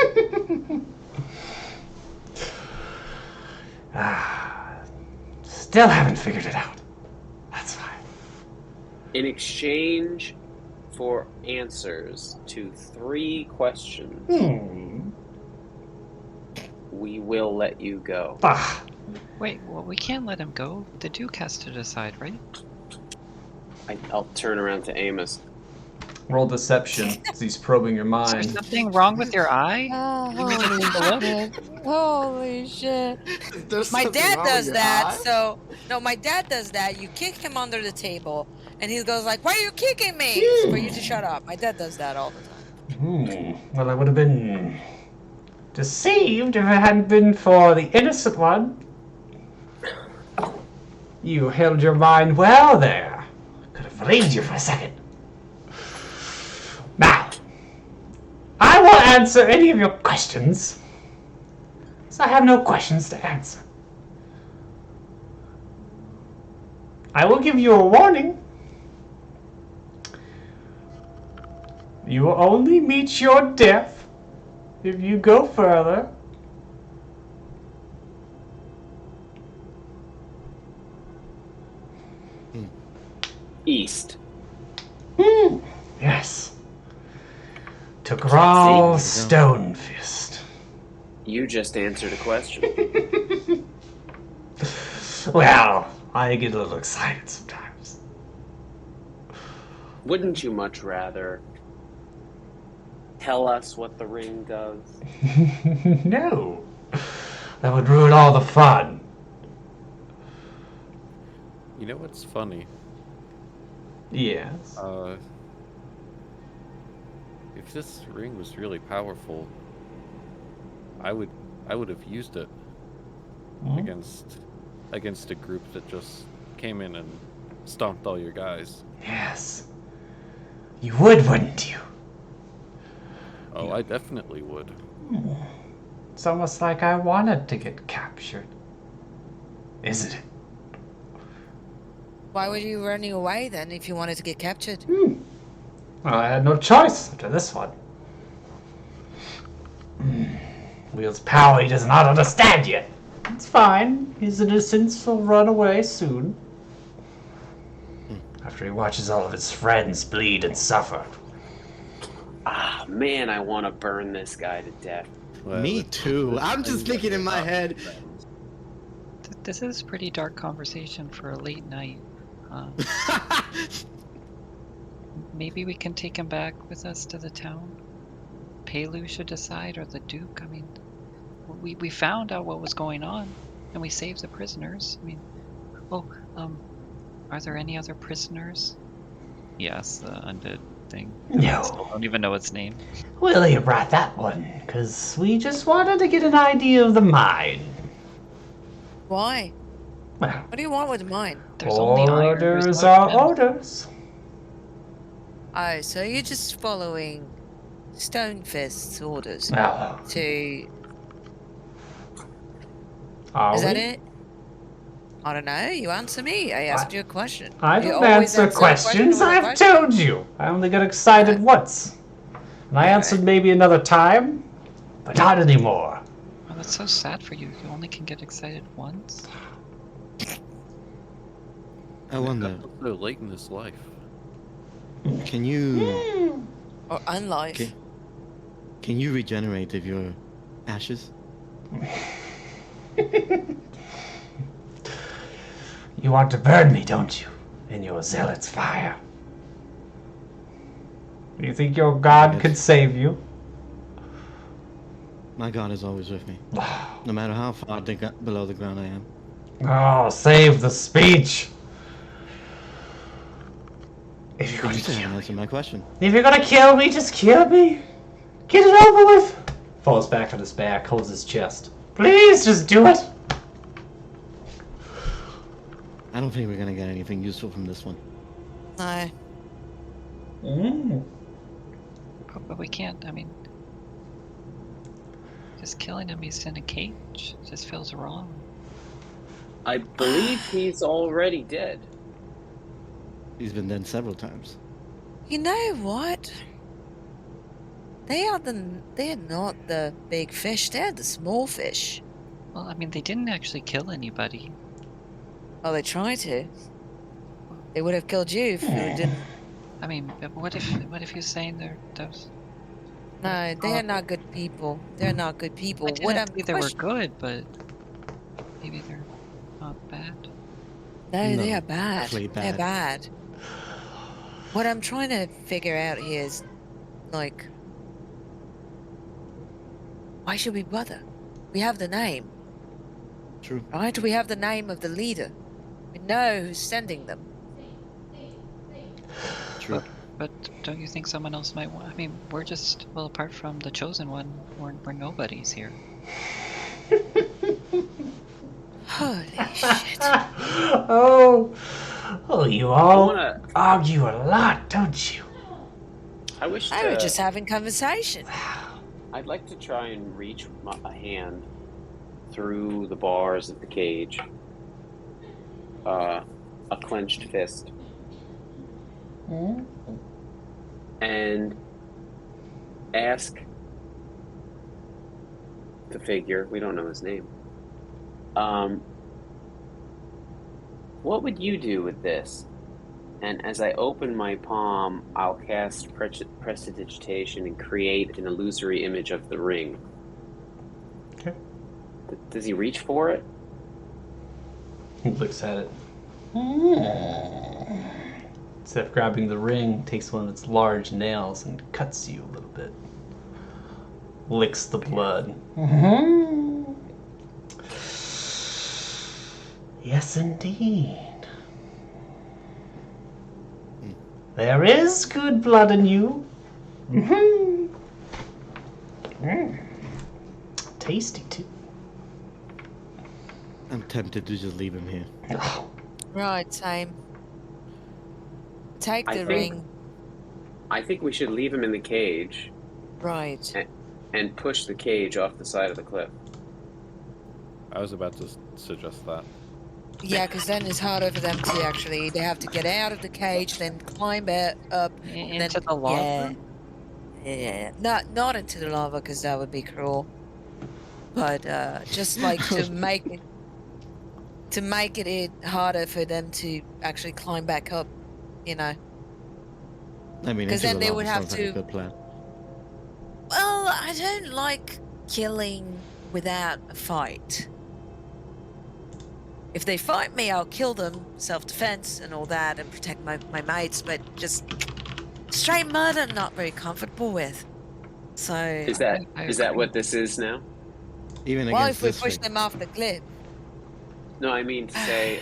Still haven't figured it out. That's fine. In exchange for answers to 3 questions, we will let you go. Ah, Wait, well, we can't let him go. The Duke has to decide, right? I'll turn around to Amos. roll deception as he's probing your Is there mind. something wrong with your eye? Oh, Maybe we can take a look. shit. Holy shit. There's My something dad wrong does with your that, eye? so no, my dad does that. You kick him under the table, and he goes like, "Why are you kicking me?" It's for you to shut up. My dad does that all the time. Well, I would have been deceived if it hadn't been for the innocent one. You held your mind well there. Could have believed you for a second. Now, I will answer any of your questions. So I have no questions to answer. I will give you a warning. You will only meet your death if you go further. East. Yes. To Grawl See? Stonefist. You just answered a question. Well, I get a little excited sometimes. Wouldn't you much rather tell us what the ring does? No. That would ruin all the fun. You know what's funny? Yes. If this ring was really powerful, I would have used it against a group that just came in and stomped all your guys. Yes. You would, wouldn't you? Oh, I definitely would. It's almost like I wanted to get captured. Isn't it? Why were you running away then if you wanted to get captured? Well, I had no choice after this one. Wields power he does not understand yet. It's fine. His innocence will run away soon. After he watches all of his friends bleed and suffer. Ah, man, I want to burn this guy to death. Well, Me too. I'm just thinking in my head. This is a pretty dark conversation for a late night. Maybe we can take him back with us to the town. Palu should decide, or the Duke. I mean, we found out what was going on, and we saved the prisoners. I mean, are there any other prisoners? Yes, the undead thing. I still No. don't even know its name. Willie brought that one, because we just wanted to get an idea of the mine. Why? Well, What do you want with mine? There's only iron. orders There's are no metal. orders. Oh, so you're just following Stonefist's orders Well, to... are Is that we? it? I don't know. You answer me. I asked you a question. I You don't always answer a question questions. with a I've question. told you. I only got excited once. And I Okay. answered maybe another time, but not anymore. Oh, that's so sad for you. You only can get excited once. I wonder, So late in his life. can you Or unlife. Okay. can you regenerate if you're ashes? You want to burn me, don't you? In your zealot's fire. You think your god Yes. could save you? My God is always with me, no matter how far below the ground I am. Oh, save the speech. If you're But gonna you still kill haven't me, answered my question. if you're gonna kill me, just kill me. Get it over with. Falls back on his back, holds his chest. Please, just do it. I don't think we're gonna get anything useful from this one. No. But we can't. I mean, just killing him. He's in a cage. Just feels wrong. I believe he's already dead. He's been dead several times. You know what? They're not the big fish. They're the small fish. Well, I mean, they didn't actually kill anybody. Oh, they tried to. They would have killed you if you didn't. I mean, but what if he's saying those? No, they're not good people. They're not good people. I What didn't I'm say they were questioning. good, but maybe they're not bad. No, they No, are bad. definitely They're bad. bad. What I'm trying to figure out here is, like, why should we bother? We have the name, True. right? We have the name of the leader. We know who's sending them. True. But don't you think someone else might want? I mean, we're just, well, apart from the chosen one, we're nobodies here. Holy shit. Oh, you all wanna- argue a lot, don't you? I wish I was to. just having conversation. I'd like to try and reach a hand through the bars of the cage. A clenched fist. And ask the figure, we don't know his name, what would you do with this? And as I open my palm, I'll cast prestidigitation and create an illusory image of the ring. Okay. Does he reach for it? He looks at it. Instead of grabbing the ring, takes one of its large nails and cuts you a little bit. Licks the blood. Yes, indeed. There is good blood in you. Tasty, too. I'm tempted to just leave him here. Right, same. Take I the think- ring. I think we should leave him in the cage Right. and push the cage off the side of the cliff. I was about to suggest that. Yeah, because then it's harder for them to actually. They have to get out of the cage, then climb up. And Into then, the lava? Yeah. Not into the lava, because that would be cruel. But just like to make it harder for them to actually climb back up, you know. I mean, 'Cause into then the they lava would have sounds like a to- good plan. Well, I don't like killing without a fight. If they fight me, I'll kill them, self-defense and all that, and protect my mates, but just straight murder, not very comfortable with. So, Is that I is that agree. what this is now? Even well, against if we this push thing. them off the cliff, No, I mean to say,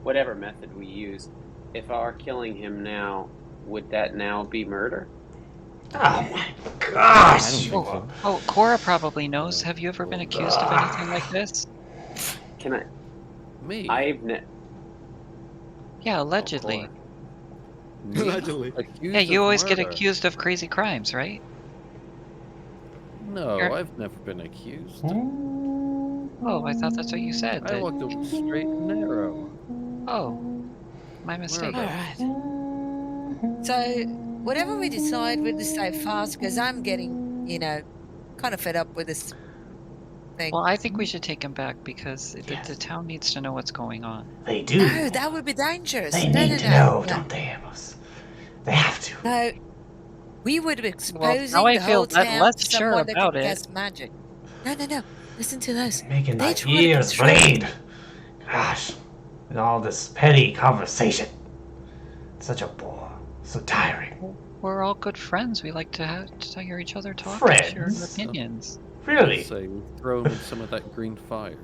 whatever method we use, if our killing him now, would that now be murder? Oh my I don't gosh! think so. Oh, Cora probably knows. Have you ever been accused of anything like this? Can I? Me? Yeah, allegedly. Me? Allegedly. Accused Yeah, you of always get murder? accused of crazy crimes, right? No, You're- I've never been accused. Oh, I thought that's what you said. I that- walked a straight and narrow. Oh, my mistake. Murder. alright. So, whatever we decide, we'll decide fast, because I'm getting, kind of fed up with this thing. Well, I think we should take him back because the town needs to know what's going on. They do. No, that would be dangerous. They No, need no, to no, know, no. don't they, Amos? They have to. No, we would be exposing now I the feel whole town less to sure someone that about can it. cast magic. No. Listen to this. Making They my try to ears control- bleed. Gosh, and all this petty conversation. Such a bore. So tiring. We're all good friends. We like to hear each other talk and share our Friends? opinions. Really? Say we throw him in some of that green fire.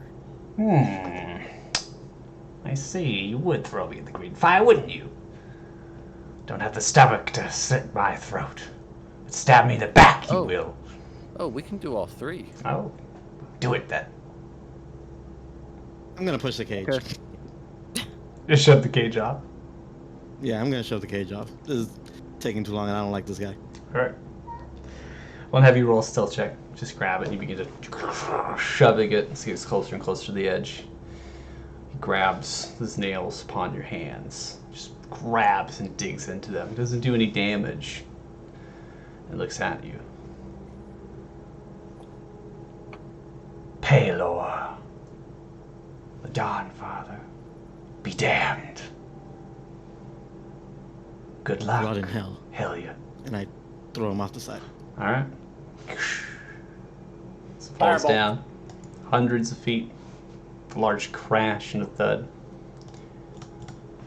I see. You would throw me in the green fire, wouldn't you? Don't have the stomach to slit my throat. But stab me in the back, you Oh. will. Oh, we can do all three. Oh, do it then. I'm gonna push the cage. Okay. Just shut the cage off. Yeah, I'm gonna shove the cage off. This is taking too long, and I don't like this guy. Alright. Well, have you roll a stealth check. Just grab it and you begin to shoving it as he gets closer and closer to the edge. He grabs his nails upon your hands. Just grabs and digs into them. Doesn't do any damage. And looks at you. Palor, the Dawn Father, be damned. Good luck. Rot in hell. Hell yeah. And I throw him off the side. Alright. Falls Firebolt. down hundreds of feet. A large crash and a thud.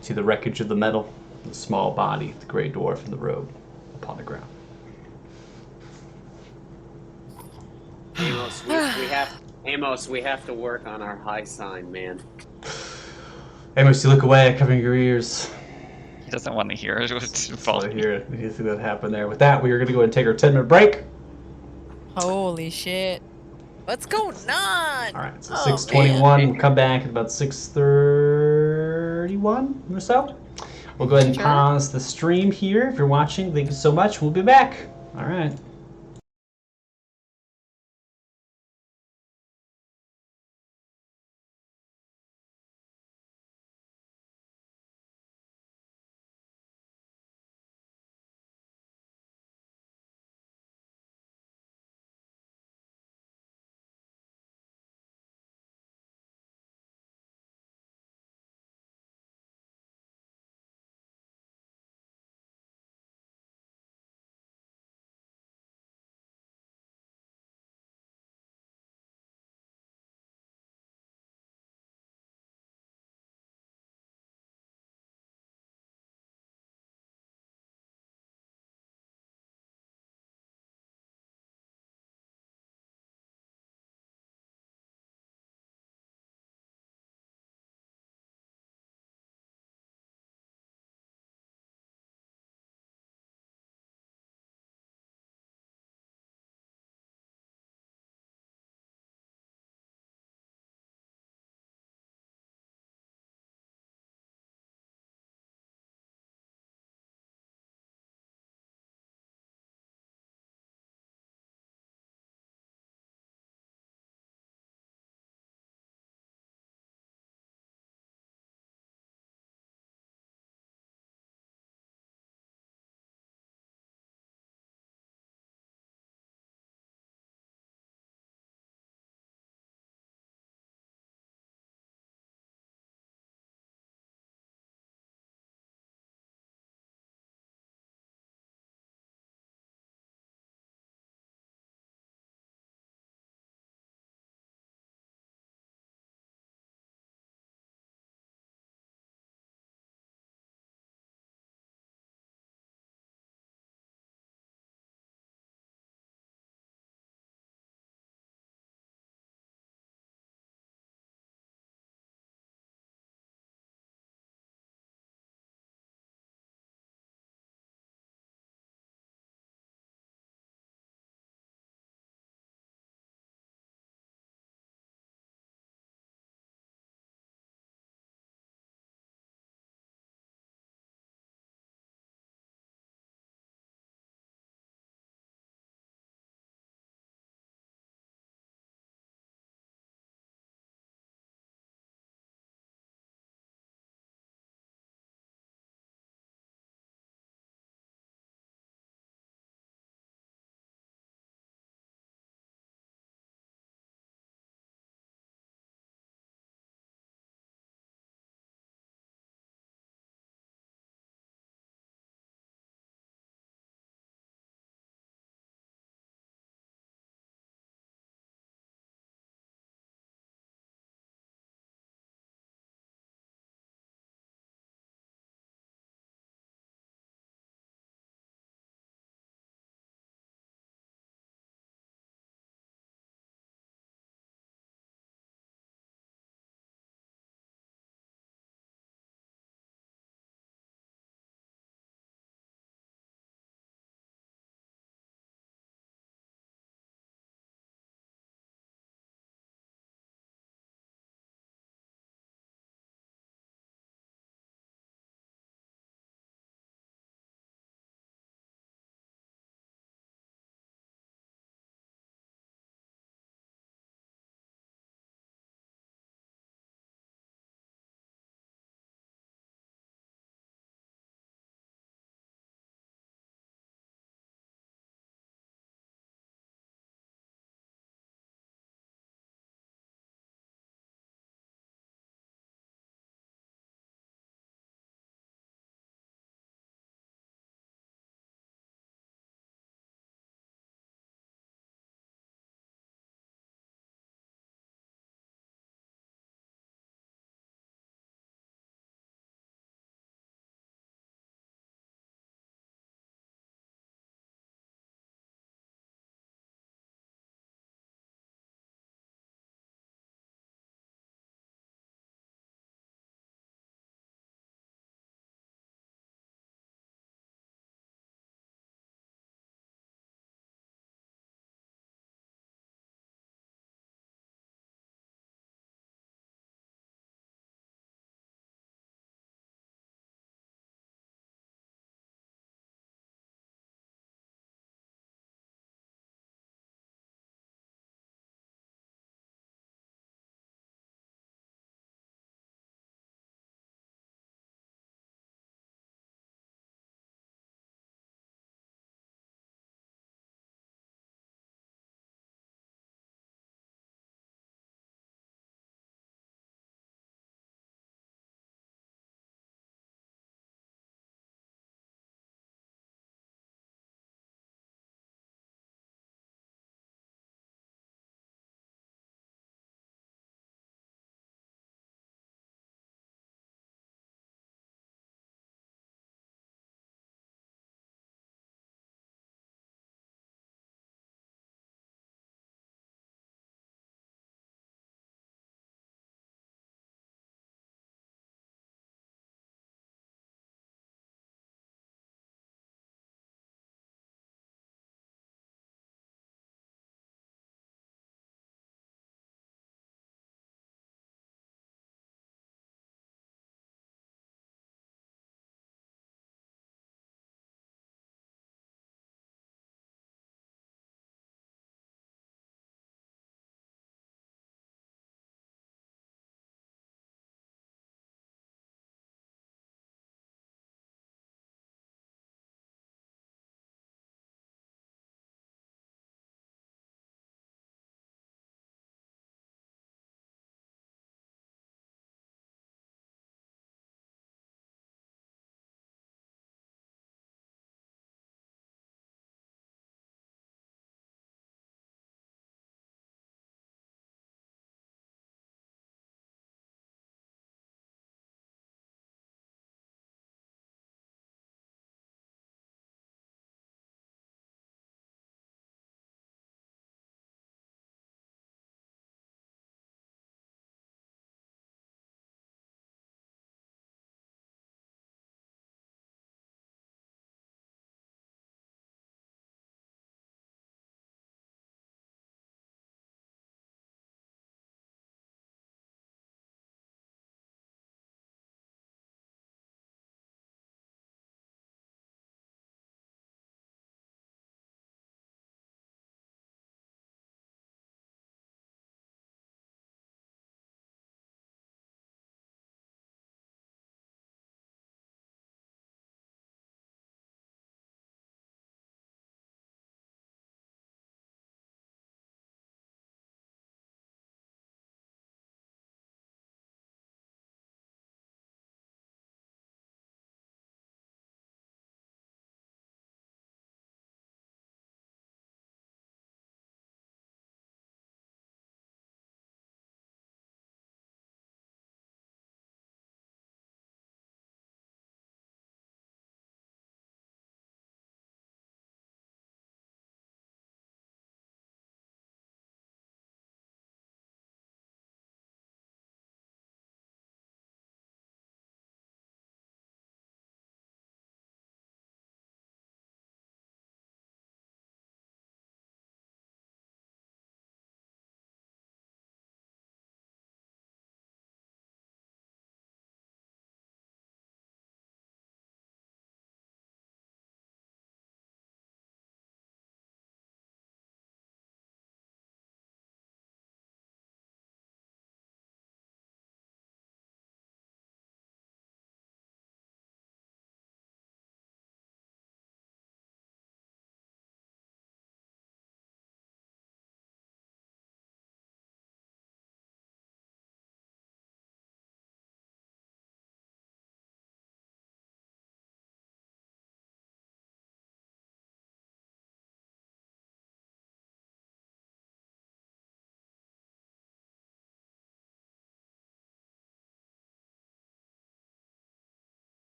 See the wreckage of the metal, the small body, the gray dwarf in the robe upon the ground. Amos, we have to work on our high sign, man. Amos, you look away, covering your ears. He doesn't want to hear what's So involved. here, you see that happen there. With that, we are going to go and take our 10-minute break. Holy shit. What's going on? All right, so Oh, 6:21. man. We'll come back at about 6:31 or so. We'll go ahead and Sure. pause the stream here. If you're watching, thank you so much. We'll be back. All right.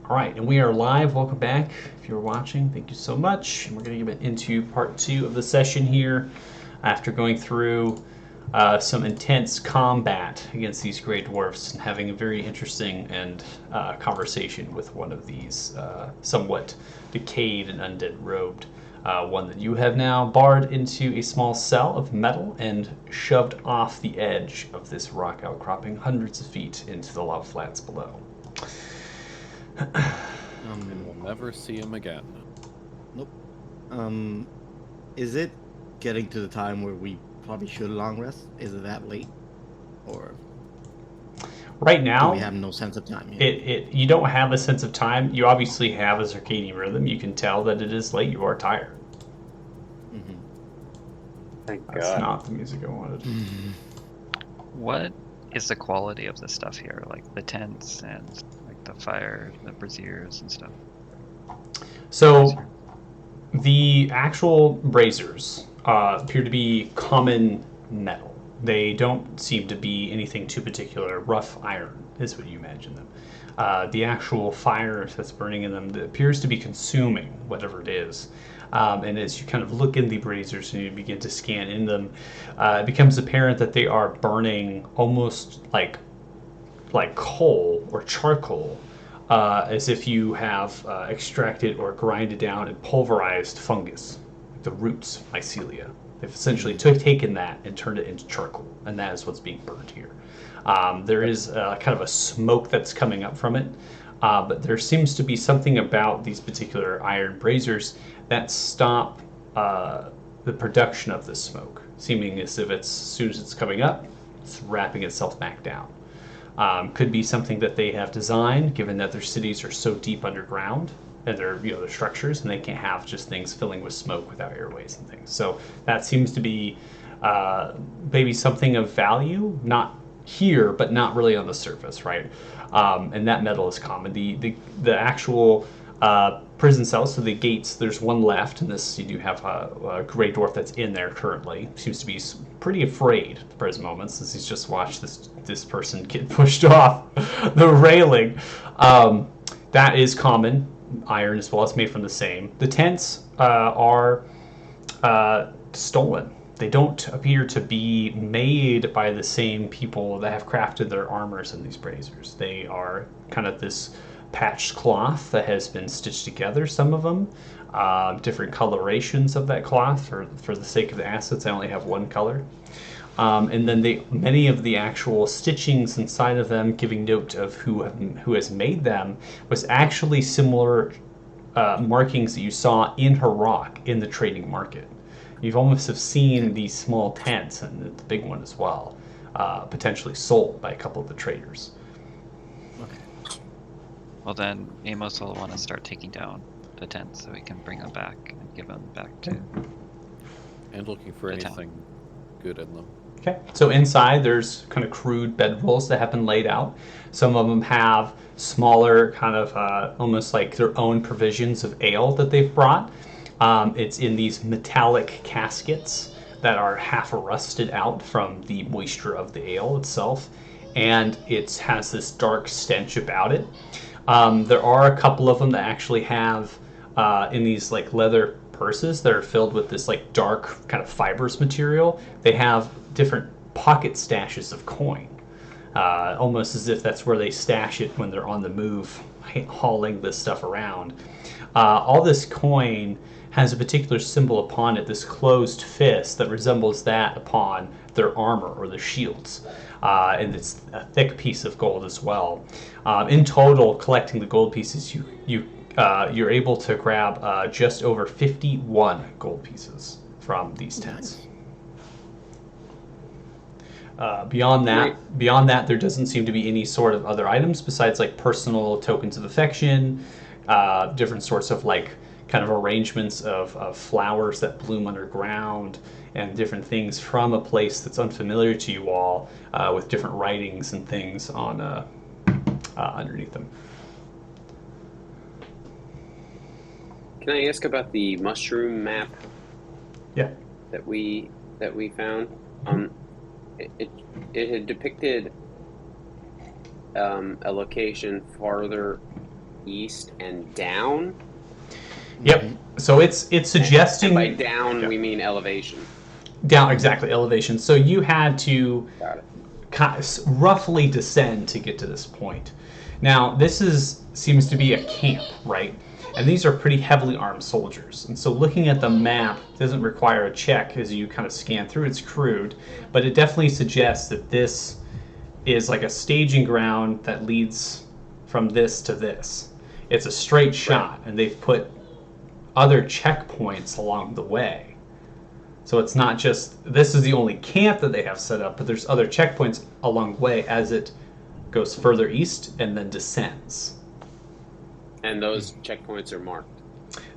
All right, and we are live. Welcome back. If you're watching, thank you so much. And we're going to get into part 2 of the session here after going through some intense combat against these gray dwarfs and having a very interesting and conversation with one of these somewhat decayed and undead robed. One that you have now barred into a small cell of metal and shoved off the edge of this rock outcropping hundreds of feet into the lava flats below. And we'll never see him again. Nope. Is it getting to the time where we probably should long rest? Is it that late? Or Right now, do we have no sense of time yet? you don't have a sense of time. You obviously have a circadian rhythm. You can tell that it is late. You are tired. Mm-hmm. Thank That's God. not the music I wanted. What is the quality of the stuff here? Like the tents and like the fire, the braziers and stuff. So, the actual braziers appear to be common metal. They don't seem to be anything too particular. Rough iron is what you imagine them. The actual fire that's burning in them that appears to be consuming whatever it is. And as you kind of look in the braziers and you begin to scan in them, it becomes apparent that they are burning almost like coal or charcoal, as if you have extracted or grinded down and pulverized fungus, like the roots, mycelia. They've essentially taken that and turned it into charcoal, and that is what's being burned here. There is kind of a smoke that's coming up from it, but there seems to be something about these particular iron braziers that stop the production of this smoke, seeming as if as soon as it's coming up, it's wrapping itself back down. Could be something that they have designed, given that their cities are so deep underground and their structures, and they can't have just things filling with smoke without airways and things. So that seems to be maybe something of value, not here, but not really on the surface, right? And that metal is common. The actual prison cells, so the gates, there's one left, and this you do have a gray dwarf that's in there currently. Seems to be pretty afraid at the present moment, since he's just watched this person get pushed off the railing. That is common. Iron as well. It's made from the same. The tents are stolen. They don't appear to be made by the same people that have crafted their armors in these braziers. They are kind of this patched cloth that has been stitched together, some of them. Different colorations of that cloth. For the sake of the assets, I only have one color. And then many of the actual stitchings inside of them, giving note of who has made them, was actually similar markings that you saw in Harrock in the trading market. You've almost have seen these small tents and the big one as well, potentially sold by a couple of the traders. Okay. Well, then Amos will want to start taking down the tents so we can bring them back and give them back to. And looking for The town. anything good in them. Okay, so inside there's kind of crude bedrolls that have been laid out. Some of them have smaller, kind of almost like their own provisions of ale that they've brought. It's in these metallic caskets that are half rusted out from the moisture of the ale itself, and it has this dark stench about it. There are a couple of them that actually have in these like leather purses that are filled with this like dark kind of fibrous material. They have different pocket stashes of coin, almost as if that's where they stash it when they're on the move, hauling this stuff around. All this coin has a particular symbol upon it, this closed fist that resembles that upon their armor or their shields. And it's a thick piece of gold as well. In total, collecting the gold pieces, you're able to grab just over 51 gold pieces from these tents. Beyond that, there doesn't seem to be any sort of other items besides like personal tokens of affection, different sorts of like kind of arrangements of flowers that bloom underground, and different things from a place that's unfamiliar to you all, with different writings and things on underneath them. Can I ask about the mushroom map? Yeah. That we found. It had depicted a location farther east and down. Yep. So it's suggesting And by down, yeah. we mean elevation. Down, exactly, elevation. So you had to Got it. roughly descend to get to this point. Now, seems to be a camp, right? And these are pretty heavily armed soldiers. And so looking at the map doesn't require a check as you kind of scan through. It's crude, but it definitely suggests that this is like a staging ground that leads from this to this. It's a straight shot, and they've put other checkpoints along the way. So it's not just this is the only camp that they have set up, but there's other checkpoints along the way as it goes further east and then descends. And those checkpoints are marked.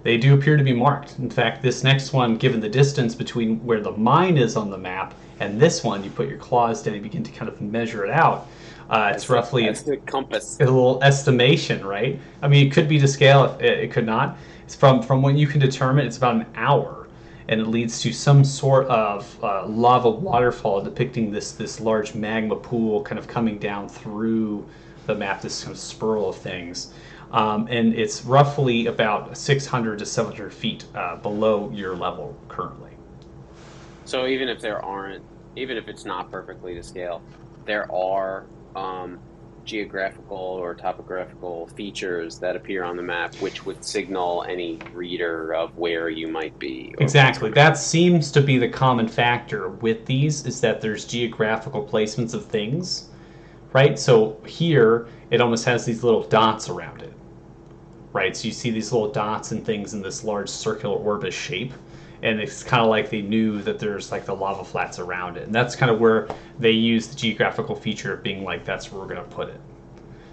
They do appear to be marked. In fact, this next one, given the distance between where the mine is on the map and this one, you put your claws down and begin to kind of measure it out. It's roughly That's the compass. a little estimation, right? I mean, it could be to scale, it could not. It's from what you can determine, it's about an hour, and it leads to some sort of lava waterfall depicting this large magma pool kind of coming down through the map, this kind of swirl of things. And it's roughly about 600 to 700 feet below your level currently. So even if it's not perfectly to scale, there are geographical or topographical features that appear on the map which would signal any reader of where you might be. Exactly. That seems to be the common factor with these, is that there's geographical placements of things, right? So here, it almost has these little dots around it, right? So you see these little dots and things in this large circular orbit shape, and it's kind of like they knew that there's like the lava flats around it. And that's kind of where they use the geographical feature of being like, that's where we're going to put it.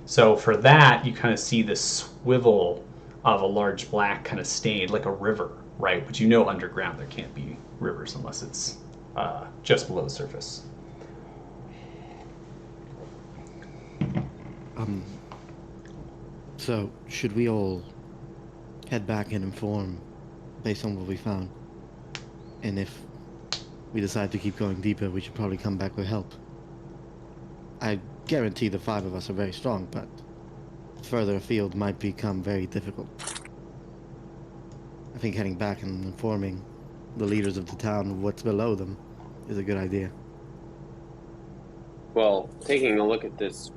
So for that, you kind of see this swivel of a large black kind of stain, like a river, right? But you know underground there can't be rivers unless it's just below the surface. So, should we all head back and inform based on what we found? And if we decide to keep going deeper, we should probably come back with help. I guarantee the 5 of us are very strong, but further afield might become very difficult. I think heading back and informing the leaders of the town of what's below them is a good idea. Well, taking a look at this,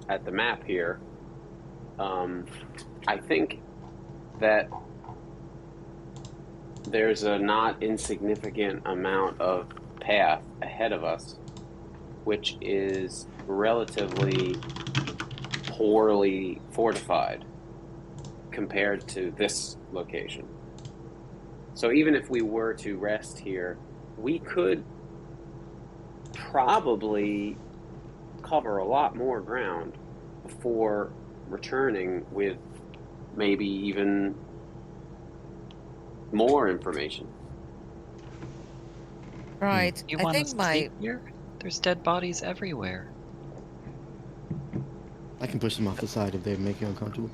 at the map here, I think that there's a not insignificant amount of path ahead of us, which is relatively poorly fortified compared to this location. So even if we were to rest here, we could probably cover a lot more ground before returning with maybe even more information. Right. You I want think us to my sleep here? There's dead bodies everywhere. I can push them off the side if they make you uncomfortable.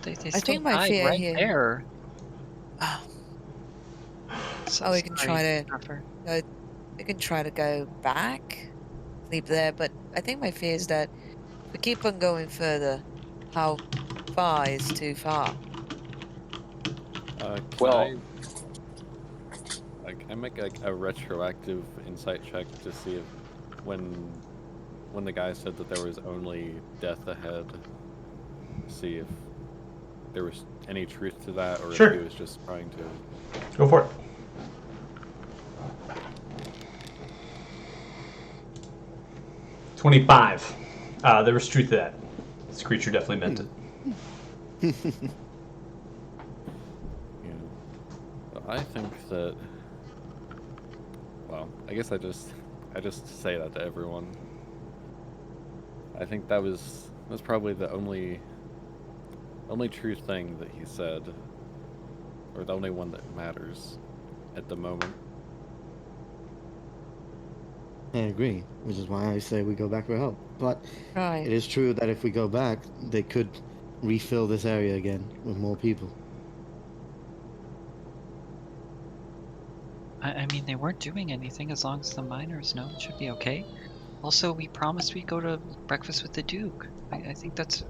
They I still think my died fear right here. there. Oh, So we can sorry, try to Trevor. we can try to go back, sleep there, but I think my fear is that if we keep on going further, how far is too far? Can I make like a retroactive insight check to see if when the guy said that there was only death ahead, see if there was any truth to that, or Sure. if he was just trying to. Go for it. $25. There was truth to that. This creature definitely meant it. I think that. Well, I guess I just say that to everyone. I think that's probably the only true thing that he said, or the only one that matters at the moment. I agree, which is why I say we go back for help. But Right. it is true that if we go back, they could refill this area again with more people. I mean, they weren't doing anything as long as the miners know it should be okay. Also, we promised we'd go to breakfast with the Duke. I think that's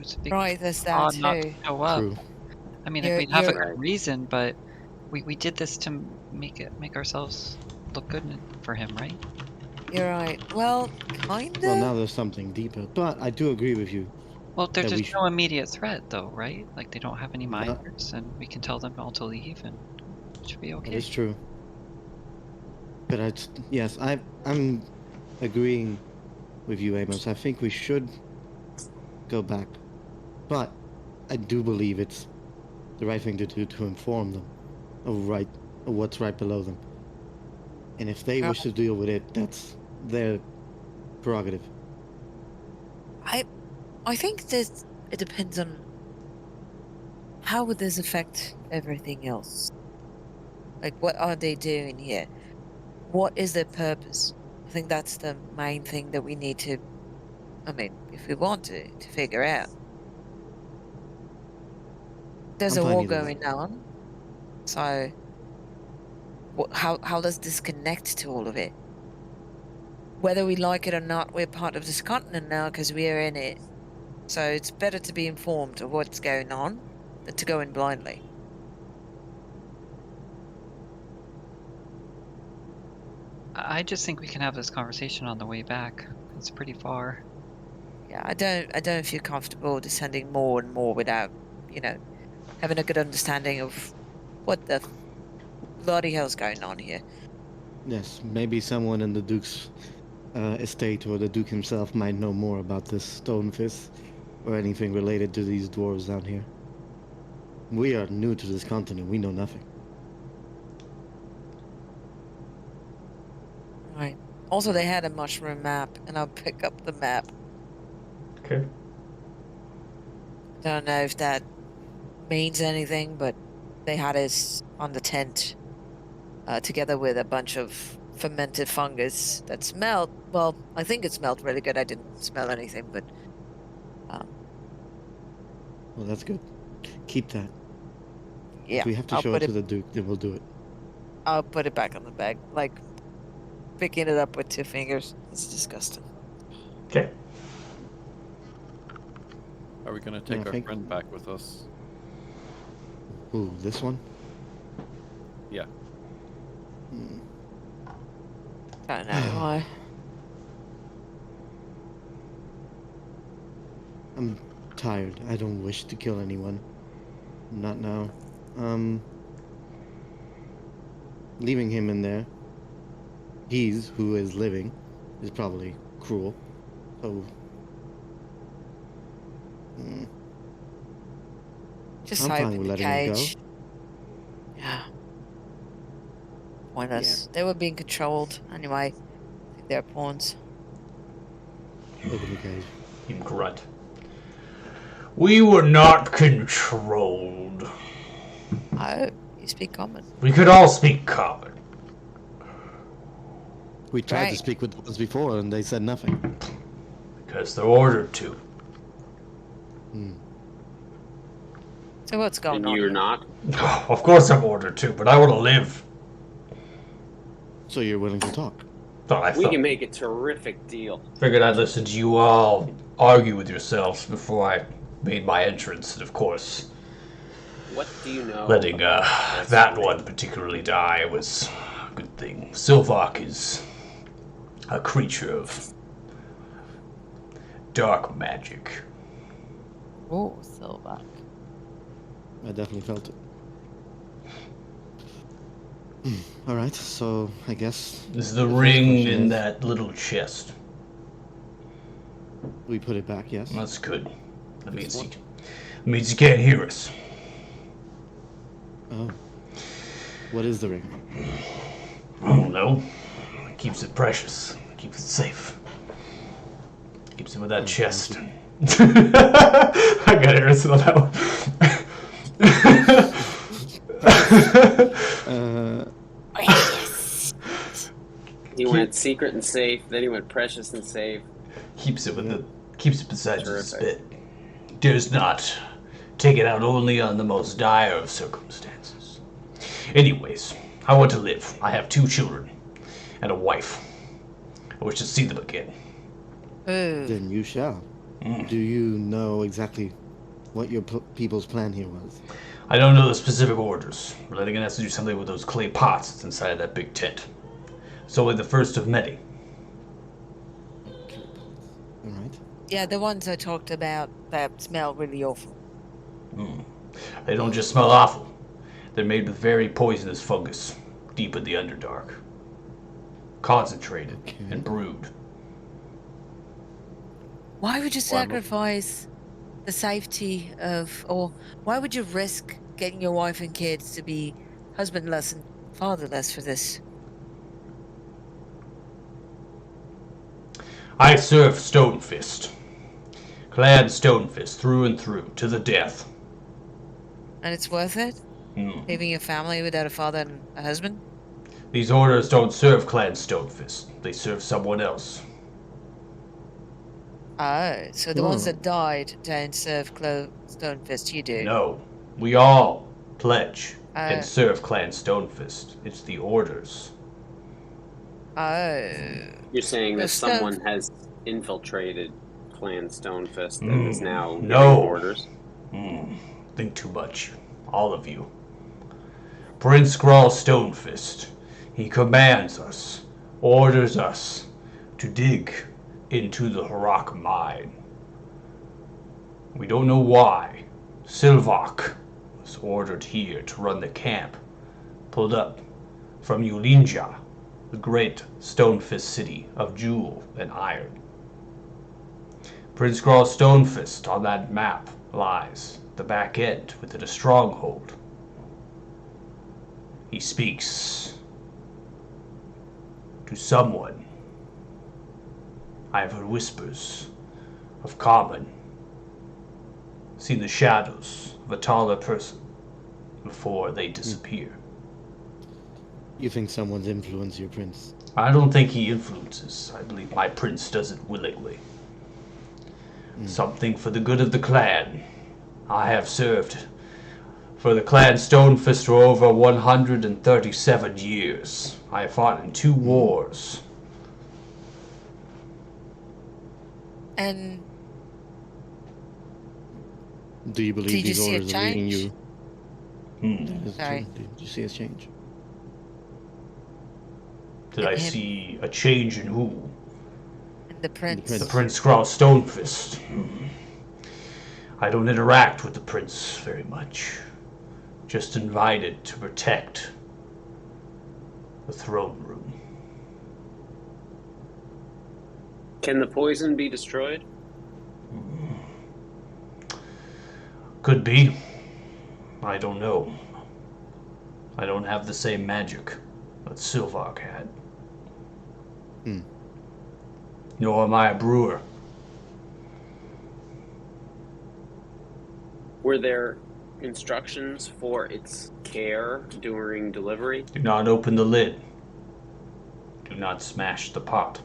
It's a big Right, there's that odd not to too. show up. True. I mean, You're we'd have a you're good Right. reason, but we did this to make ourselves look good for him, right? you're right. Well, Well, kinda. now there's something deeper, but I do agree with you Well, that there's we should no immediate threat though, right? Like they don't have any not. minors, and we can tell them all to leave, and it should be That okay. is true. But yes, I'm agreeing with you, Amos. I think we should go back, but I do believe it's the right thing to do to inform them of what's right below them. And if they Yeah. wish to deal with it, that's their prerogative. I think this it depends on how would this affect everything else. Like, what are they doing here? What is their purpose? I think that's the main thing that we need to. I mean, if we want to figure out. There's I'm a fine war either way. going on, so how does this connect to all of it? Whether we like it or not, we're part of this continent now because we are in it. So it's better to be informed of what's going on than to go in blindly. I just think we can have this conversation on the way back. It's pretty far. Yeah, I don't feel comfortable descending more and more without, having a good understanding of what the bloody hell's going on here. Yes, maybe someone in the Duke's estate or the Duke himself might know more about this stone fist or anything related to these dwarves down here. We are new to this continent. We know nothing. Right. Also, they had a mushroom map, and I'll pick up the map. Okay. Don't know if that means anything, but they had us on the tent, together with a bunch of fermented fungus that smelled. Well, I think it smelled really good. I didn't smell anything, but Well, that's good. Keep that. yeah, If we have to show it to the Duke, then we'll do it. I'll put it back on the bag. Like picking it up with 2 fingers. It's disgusting. Okay. Are we gonna Yeah, take I our think- friend back with us? Ooh, this one? Yeah. Hmm. Don't know why. I'm tired. I don't wish to kill anyone. Not now. Leaving him in there. He's who is living is probably cruel. So Just I'm hide fine in with the letting him go. cage. Yeah. Pointless. They were being controlled anyway. I think they're pawns. Look at the cage. You grunt. We were not controlled. Oh, you speak common. We could all speak common. We tried to Right. speak with the ones before, and they said nothing. Because they're ordered to. Hmm. So what's going And on? you're here? not? Of course I'm ordered to, but I want to live. So you're willing to talk? Thought I We thought, can make a terrific deal. figured I'd listen to you all argue with yourselves before I made my entrance, and of course, What do you know? letting about this that ring? one particularly die was a good thing. Silvok is a creature of dark magic. Oh, Silver. I definitely felt it. All right, so I guess This is the first ring question in is- that little chest. we put it back. Yes. That's good. That means you can't hear us. Oh. What is the ring? I don't know. It keeps it precious. Keeps it safe. Keeps it with that chest. I got Harrison on that one. He went secret and safe, then he went precious and safe. Keeps it beside his Terrific. bed. Does not take it out only on the most dire of circumstances. Anyways, I want to live. I have 2 children and a wife. I wish to see them again. Ooh. Then you shall. Do you know exactly what your people's plan here was? I don't know the specific orders. We're letting it has to do something with those clay pots that's inside of that big tent. It's only the first of many. All right. Yeah, the ones I talked about that smell really awful. They don't just smell awful. They're made with very poisonous fungus, deep in the Underdark. Concentrated and brewed. Why would you sacrifice the safety of, or why would you risk getting your wife and kids to be husbandless and fatherless for this? I serve Stonefist. Clan Stonefist through and through, to the death. And it's worth it? Leaving a family without a father and a husband? These orders don't serve Clan Stonefist. They serve someone else. Oh, so the ones that died don't serve Stonefist, you do? No. We all pledge Oh. and serve Clan Stonefist. It's the orders. Oh. You're saying The that Stone- someone has infiltrated Clan Stonefist and is now giving no. orders? Think too much. All of you. Prince Grawl Stonefist. He commands us, orders us to dig into the Harak mine. We don't know why. Silvok was ordered here to run the camp, pulled up from Yulinja, the great Stonefist city of jewel and iron. Prince Grawl Stonefist on that map lies the back end within a stronghold. He speaks to someone. I have heard whispers of common, seen the shadows of a taller person before they disappear. You think someone's influenced your prince? I don't think he influences. I believe my prince does it willingly. Something for the good of the clan. I have served for the clan Stonefist for over 137 years. I have fought in 2 wars. And Do you believe Did you these see a orders are leading change? you? That's Sorry. true. Did you see a change? Did I In him. see a change in who? and the prince. The Prince Grawl Stonefist. I don't interact with the prince very much. Just invited to protect the throne room. Can the poison be destroyed? Could be. I don't know. I don't have the same magic that Silvok had. Nor am I a brewer. Were there instructions for its care during delivery? Do not open the lid. Do not smash the pot.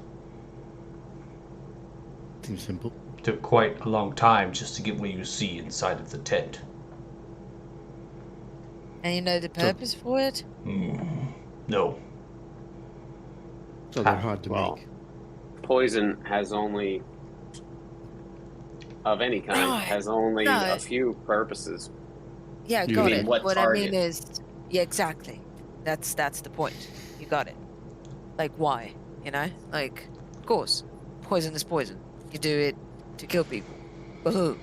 Seems simple. Took quite a long time just to get what you see inside of the tent. And you know the purpose for it? No. So they're hard to Well, make. poison has only, of any kind, No, has only no. a few purposes. Yeah, You got mean it. what What I mean target? is, yeah, exactly. That's the point. You got it. Like, why? You know? Like, of course, poison is poison. You do it to kill people. But who?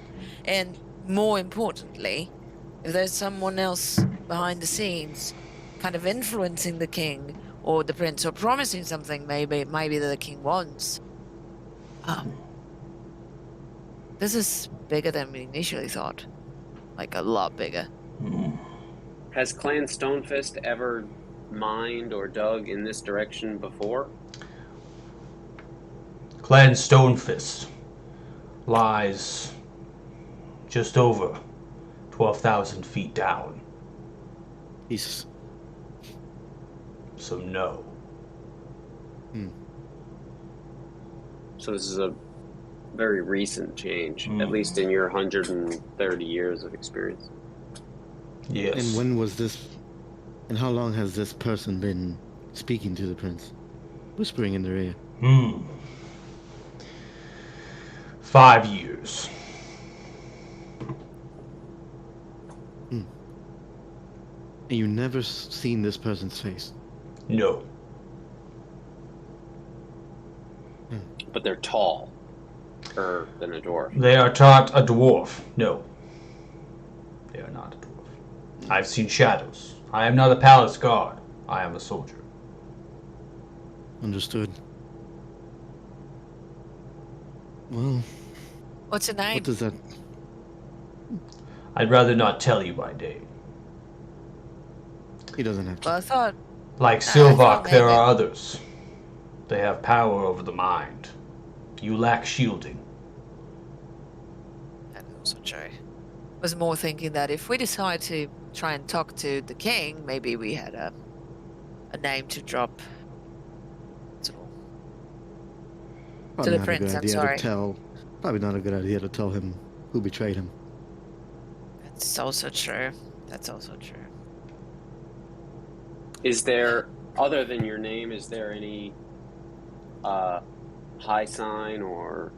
And more importantly, if there's someone else behind the scenes kind of influencing the king or the prince or promising something maybe that the king wants, this is bigger than we initially thought. Like, a lot bigger. Has Clan Stonefist ever mined or dug in this direction before? Clan Stonefist lies just over 12,000 feet down. Jesus. So no. So this is a very recent change, at least in your 130 years of experience. Yes. And when was this? And how long has this person been speaking to the prince, whispering in their ear? 5 years. And you never seen this person's face? No. But they're tall. Than a dwarf. They are not a dwarf. No. They are not a dwarf. I've seen shadows. I am not a palace guard. I am a soldier. Understood. Well, What's your name? what does that... I'd rather not tell you my name. He doesn't have to. Well, I thought Like I thought Silvok, there maybe- are others. They have power over the mind. You lack shielding. that's also true. Was more thinking that if we decide to try and talk to the king, maybe we had a name to drop. That's all. Probably the not a prince, good I'm idea sorry. to tell. Probably not a good idea to tell him who betrayed him. That's also true. That's also true. Is there, other than your name, is there any high sign or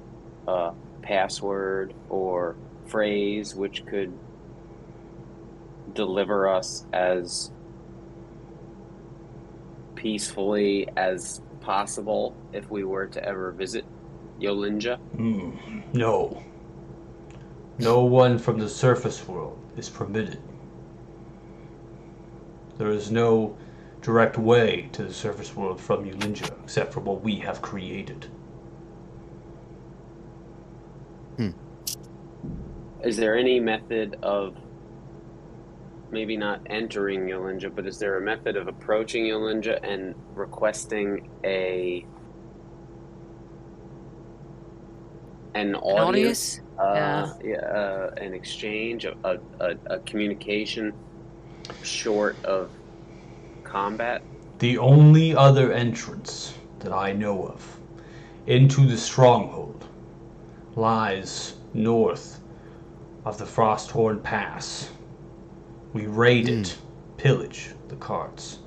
password or phrase which could deliver us as peacefully as possible if we were to ever visit Yolinja? No. No one from the surface world is permitted. There is no direct way to the surface world from Ulinja except for what we have created. Is there any method of maybe not entering Yolinja, but is there a method of approaching Yolinja and requesting an audience? An exchange, a communication short of combat? The only other entrance that I know of into the stronghold lies north of the Frosthorn Pass. We raid it, pillage the carts,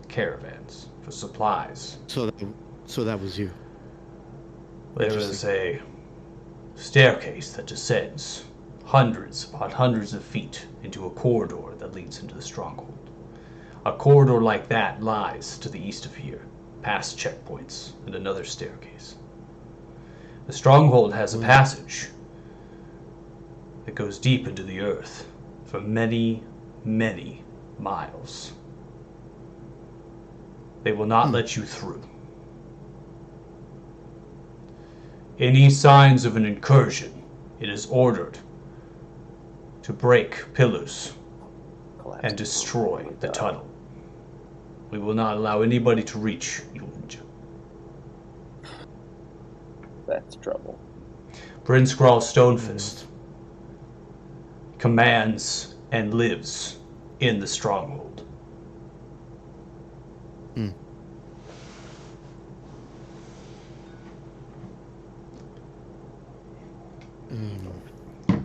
the caravans for supplies. So that was you. There is a staircase that descends hundreds upon hundreds of feet into a corridor that leads into the stronghold. A corridor like that lies to the east of here, past checkpoints and another staircase. The stronghold has a passage that goes deep into the earth for many, many miles. They will not let you through. Any signs of an incursion, it is ordered to break pillars and destroy the tunnel. We will not allow anybody to reach Ulinja. That's trouble. Bryn Skrull Stonefist commands and lives in the stronghold.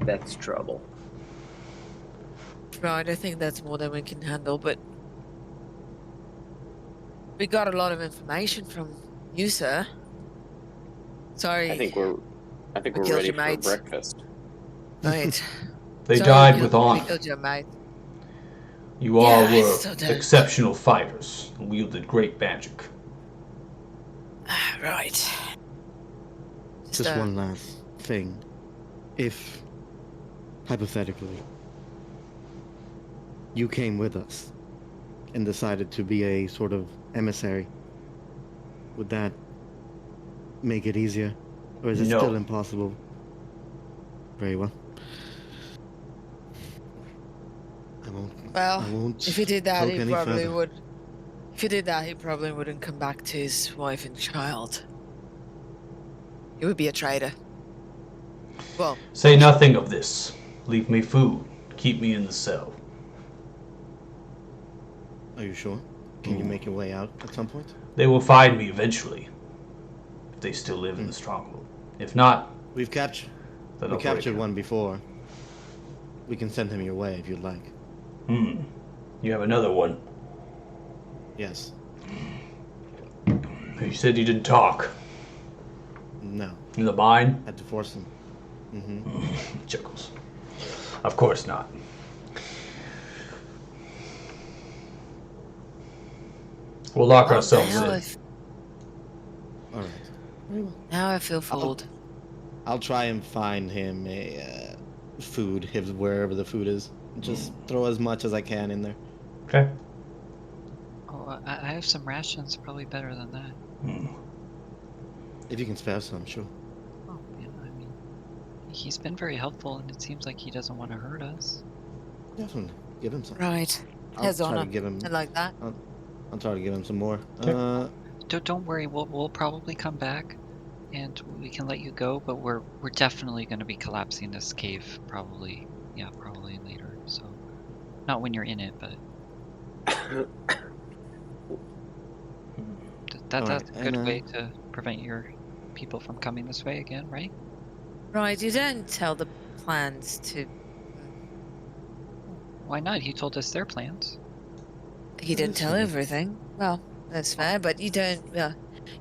That's trouble. Right, I think that's more than we can handle, but we got a lot of information from you, sir. Sorry. I think we're killed ready your for mates. breakfast. Right. They Sorry, died we with killed- we honor. killed your mate. You all Yeah, were so did. exceptional fighters and wielded great magic. Right. Just one last thing. If, hypothetically, you came with us and decided to be a sort of emissary, would that make it easier? Or is it No. still impossible? Very well. Well, I won't if he did that, poke he any probably further. would. If he did that, he probably wouldn't come back to his wife and child. He would be a traitor. Well, Say nothing of this. Leave me food. Keep me in the cell. Are you sure? Can you make your way out at some point? They will find me eventually. If they still live in the stronghold. If not, We've captured then we I'll break captured him. one before. We can send him your way if you'd like. You have another one. Yes. You said you didn't talk. No. In the mine? Had to force him. Mm-hmm. Chuckles. Of course not. We'll lock Well, ourselves now in. All right. Very well. Now I feel fooled. I'll try and find him a food, wherever the food is. Just throw as much as I can in there. Okay. Oh, I have some rations. Probably better than that. If you can spare some, sure. Oh, yeah. I mean, he's been very helpful, and it seems like he doesn't want to hurt us. Definitely. Give him some. Right. I'll His try honor. to give him. I like that. I'll try to give him some more. Okay. Don't worry. We'll probably come back, and we can let you go. But we're definitely going to be collapsing this cave. Probably. Yeah. Probably later. So, not when you're in it, but that's Alright, a good and, way to prevent your people from coming this way again, right? Right, you don't tell the plans to... Why not? He told us their plans. He didn't tell Listen. everything. Well, that's fair, but you don't...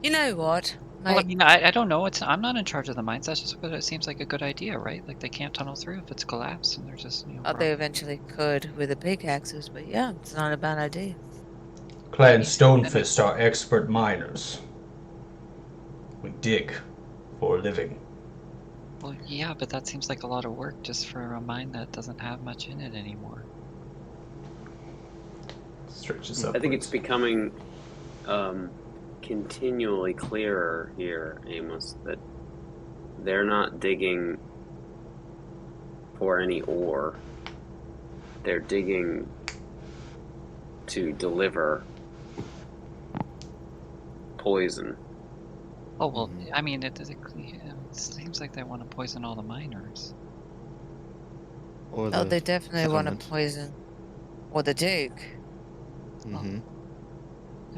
you know what? Well, I Mate, mean, I don't know. I'm not in charge of the mines. That's just what it seems like a good idea, right? Like they can't tunnel through if it's collapsed, and they're just they eventually could with the pickaxes, but yeah, it's not a bad idea. Clan He's- Stonefist are expert miners. We dig for a living. Well, yeah, but that seems like a lot of work just for a mine that doesn't have much in it anymore. Stretches I up. think it's becoming continually clearer here, Amos, that they're not digging for any ore. They're digging to deliver poison. Oh well, I mean, it seems like they want to poison all the miners. Or Oh, the they definitely want settlement. to poison. Or the Duke. Mm-hmm. I mean,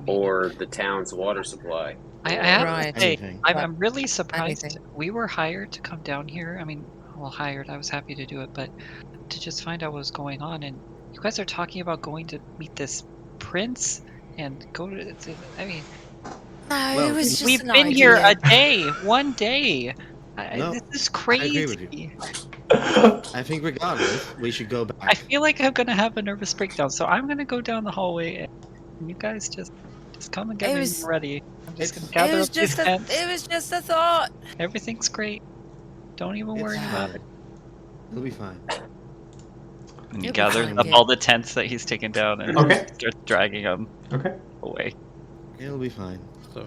Or the town's water supply. I have Right. to say, Anything. I'm really surprised. Anything. We were hired to come down here. I mean, well, hired. I was happy to do it, but to just find out what was going on, and you guys are talking about going to meet this prince and go to. I mean, No, Well, it was just we've an been idea. here a day, one day. No, This is I crazy. agree with you. I think regardless, we should go back. I feel like I'm gonna have a nervous breakdown, so I'm gonna go down the hallway, and you guys just come and get It me when was- you're ready. I'm just It's- gonna It gather was up these just a, tents. it was just a thought. Everything's great. Don't even worry It's about fine. it. It'll be fine. And You'll be gather fine, up yeah. all the tents that he's taken down and Okay. start dragging them Okay. away. It'll be fine. So,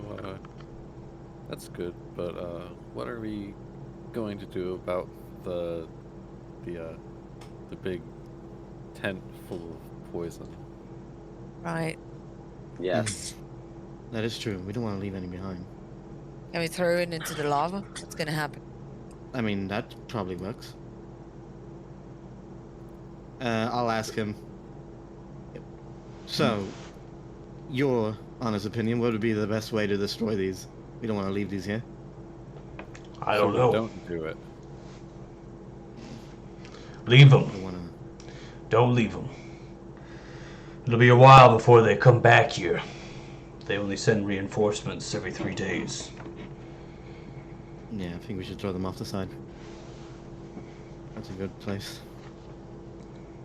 that's good, but, what are we going to do about the big tent full of poison? Right. Yes. That is true. We don't want to leave any behind. Can we throw it into the lava? What's gonna happen? I mean, that probably works. I'll ask him. So, your honest opinion, what would be the best way to destroy these? We don't want to leave these here. I So don't we know. Don't do it. Leave We them. don't want to. Don't leave them. It'll be a while before they come back here. They only send reinforcements every 3 days. Yeah, I think we should throw them off the side. That's a good place.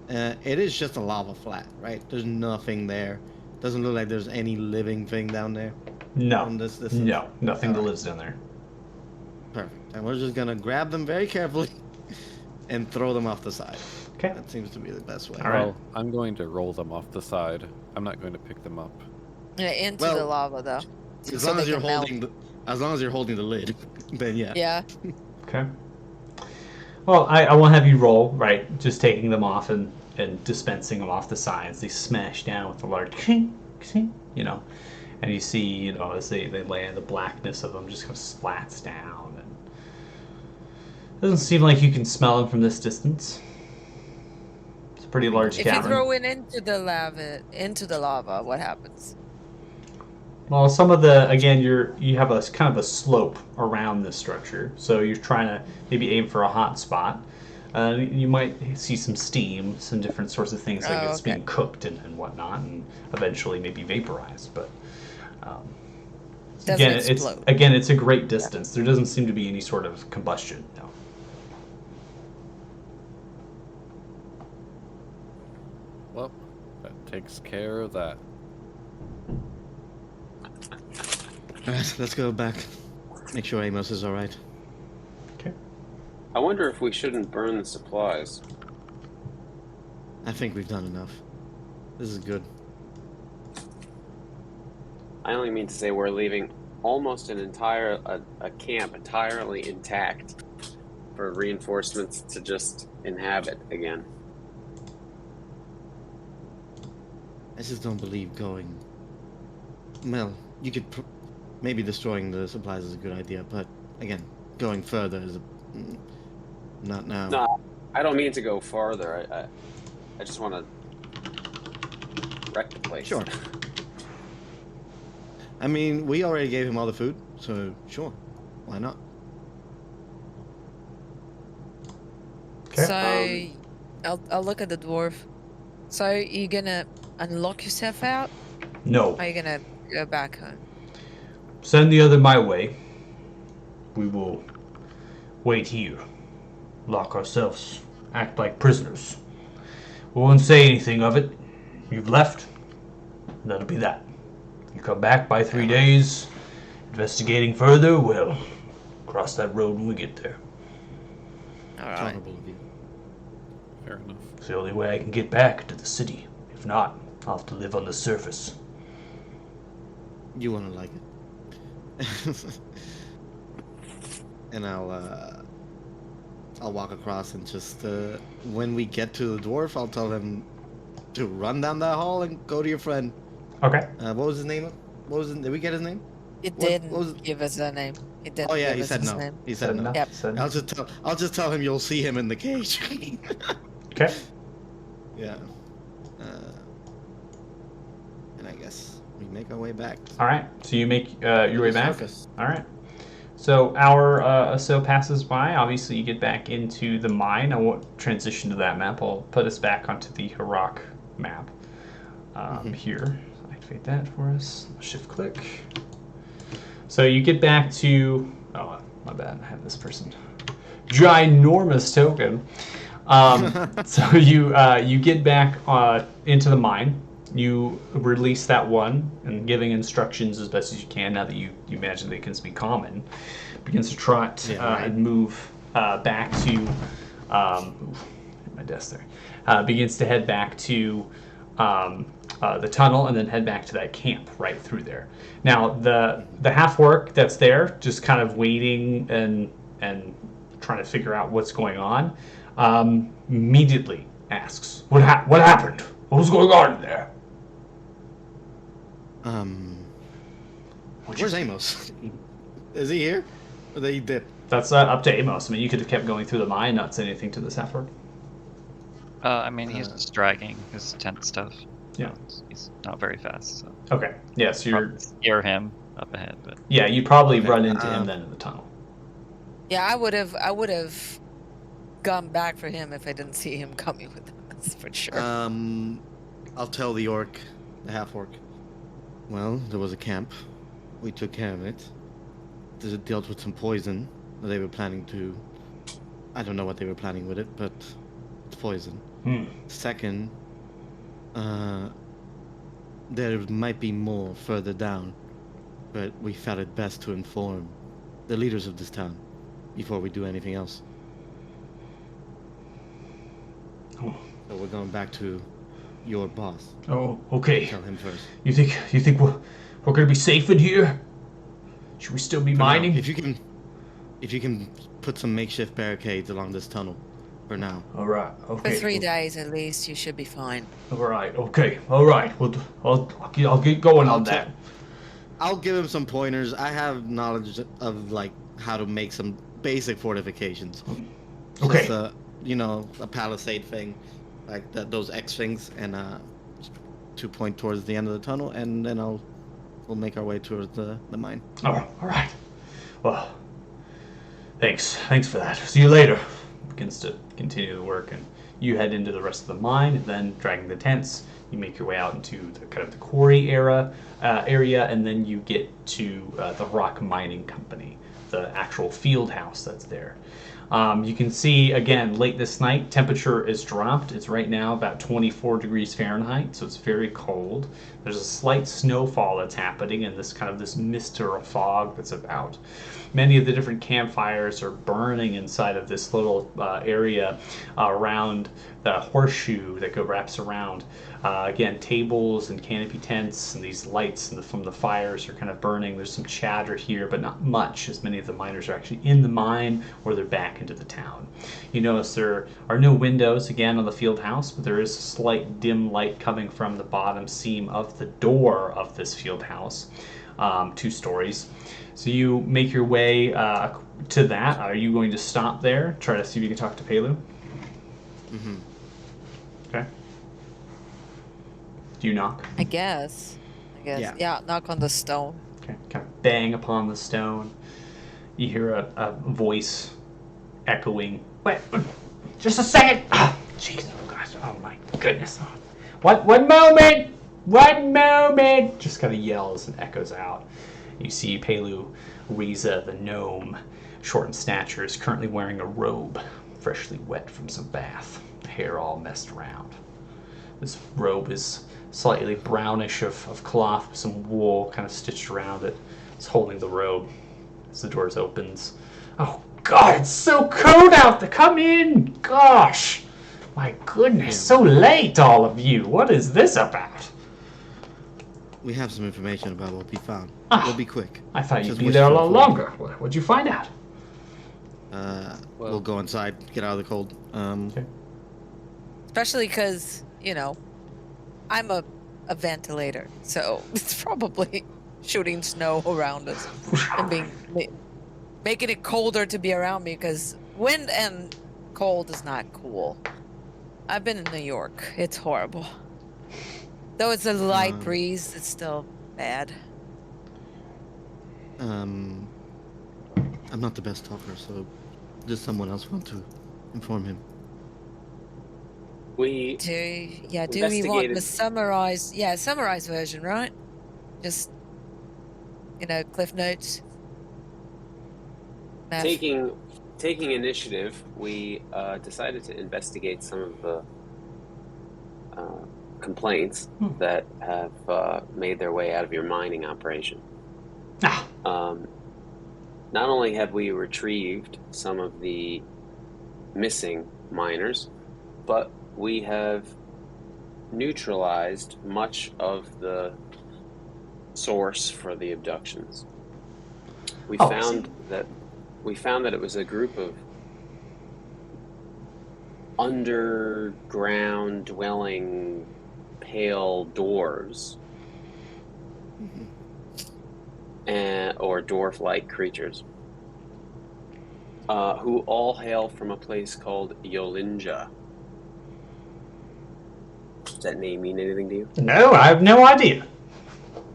It is just a lava flat, right? There's nothing there. Doesn't look like there's any living thing down there. No. On this No. Nothing that Alright. lives down there. Perfect. And we're just gonna grab them very carefully and throw them off the side. Okay. That seems to be the best way. All right. Well, I'm going to roll them off the side. I'm not going to pick them up. Yeah, into Well, the lava though. As so long they as you're can melt. holding as long as you're holding the lid, then yeah. Yeah. Okay. Well, I won't have you roll, right? Just taking them off and dispensing them off the sides. They smash down with a large clink, clink, and you see, as they land, the blackness of them just kind of splats down. And it doesn't seem like you can smell them from this distance. It's a pretty large If you cavern. throw it into the lava, what happens? Well, some of the, again, you have a kind of a slope around this structure, so you're trying to maybe aim for a hot spot. You might see some steam, some different sorts of things, like it's okay. being cooked and whatnot, and eventually maybe vaporized. But Doesn't again, explode. it's a great distance. There doesn't seem to be any sort of combustion. No. Well, that takes care of that. Alright, let's go back. Make sure Amos is alright. Okay. I wonder if we shouldn't burn the supplies. I think we've done enough. This is good. I only mean to say we're leaving almost an entire a camp entirely intact for reinforcements to just inhabit again. I just don't believe going. Well, you could maybe destroying the supplies is a good idea, but again, going further is not now. No, I don't mean to go farther. I just want to wreck the place. Sure. I mean, we already gave him all the food, so sure, why not? Okay. So, I'll look at the dwarf. So, you gonna unlock yourself out? No. Or are you gonna go back home? Send the other my way. We will wait here. Lock ourselves. Act like prisoners. We won't say anything of it. You've left. That'll be that. You come back by 3 days. Investigating further, we'll cross that road when we get there. Alright. Honorable of you. Fair enough. It's the only way I can get back to the city. If not, I'll have to live on the surface. You wanna like it. And I'll walk across and just when we get to the dwarf, I'll tell him to run down that hall and go to your friend. Okay. What was his name? Did we get his name? It What didn't was- give us a name. It didn't Oh yeah, give he us said his no. name. He said no. Yep. Said I'll just tell him you'll see him in the cage. Okay. Yeah. And I guess we make our way back. All right. So you make your way the back. circus. All right. So hour or so passes by. Obviously, you get back into the mine. I won't transition to that map. I'll put us back onto the Harak map here. Activate that for us. Shift click. So you get back to. Oh, my bad. I have this person. Ginormous token. So you get back into the mine. You release that one and giving instructions as best as you can. Now that you imagine they can speak common, begins to trot and move back to my desk there. Begins to head back to the tunnel and then head back to that camp right through there. Now the half orc that's there, just kind of waiting and trying to figure out what's going on, immediately asks, "What happened? What was going on in there?" Where's Amos? Is he here? Or did he dip? That's up to Amos. I mean, you could have kept going through the mine, not say anything to this effort. I mean, he's just dragging his tent stuff. Yeah. He's not very fast, so Okay. Yeah, so you're. probably scare him up ahead. But Yeah, you'd probably Okay, run into him then in the tunnel. Yeah, I would have gone back for him if I didn't see him coming with us for sure. I'll tell the orc, the half orc. Well, there was a camp. We took care of it. They dealt with some poison that they were planning to. I don't know what they were planning with it, but it's poison. Second, there might be more further down, but we felt it best to inform the leaders of this town before we do anything else. Oh. So we're going back to your boss. Oh, okay. Tell him first. You think we're gonna be safe in here? Should we still be For now, mining? if you can put some makeshift barricades along this tunnel, for now. All right. For Okay. 3 days at least, you should be fine. All right. Okay. All right. Well, I'll get going on that. I'll give him some pointers. I have knowledge of like how to make some basic fortifications. Okay. Just, a palisade thing, like those X things, and to point towards the end of the tunnel, and then we'll make our way towards the mine. Oh, all right. Well, thanks for that. See you later. Begins to continue the work, and you head into the rest of the mine. And then, dragging the tents, you make your way out into the kind of the quarry area, and then you get to the rock mining company, the actual field house that's there. You can see, again, late this night, temperature is dropped. It's right now about 24 degrees Fahrenheit, so it's very cold. There's a slight snowfall that's happening and this mist or a fog that's about. Many of the different campfires are burning inside of this little area around the horseshoe that wraps around. Again, tables and canopy tents and these lights from the fires are kind of burning. There's some chatter here, but not much, as many of the miners are actually in the mine or they're back into the town. You notice there are no windows, again, on the field house, but there is a slight dim light coming from the bottom seam of the door of this field house, 2 stories. So you make your way to that. Are you going to stop there? Try to see if you can talk to Pelu? Mm-hmm. Okay. Do you knock? I guess. Yeah. Yeah, knock on the stone. Okay. Kind of bang upon the stone. You hear a voice echoing. Wait, just a second. Jeez, oh gosh, oh my goodness. One moment. One moment. Just kind of yells and echoes out. You see Pelu Riza, the gnome, short in stature, is currently wearing a robe, freshly wet from some bath, hair all messed around. This robe is slightly brownish of cloth with some wool kind of stitched around it. It's holding the robe as the doors opens. Oh God, it's so cold out there. Come in. Gosh. My goodness, so late, all of you. What is this about? We have some information about what we found. Ah. We'll be quick. I thought you'd Just be wish there a for lot food. longer. What'd you find out? We'll go inside, get out of the cold. Okay. Especially because, I'm a ventilator, so it's probably shooting snow around us and making it colder to be around me because wind and cold is not cool. I've been in New York. It's horrible. Though it's a light breeze, it's still bad. I'm not the best talker, so does someone else want to inform him? Do we want the investigated- summarized version, right? Just Cliff Notes. Math. Taking initiative, we decided to investigate some of the complaints that have made their way out of your mining operation. Not only have we retrieved some of the missing miners, but we have neutralized much of the source for the abductions. We found that it was a group of underground dwelling pale dwarves or dwarf-like creatures who all hail from a place called Yolinja. Does that name mean anything to you? No, I have no idea.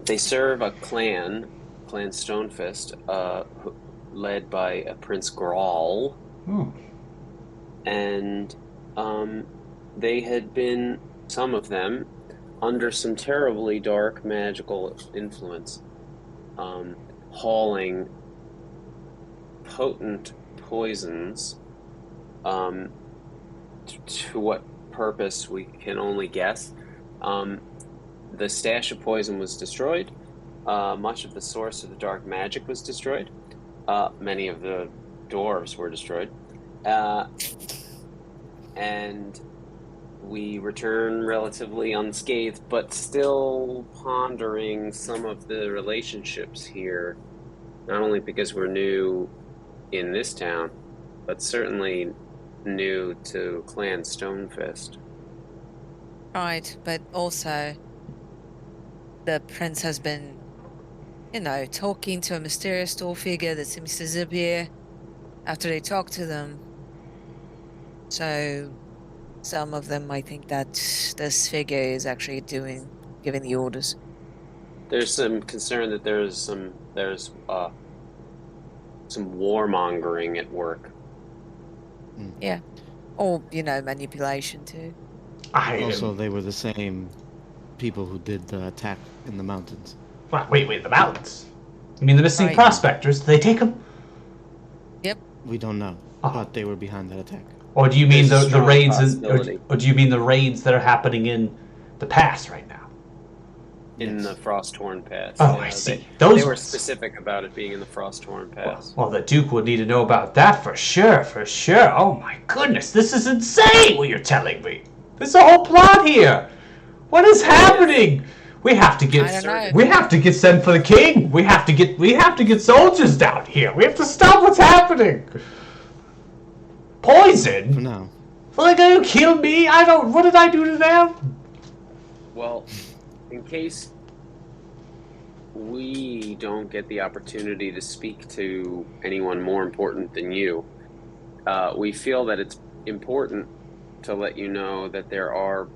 They serve a clan Stonefist, led by a Prince Grawl. And they had been, some of them, under some terribly dark magical influence, hauling potent poisons, to what purpose we can only guess. The stash of poison was destroyed. Much of the source of the dark magic was destroyed. Many of the dwarves were destroyed. And we return relatively unscathed, but still pondering some of the relationships here, not only because we're new in this town, but certainly new to Clan Stonefist. Right, but also the prince has been, talking to a mysterious door figure that seems to disappear after they talk to them. So some of them might think that this figure is actually giving the orders. There's some concern that there's some warmongering at work. Yeah. Or, manipulation too. Also, they were the same people who did the attack in the mountains. Wait, the mountains? You mean the missing Right. prospectors? Did they take them? Yep. We don't know, but they were behind that attack. Or do you mean There's a the strong raids, possibility. or do you mean the raids that are happening in the past right now? In Yes. the Frosthorn Pass. Oh, Yeah, I see. They Those were ones. specific about it being in the Frosthorn Pass. Well, the Duke will need to know about that for sure, for sure. Oh my goodness, this is insane what you're telling me. There's a whole plot here. What is happening? We have to I don't get know. we have to get sent for the king. We have to get soldiers down here. We have to stop what's happening. For Poison? now. Well, they're gonna kill me? What did I do to them? Well, in case we don't get the opportunity to speak to anyone more important than you, we feel that it's important to let you know that there are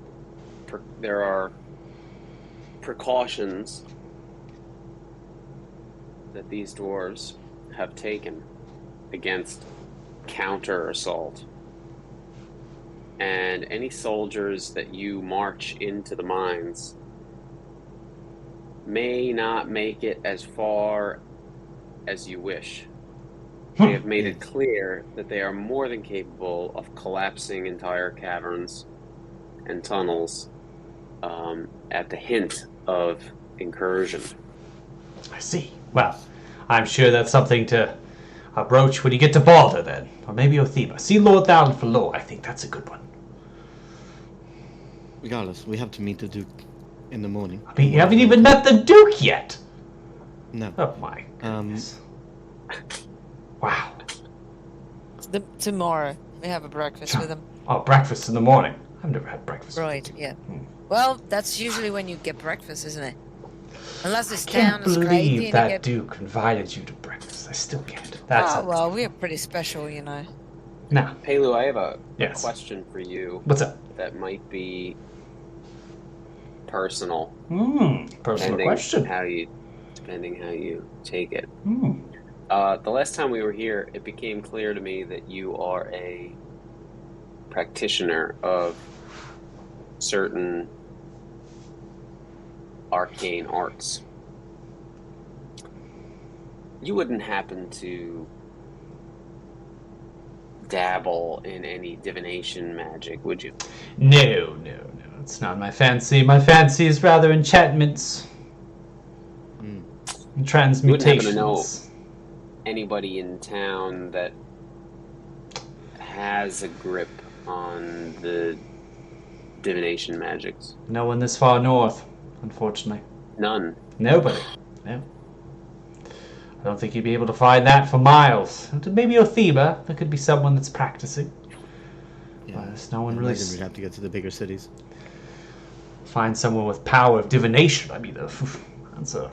precautions that these dwarves have taken against counter assault. And any soldiers that you march into the mines may not make it as far as you wish. They have made it clear that they are more than capable of collapsing entire caverns and tunnels at the hint of incursion. I see. Well, I'm sure that's something to broach when you get to Balder then. Or maybe Otheba. See Lord Thalen for Law. I think that's a good one. Regardless, we have to meet the Duke in the morning. I mean, you haven't even met the Duke yet. No. Oh my goodness. Wow. Tomorrow we have a breakfast with him. Oh, breakfast in the morning. I've never had breakfast. with Right, the Duke. yeah. Well, that's usually when you get breakfast, isn't it? Unless this I can't town is crazy believe and that you get... Duke invited you to breakfast. I still can't. That's Oh, well, we're pretty special, you know. Now, Pelu, I have a Yes. question for you what's up? that might be personal. Personal depending question. depending how you take it. Hmm. The last time we were here, it became clear to me that you are a practitioner of certain arcane arts. You wouldn't happen to dabble in any divination magic, would you? No. It's not my fancy. My fancy is rather enchantments. And transmutations. know anybody in town that has a grip on the divination magics? No one this far north, unfortunately. None. Nobody. No. I don't think you'd be able to find that for miles. Maybe Otheba. There could be someone that's practicing. Yeah. There's no one I really imagine we'd have to get to the bigger cities. find someone with power of divination. I mean, that's a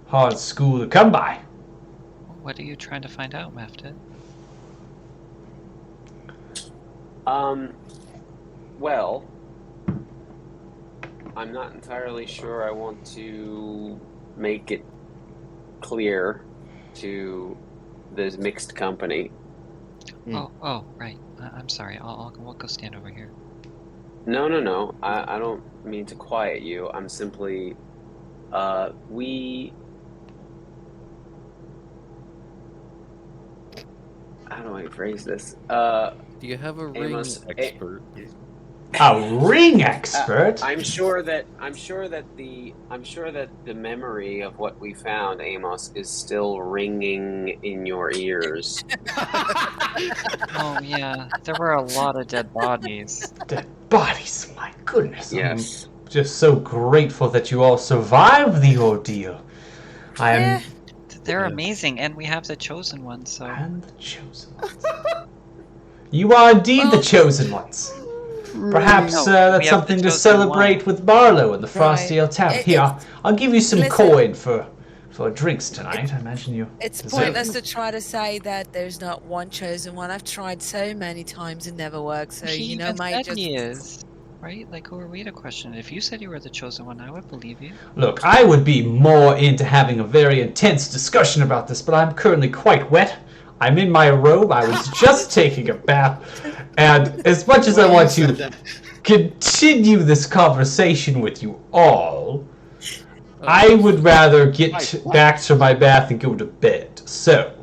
hard school to come by. What are you trying to find out, Maftet? Well, I'm not entirely sure I want to make it clear to this mixed company. Oh, right. I'm sorry. We'll go stand over here. No. I don't mean to quiet you. I'm simply, how do I phrase this? Do you have a ring Amos, expert? A ring expert? I'm sure that the memory of what we found, Amos, is still ringing in your ears. Oh, yeah. There were a lot of dead bodies. Dead bodies, my goodness. Yes. I'm just so grateful that you all survived the ordeal. I am. They're amazing, and we have the chosen one, so... And the chosen ones. You are indeed the chosen ones. Perhaps No, that's we have something the to chosen celebrate one. with Barlow and the Frosty Ale Tavern. It- Here, I'll give you some listen. coin for drinks tonight. I imagine you. It's deserve pointless it. to try to say that there's not one chosen one. I've tried so many times and never worked. So, He you know, even mate, said just... he is. Right? Like, who are we to question it? If you said you were the chosen one, I would believe you. Look, I would be more into having a very intense discussion about this, but I'm currently quite wet. I'm in my robe. I was just taking a bath. And as much as I want to continue this conversation with you all, I would rather get back to my bath and go to bed. So,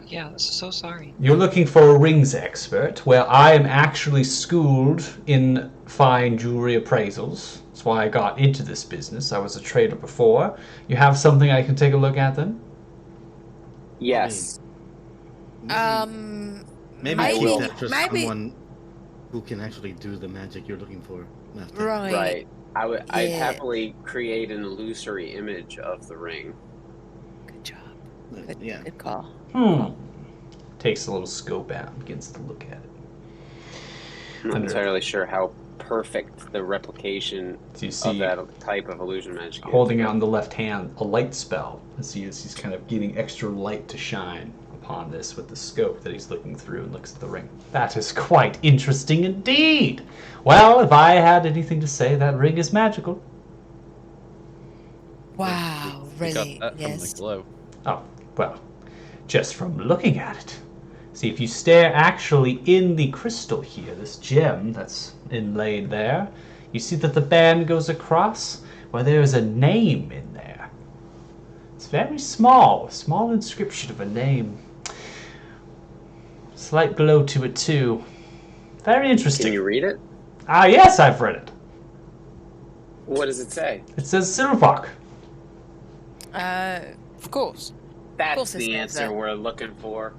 Yeah, so sorry. You're looking for a rings expert. Well, I am actually schooled in fine jewelry appraisals. That's why I got into this business. I was a trader before. You have something I can take a look at then? Yes. Maybe maybe- keep that for maybe- someone who can actually do the magic you're looking for. Master. Right. I'd Yeah. happily create an illusory image of the ring. Good job. But, Good, yeah. good call. Takes a little scope out and begins to look at it. I'm not Under- entirely sure how perfect the replication So you of see, that type of illusion magic is. holding out in the left hand, a light spell. As he's kind of getting extra light to shine upon this with the scope that he's looking through and looks at the ring. That is quite interesting indeed. Well, if I had anything to say, that ring is magical. Wow, We got really? that from the Yes. glow. Oh, well, just from looking at it. See, if you stare actually in the crystal here, this gem that's inlaid there, you see that the band goes across where there is a name in there. It's very small, a small inscription of a name. Slight glow to it too. Very Can interesting. you read it? Ah, yes, I've read it. What does it say? It says Silverbark. Of course. That's course it's the not answer that. we're looking for.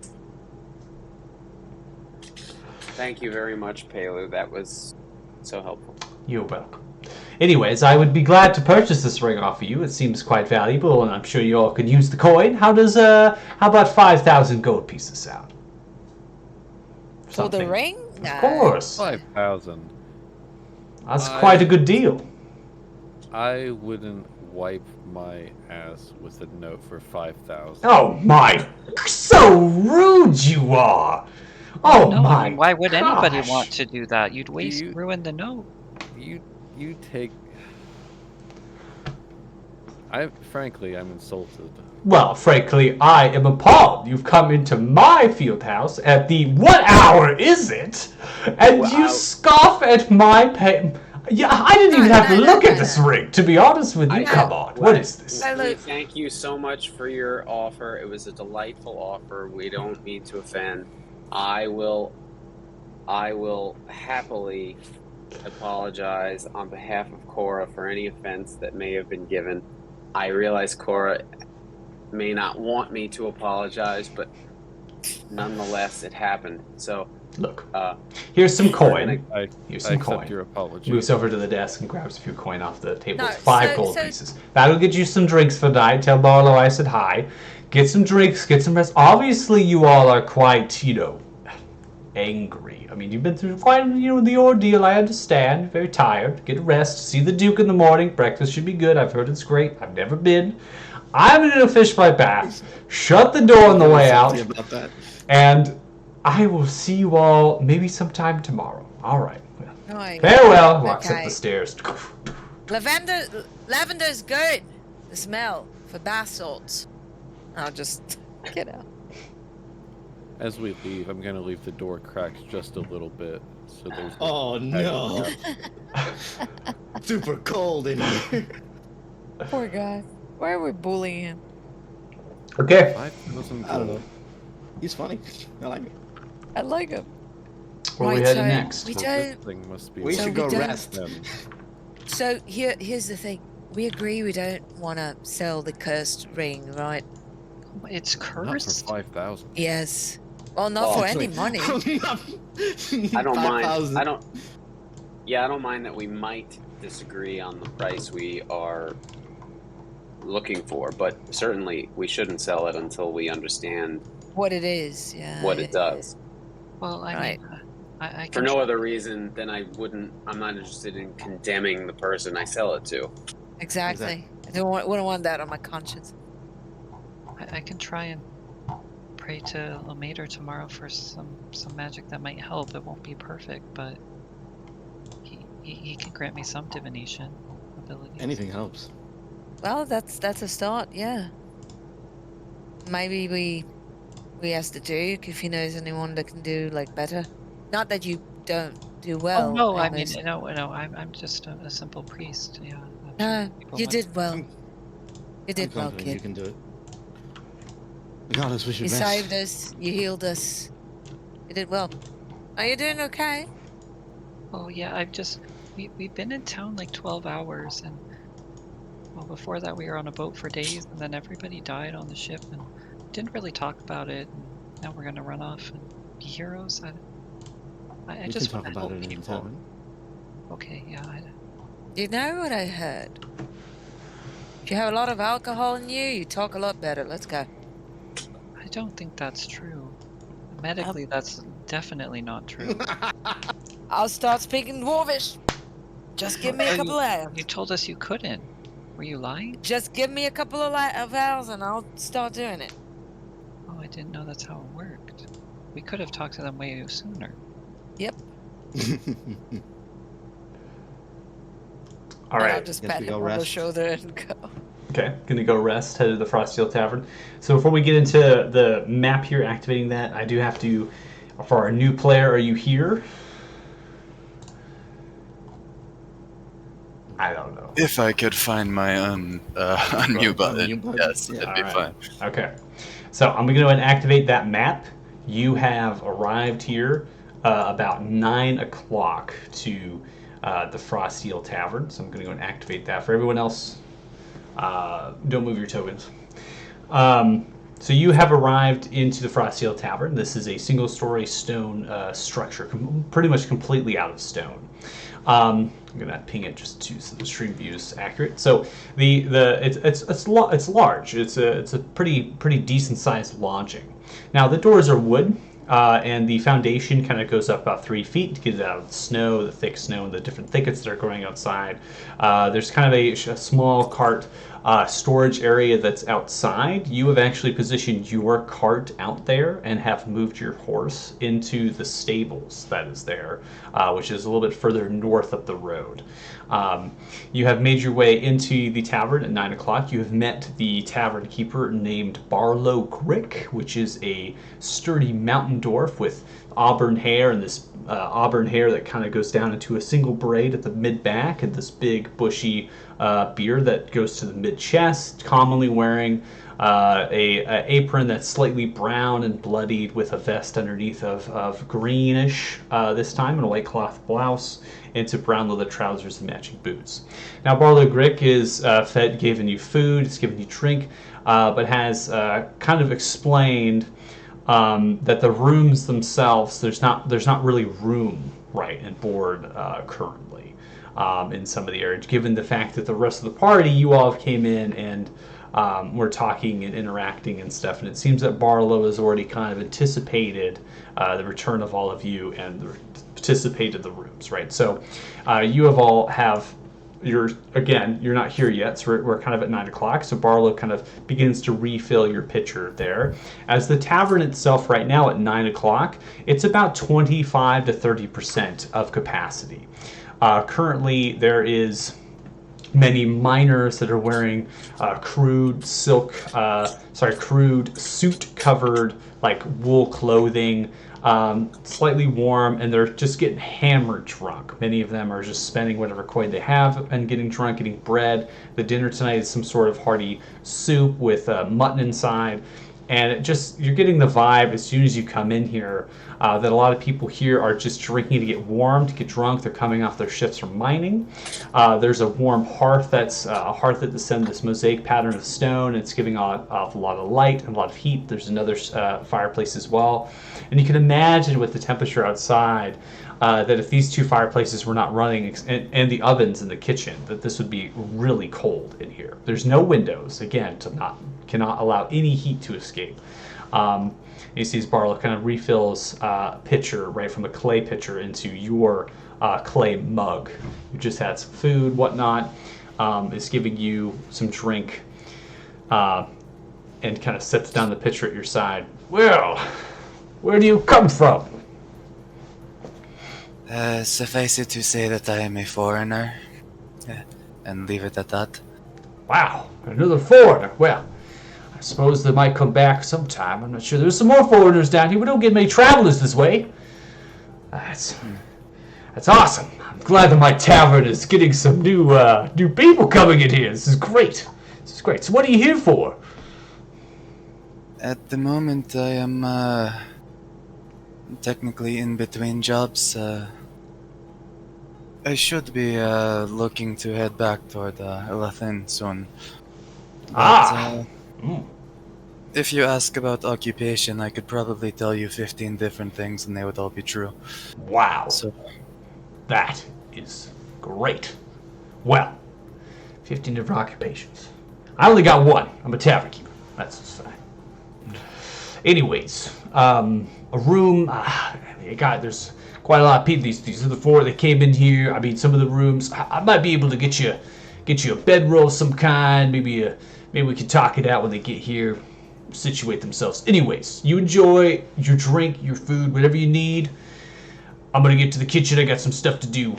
Thank you very much, Palu. That was so helpful. You're welcome. Anyways, I would be glad to purchase this ring off of you. It seems quite valuable, and I'm sure you all could use the coin. How about 5,000 gold pieces sound? For the Something. ring? Of course. 5,000. That's quite a good deal. I wouldn't wipe my ass with a note for 5,000. Oh my, so rude you are. Oh No, my why would anybody gosh. want to do that? You'd you- ruin the note. You take. Frankly, I'm insulted. Well, frankly, I am appalled. You've come into my field house at the what hour is it? And Well, you scoff at my pay. Yeah, I didn't even have to look at this ring, to be honest with you. Come on, what is this? We thank you so much for your offer. It was a delightful offer. We don't mean to offend. I will happily apologize on behalf of Cora for any offense that may have been given. I realize Cora may not want me to apologize, but nonetheless, it happened. So, Look, here's some coin. I Here's I some accept coin. your apology. Moves over to the desk and grabs a few coin off the table. No, It's 5 so- gold so- pieces. That'll get you some drinks for the night. Tell Barlow I said hi. Get some drinks, get some rest. Obviously, you all are quite, angry. I mean, you've been through quite, the ordeal. I understand. Very tired. Get a rest. See the Duke in the morning. Breakfast should be good. I've heard it's great. I've never been. I'm in a fish fly bath. Shut the door on the way out. Salty about that. And I will see you all maybe sometime tomorrow. All right. Well, Right. farewell. Walks up Okay. the stairs. Lavender's good. The smell for bath salts. I'll just get out. As we leave, I'm gonna leave the door cracked just a little bit, so there's. Oh no! Super cold in here. Poor guy. Why are we bullying him? Okay. 5,000 I don't know. gold. He's funny. I like it. I like him. Where are we Right, headed so next? we So don't- this thing must be. We So should we go don't- rest. them. So here's the thing. We agree we don't want to sell the cursed ring, right? It's Not for cursed. 5,000. Yes. Well, not Well, for Actually, any money. I don't mind. 5,000. I don't mind that we might disagree on the price we are looking for, but certainly we shouldn't sell it until we understand What it is, yeah. what it does. Well, I Right. mean, I For can no try- other reason than I'm not interested in condemning the person I sell it to. Exactly. I wouldn't want that on my conscience. I can try and pray to Lemater tomorrow for some magic that might help. It won't be perfect, but he can grant me some divination ability. Anything helps. Well, that's a start, yeah. Maybe we ask the Duke if he knows anyone that can do like better. Not that you don't do well. Oh no, I in mean, those- no. I'm just a simple priest. Yeah. I'm No, sure people you might- did well. I'm- You did I'm well, confident you kid. can do it. Regardless, we should You rest. saved us. You healed us. You did well. Are you doing okay? Oh yeah, we've been in town like 12 hours, and well, before that we were on a boat for days, and then everybody died on the ship, and didn't really talk about it. And now we're gonna run off and be heroes. I We can just talk want to about help it in people. tavern. Okay, yeah. You know what I heard? If you have a lot of alcohol in you, you talk a lot better. Let's go. I don't think that's true. Medically, that's definitely not true. I'll start speaking Dwarvish. Just give me a couple of hours. You told us you couldn't. Were you lying? Just give me a couple of hours and I'll start doing it. Oh, I didn't know that's how it worked. We could have talked to them way sooner. Yep. All And I'll right. just Guess pat we him go on the rest. shoulder and go. Okay, gonna go rest, head to the Froststeel Tavern. So before we get into the map here, activating that, I do have to, for our new player, are you here? I don't know. If I could find my unmute button, Unmute button, yes, yeah. it'd be Alright. fine. Okay, so I'm gonna go ahead and activate that map. You have arrived here about 9 o'clock to the Froststeel Tavern, so I'm gonna go and activate that. For everyone else, don't move your tokens. So you have arrived into the Froststeel Tavern. This is a single-story stone structure, pretty much completely out of stone. I'm gonna ping it just to so the stream view is accurate. So it's large. It's a pretty decent sized lodging. Now the doors are wood. And the foundation kind of goes up about 3 feet to get it out of the snow, the thick snow, and the different thickets that are growing outside. There's kind of a small cart storage area that's outside. You have actually positioned your cart out there and have moved your horse into the stables that is there, which is a little bit further north up the road. You have made your way into the tavern at 9 o'clock. You have met the tavern keeper named Barlow Crick, which is a sturdy mountain dwarf with auburn hair and this auburn hair that kind of goes down into a single braid at the mid-back and this big bushy beard that goes to the mid-chest, commonly wearing a apron that's slightly brown and bloodied with a vest underneath of greenish this time and a white cloth blouse into brown leather trousers and matching boots. Now Barlow Crick is given you food, it's given you drink, but has kind of explained that the rooms themselves, there's not really room, right, and board currently in some of the areas, given the fact that the rest of the party, you all came in and were talking and interacting and stuff, and it seems that Barlow has already kind of anticipated the return of all of you and anticipated the rooms, right? So you have you're not here yet, so we're kind of at 9 o'clock, so Barlow kind of begins to refill your pitcher there. As the tavern itself right now at 9 o'clock, it's about 25 to 30% of capacity. Currently there is many miners that are wearing crude suit covered like wool clothing, slightly warm, and they're just getting hammered drunk. Many of them are just spending whatever coin they have and getting drunk, eating bread. The dinner tonight is some sort of hearty soup with mutton inside. And you're getting the vibe as soon as you come in here that a lot of people here are just drinking to get warm, to get drunk. They're coming off their shifts from mining. There's a warm hearth that's a hearth that descends this mosaic pattern of stone. It's giving off a lot of light and a lot of heat. There's another fireplace as well. And you can imagine with the temperature outside that if these two fireplaces were not running and the ovens in the kitchen, that this would be really cold in here. There's no windows, again, cannot allow any heat to escape. You see as Barlow kind of refills pitcher right from a clay pitcher into your clay mug. You just had some food, whatnot. Is giving you some drink and kind of sets down the pitcher at your side. Well, where do you come from? Suffice it to say that I am a foreigner, and leave it at that. Wow, another foreigner. Well, I suppose they might come back sometime. I'm not sure. There's some more foreigners down here. We don't get many travelers this way. That's awesome. I'm glad that my tavern is getting some new people coming in here. This is great. So what are you here for? At the moment, I am technically in between jobs. I should be looking to head back toward Elathin soon. But if you ask about occupation, I could probably tell you 15 different things and they would all be true. Wow. So, That is great. Well, 15 different occupations. I only got one. I'm a tavern keeper. That's just fine. Anyways, a room. There's quite a lot of people. These are the four that came in here. I mean, some of the rooms. I might be able to get you a bedroll of some kind. Maybe we can talk it out when they get here. Situate themselves. Anyways, you enjoy your drink, your food, whatever you need. I'm gonna get to the kitchen. I got some stuff to do.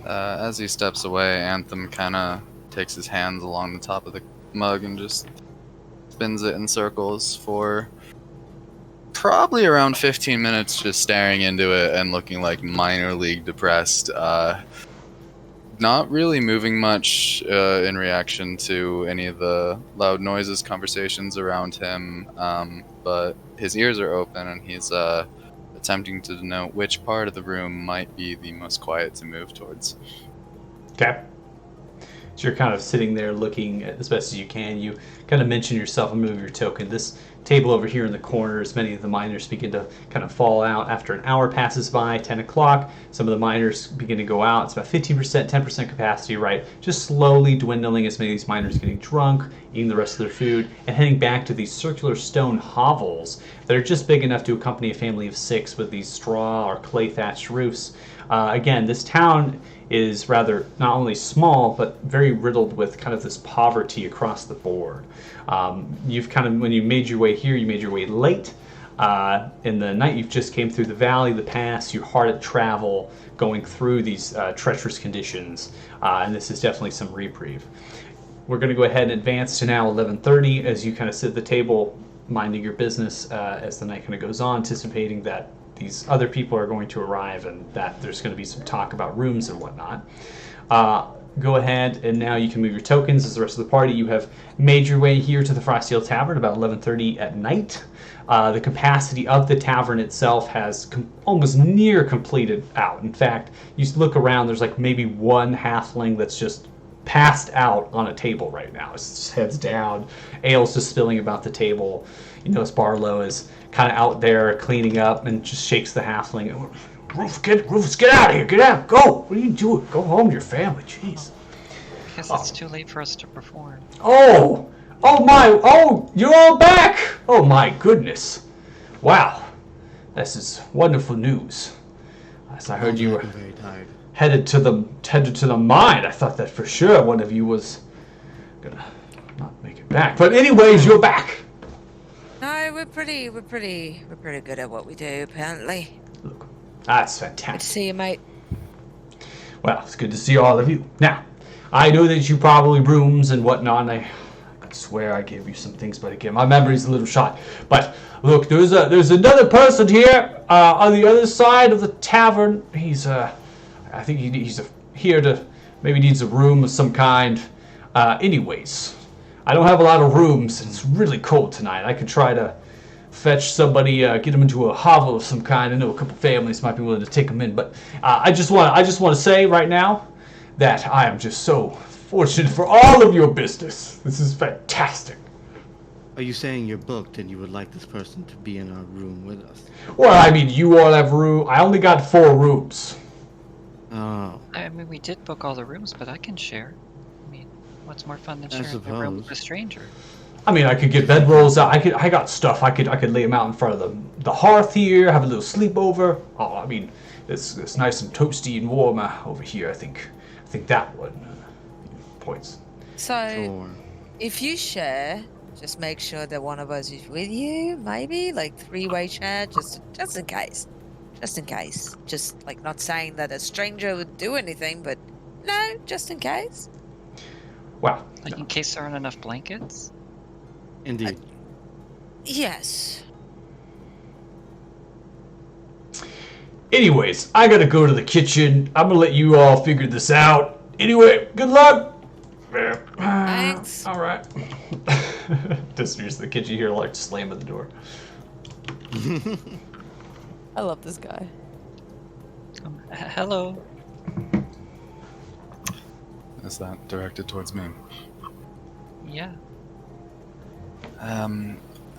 as he steps away, Anthem kind of takes his hands along the top of the mug and just spins it in circles for probably around 15 minutes, just staring into it and looking like minor league depressed. Not really moving much in reaction to any of the loud noises, conversations around him, but his ears are open and he's attempting to denote which part of the room might be the most quiet to move towards. Okay. So you're kind of sitting there looking as best as you can. You kind of mention yourself and move your token. This table over here in the corners, many of the miners begin to kind of fall out after an hour passes by, 10 o'clock. Some of the miners begin to go out. It's about 15%, 10% capacity, right? Just slowly dwindling as many of these miners getting drunk, eating the rest of their food, and heading back to these circular stone hovels that are just big enough to accompany a family of 6 with these straw or clay thatched roofs. Again, this town is rather not only small, but very riddled with kind of this poverty across the board. You've kind of, when you made your way here, you made your way late. In the night you've just came through the valley, the pass, you're hard at travel, going through these treacherous conditions, and this is definitely some reprieve. We're going to go ahead and advance to now 11:30 as you kind of sit at the table, minding your business as the night kind of goes on, anticipating that these other people are going to arrive and that there's going to be some talk about rooms and whatnot. Go ahead and now you can move your tokens as the rest of the party. You have made your way here to the Frosty Hill Tavern about 11:30 at night. The capacity of the tavern itself has almost near completed out. In fact, you look around, there's like maybe one halfling that's just passed out on a table right now. His head's down, ale's just spilling about the table. You notice Barlow is kind of out there cleaning up and just shakes the halfling. Rufus, get out of here! Get out! Go! What are you doing? Go home to your family. Jeez. I guess it's too late for us to perform. Oh my! Oh, you're all back! Oh my goodness! Wow, this is wonderful news. As I heard you were very tired. headed to the mine. I thought that for sure one of you was gonna not make it back. But anyways, you're back. No, we're pretty good at what we do, apparently. Look, that's Good to fantastic. see you, mate. Well, it's good to see all of you. Now, I know that you probably rooms and whatnot, and I could swear I gave you some things, but again, my memory's a little shot. But look, there's another person here on the other side of the tavern. I think he's here to maybe needs a room of some kind. Anyways, I don't have a lot of rooms. It's really cold tonight. I could try to fetch somebody, get them into a hovel of some kind. I know a couple families might be willing to take them in, but I just want to say right now that I am just so fortunate for all of your business. This is fantastic. Are you saying you're booked and you would like this person to be in our room with us? Well, I mean, you all have room. I only got 4 rooms. Oh, I mean, we did book all the rooms, but I can share. I mean, what's more fun than I sharing a room with suppose. a stranger? I mean, I could get bedrolls out. I got stuff. I could lay them out in front of the hearth here. Have a little sleepover. Oh, I mean, it's nice and toasty and warm over here. I think that one points. So, sure. if you share, just make sure that one of us is with you, maybe like 3-way share, just in case. Just in case. Just like not saying that a stranger would do anything, but no, just in case. Wow. Like, in case there aren't enough blankets? Indeed. Yes. Anyways, I gotta go to the kitchen. I'm gonna let you all figure this out. Anyway, good luck. Thanks. All right. Disappears to the kitchen. You hear like slamming the door. I love this guy. Hello. Is that directed towards me? Yeah.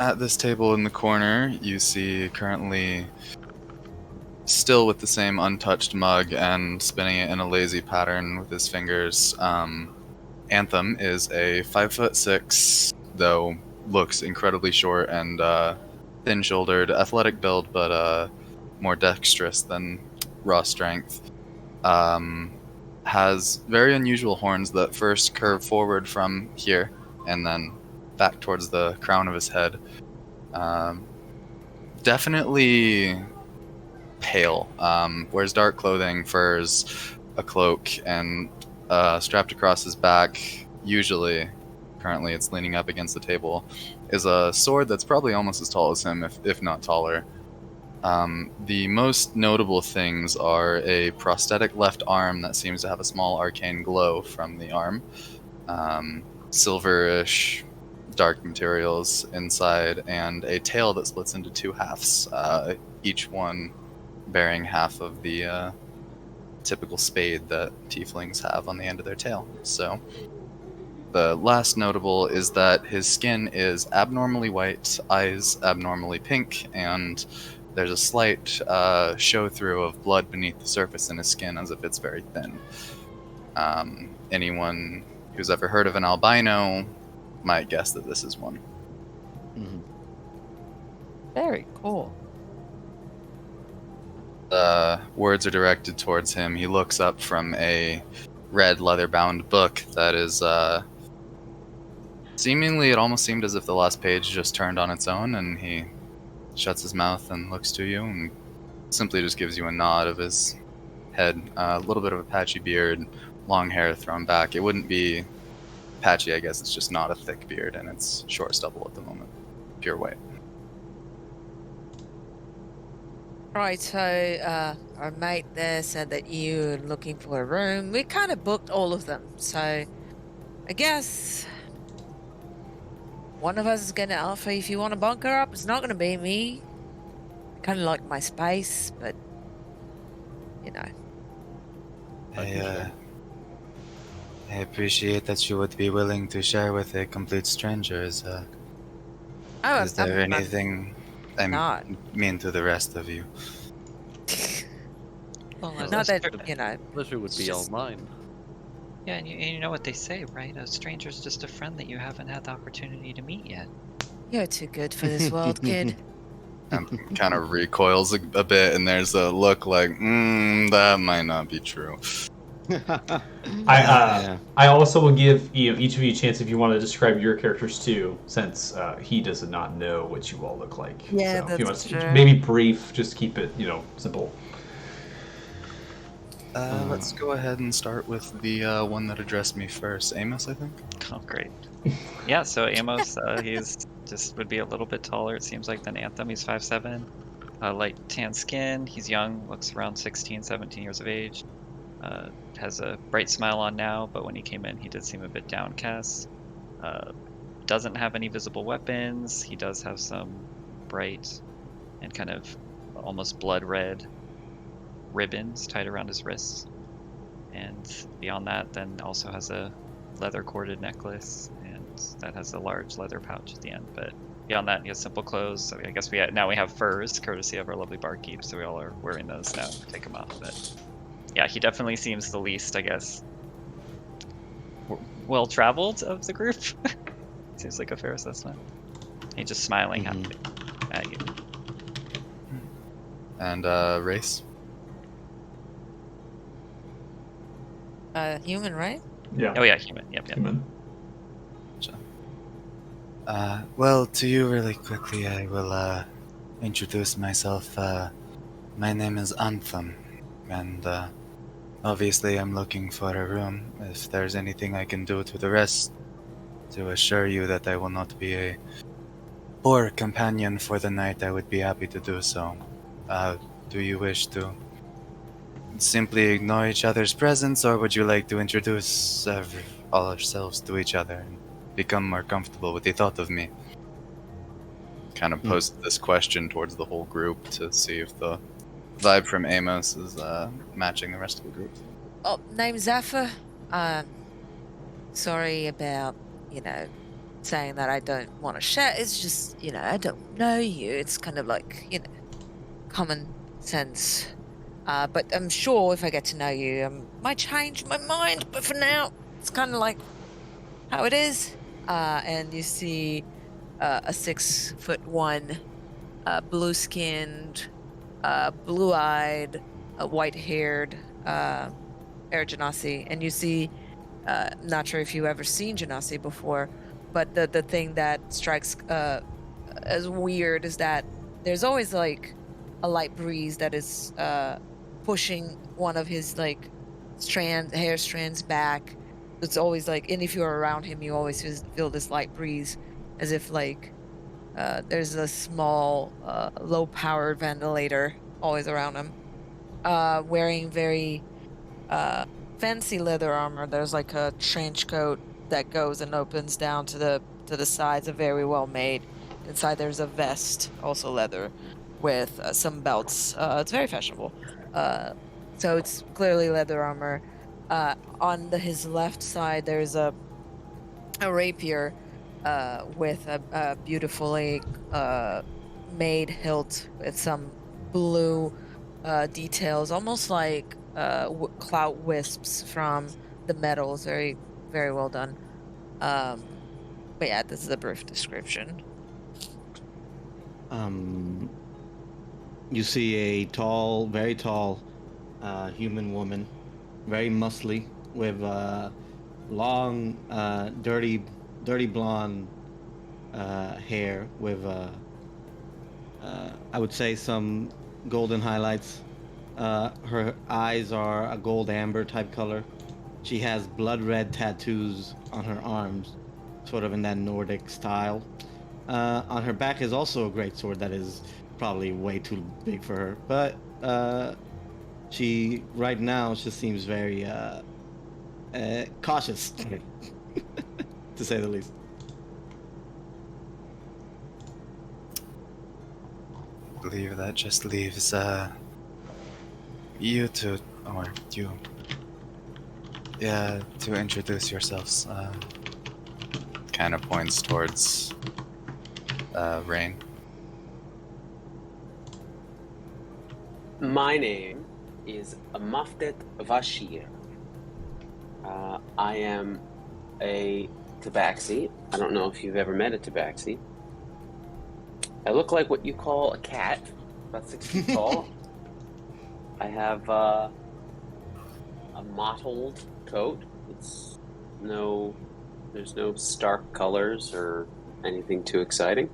At this table in the corner, you see currently, still with the same untouched mug and spinning it in a lazy pattern with his fingers. Anthem is a 5'6", though looks incredibly short and thin-shouldered, athletic build, but more dexterous than raw strength. Has very unusual horns that first curve forward from here and then back towards the crown of his head. Definitely pale. Wears dark clothing, furs, a cloak, and strapped across his back, usually, currently it's leaning up against the table, is a sword that's probably almost as tall as him, if not taller. The most notable things are a prosthetic left arm that seems to have a small arcane glow from the arm, silverish dark materials inside, and a tail that splits into two halves, each one bearing half of the typical spade that tieflings have on the end of their tail. So the last notable is that his skin is abnormally white, eyes abnormally pink, and there's a slight show-through of blood beneath the surface in his skin as if it's very thin. Anyone who's ever heard of an albino might guess that this is one. Very cool. Words are directed towards him. He looks up from a red leather-bound book that is seemingly, it almost seemed as if the last page just turned on its own, and he shuts his mouth and looks to you and simply just gives you a nod of his head. A little bit of a patchy beard, long hair thrown back. It wouldn't be patchy, I guess. It's just not a thick beard, and it's short stubble at the moment. Pure white. Right, so our mate there said that you're looking for a room. We kind of booked all of them, so I guess one of us is going to offer if you want to bunker up. It's not going to be me. I kind of like my space, but you know. I appreciate that you would be willing to share with a complete stranger. Is there anything I mean to the rest of you? Well, Not that, you know. Pleasure would be all mine. Yeah, and you know what they say, right? A stranger's just a friend that you haven't had the opportunity to meet yet. You're too good for this world, kid. And kind of recoils a bit, and there's a look like, that might not be true. I also will give each of you a chance if you want to describe your characters too, since he does not know what you all look like. Yeah, so if you want that's to, true. maybe brief, just keep it simple. Let's go ahead and start with the one that addressed me first. Amos, I think? Oh, great. Yeah, so Amos, he's just would be a little bit taller, it seems like, than Anthem. He's 5'7", light tan skin. He's young, looks around 16, 17 years of age. Has a bright smile on now, but when he came in, he did seem a bit downcast. Doesn't have any visible weapons. He does have some bright and kind of almost blood red ribbons tied around his wrists. And beyond that, then also has a leather corded necklace, and that has a large leather pouch at the end. But beyond that, he has simple clothes. So I guess now we have furs, courtesy of our lovely barkeep. So we all are wearing those now. Take them off, but yeah, he definitely seems the least, I guess, well-traveled of the group. Seems like a fair assessment. He's just smiling happily at you. And race? Human, right? Yeah. Oh yeah, human. Yep. Human. Well, to you really quickly, I will introduce myself. My name is Anthem, and obviously I'm looking for a room. If there's anything I can do to the rest to assure you that I will not be a poor companion for the night, I would be happy to do so. Do you wish to simply ignore each other's presence, or would you like to introduce all ourselves to each other and become more comfortable with the thought of me. Kind of posed this question towards the whole group to see if the vibe from Amos is matching the rest of the group. Oh, name's Zephyr. Sorry about, saying that I don't want to share. It's just, I don't know you. It's kind of like, common sense. But I'm sure if I get to know you, I might change my mind. But for now, it's kind of like how it is. And you see a 6'1", blue-skinned, blue-eyed, white-haired Air Genasi, and you see. Not sure if you've ever seen Genasi before, but the thing that strikes as weird is that there's always like a light breeze that is pushing one of his like hair strands back. It's always like, and if you're around him, you always feel this light breeze, as if like there's a small low-powered ventilator always around him. Wearing very fancy leather armor. There's like a trench coat that goes and opens down to the sides, are very well made. Inside there's a vest, also leather, with some belts. It's very fashionable. So it's clearly leather armor. On his left side there's a rapier with a beautifully made hilt with some blue details, almost like clout wisps from the metals. Very, very well done. But yeah, this is a brief description. You see a tall, very tall human woman, very muscly, with long, dirty blonde hair with, I would say, some golden highlights. Her eyes are a gold amber type color. She has blood red tattoos on her arms, sort of in that Nordic style. On her back is also a great sword that is probably way too big for her, but she right now just seems very cautious, to say the least. I believe that just leaves you two, or you, yeah, to introduce yourselves. Kind of points towards Rain. My name is Mafdet Vashir. I am a tabaxi. I don't know if you've ever met a tabaxi. I look like what you call a cat, about 6 feet tall. I have a mottled coat. There's no stark colors or anything too exciting.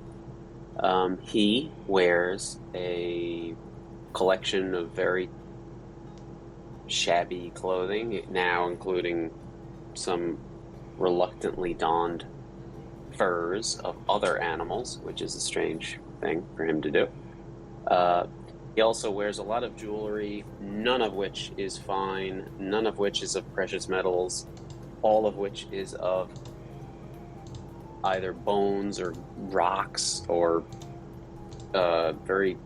He wears a collection of very shabby clothing, now including some reluctantly donned furs of other animals, which is a strange thing for him to do. He also wears a lot of jewelry, none of which is fine, none of which is of precious metals, all of which is of either bones or rocks or very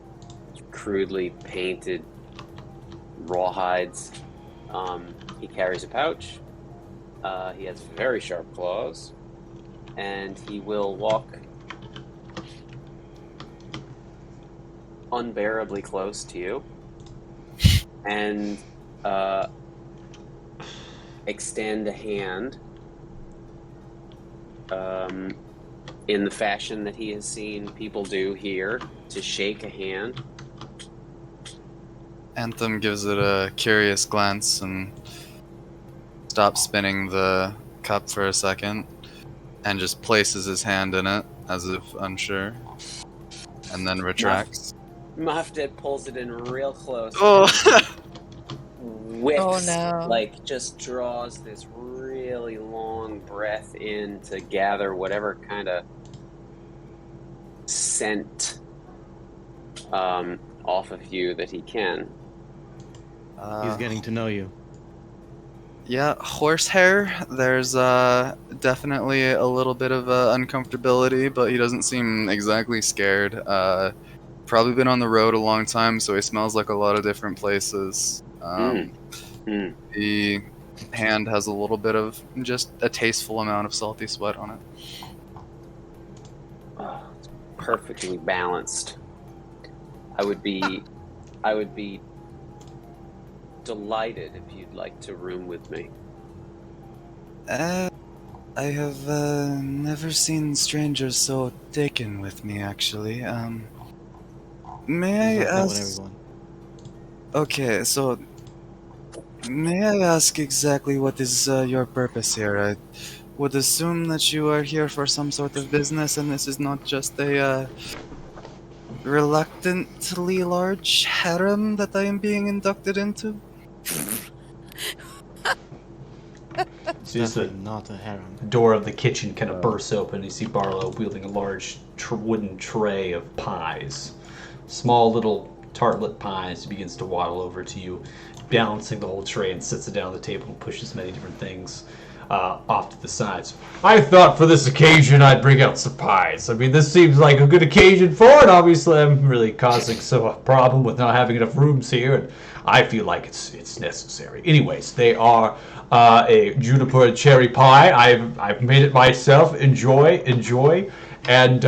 crudely painted rawhides. He carries a pouch. He has very sharp claws, and he will walk unbearably close to you and extend a hand in the fashion that he has seen people do here, to shake a hand. Anthem gives it a curious glance and stops spinning the cup for a second and just places his hand in it as if unsure, and then retracts. Mafdet pulls it in real close. Oh! Whips, Oh, no. like just draws this really long breath in to gather whatever kind of scent off of you that he can. He's getting to know you. Yeah, horsehair. There's definitely a little bit of uncomfortability, but he doesn't seem exactly scared. Probably been on the road a long time, so he smells like a lot of different places. Mm. The hand has a little bit of just a tasteful amount of salty sweat on it. Oh, it's perfectly balanced. I would be delighted if you'd like to room with me. I have never seen strangers so taken with me, actually. May He's I like that with ask? everyone. Okay, so may I ask exactly what is your purpose here? I would assume that you are here for some sort of business, and this is not just a reluctantly large harem that I am being inducted into. It's Is the definitely not a harem. door of the kitchen kind of Oh. bursts open. You see Barlow wielding a large wooden tray of pies. Small little tartlet pies. He begins to waddle over to you, balancing the whole tray, and sits it down on the table and pushes many different things off to the sides. I thought for this occasion I'd bring out some pies. I mean, this seems like a good occasion for it. Obviously, I'm really causing some problem with not having enough rooms here, and I feel like it's necessary. Anyways, they are a juniper cherry pie. I've made it myself. Enjoy, and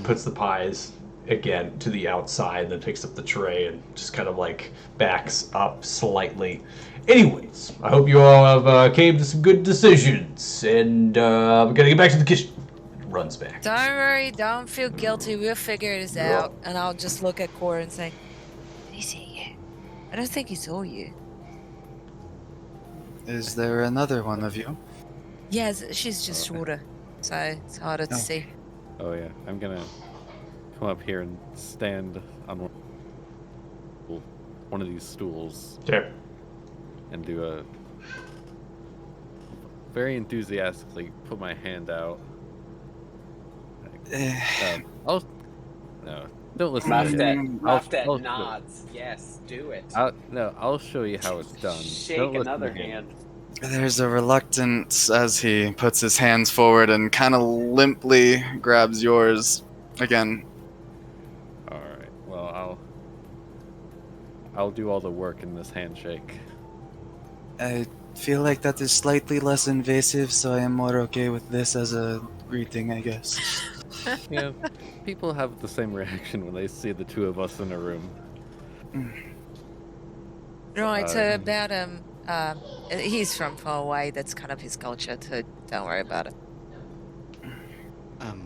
puts the pies again to the outside, then picks up the tray and just kind of like backs up slightly. Anyways, I hope you all have came to some good decisions, and we gotta get back to the kitchen. Runs back. Don't worry, don't feel guilty. We'll figure this out. And I'll just look at Cora and say, "Did he see you? I don't think he saw you." Is there another one of you? Yes, she's just shorter, so it's harder to see. Oh yeah, I'm gonna come up here and stand on one of these stools Sure. and do a very enthusiastically put my hand out. I'll no, don't listen to him. Maftet nods. Yes, do it. I'll show you how it's done. Shake Don't listen another to him. hand. There's a reluctance as he puts his hands forward and kind of limply grabs yours again. All right. Well, I'll do all the work in this handshake. I feel like that is slightly less invasive, so I am more okay with this as a greeting, I guess. Yeah, people have the same reaction when they see the two of us in a room. Right, so about he's from far away. That's kind of his culture. So don't worry about it.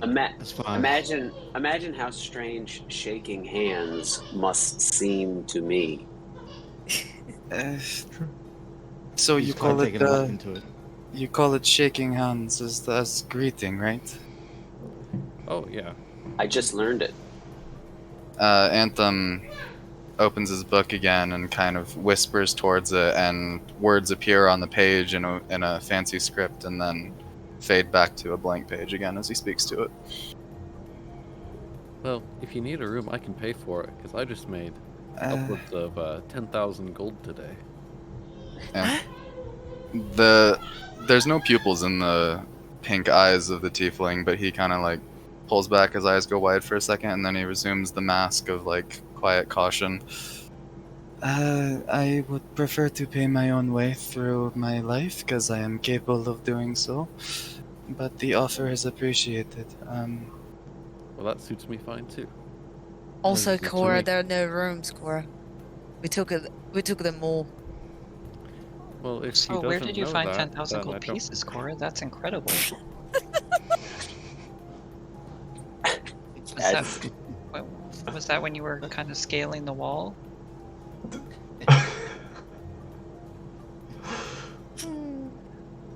That's fine. Imagine how strange shaking hands must seem to me. So He's you quite call taken up it into it. you call it shaking hands as greeting, right? Oh yeah. I just learned it. Anthem opens his book again and kind of whispers towards it, and words appear on the page in a fancy script, and then fade back to a blank page again as he speaks to it. Well, if you need a room, I can pay for it because I just made upwards of 10,000 gold today. Yeah. There's no pupils in the pink eyes of the tiefling, but he kind of like pulls back, his eyes go wide for a second, and then he resumes the mask of like quiet caution. I would prefer to pay my own way through my life because I am capable of doing so, but the offer is appreciated. Well, that suits me fine too. Also, Good to Cora, me. there are no rooms, Cora. We took them all. Well, if he So where doesn't did you know find that, 10,000 then I gold don't- pieces, Cora? That's incredible. Was that when you were kind of scaling the wall?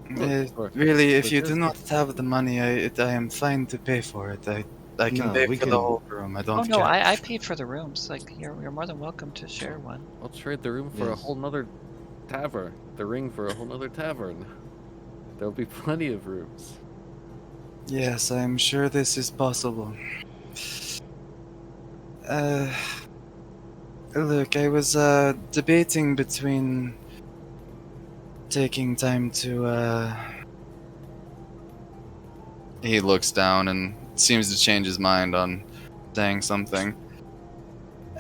Really, if But you there's do not have the money, I am fine to pay for it. I can No, pay we for the can- whole room. I don't Oh no, care. I paid for the rooms. Like you're more than welcome to share one. I'll trade the room for a Yes. whole nother tavern. The ring for a whole nother tavern. There'll be plenty of rooms. Yes, I am sure this is possible. Look, I was debating between taking time to He looks down and seems to change his mind on saying something.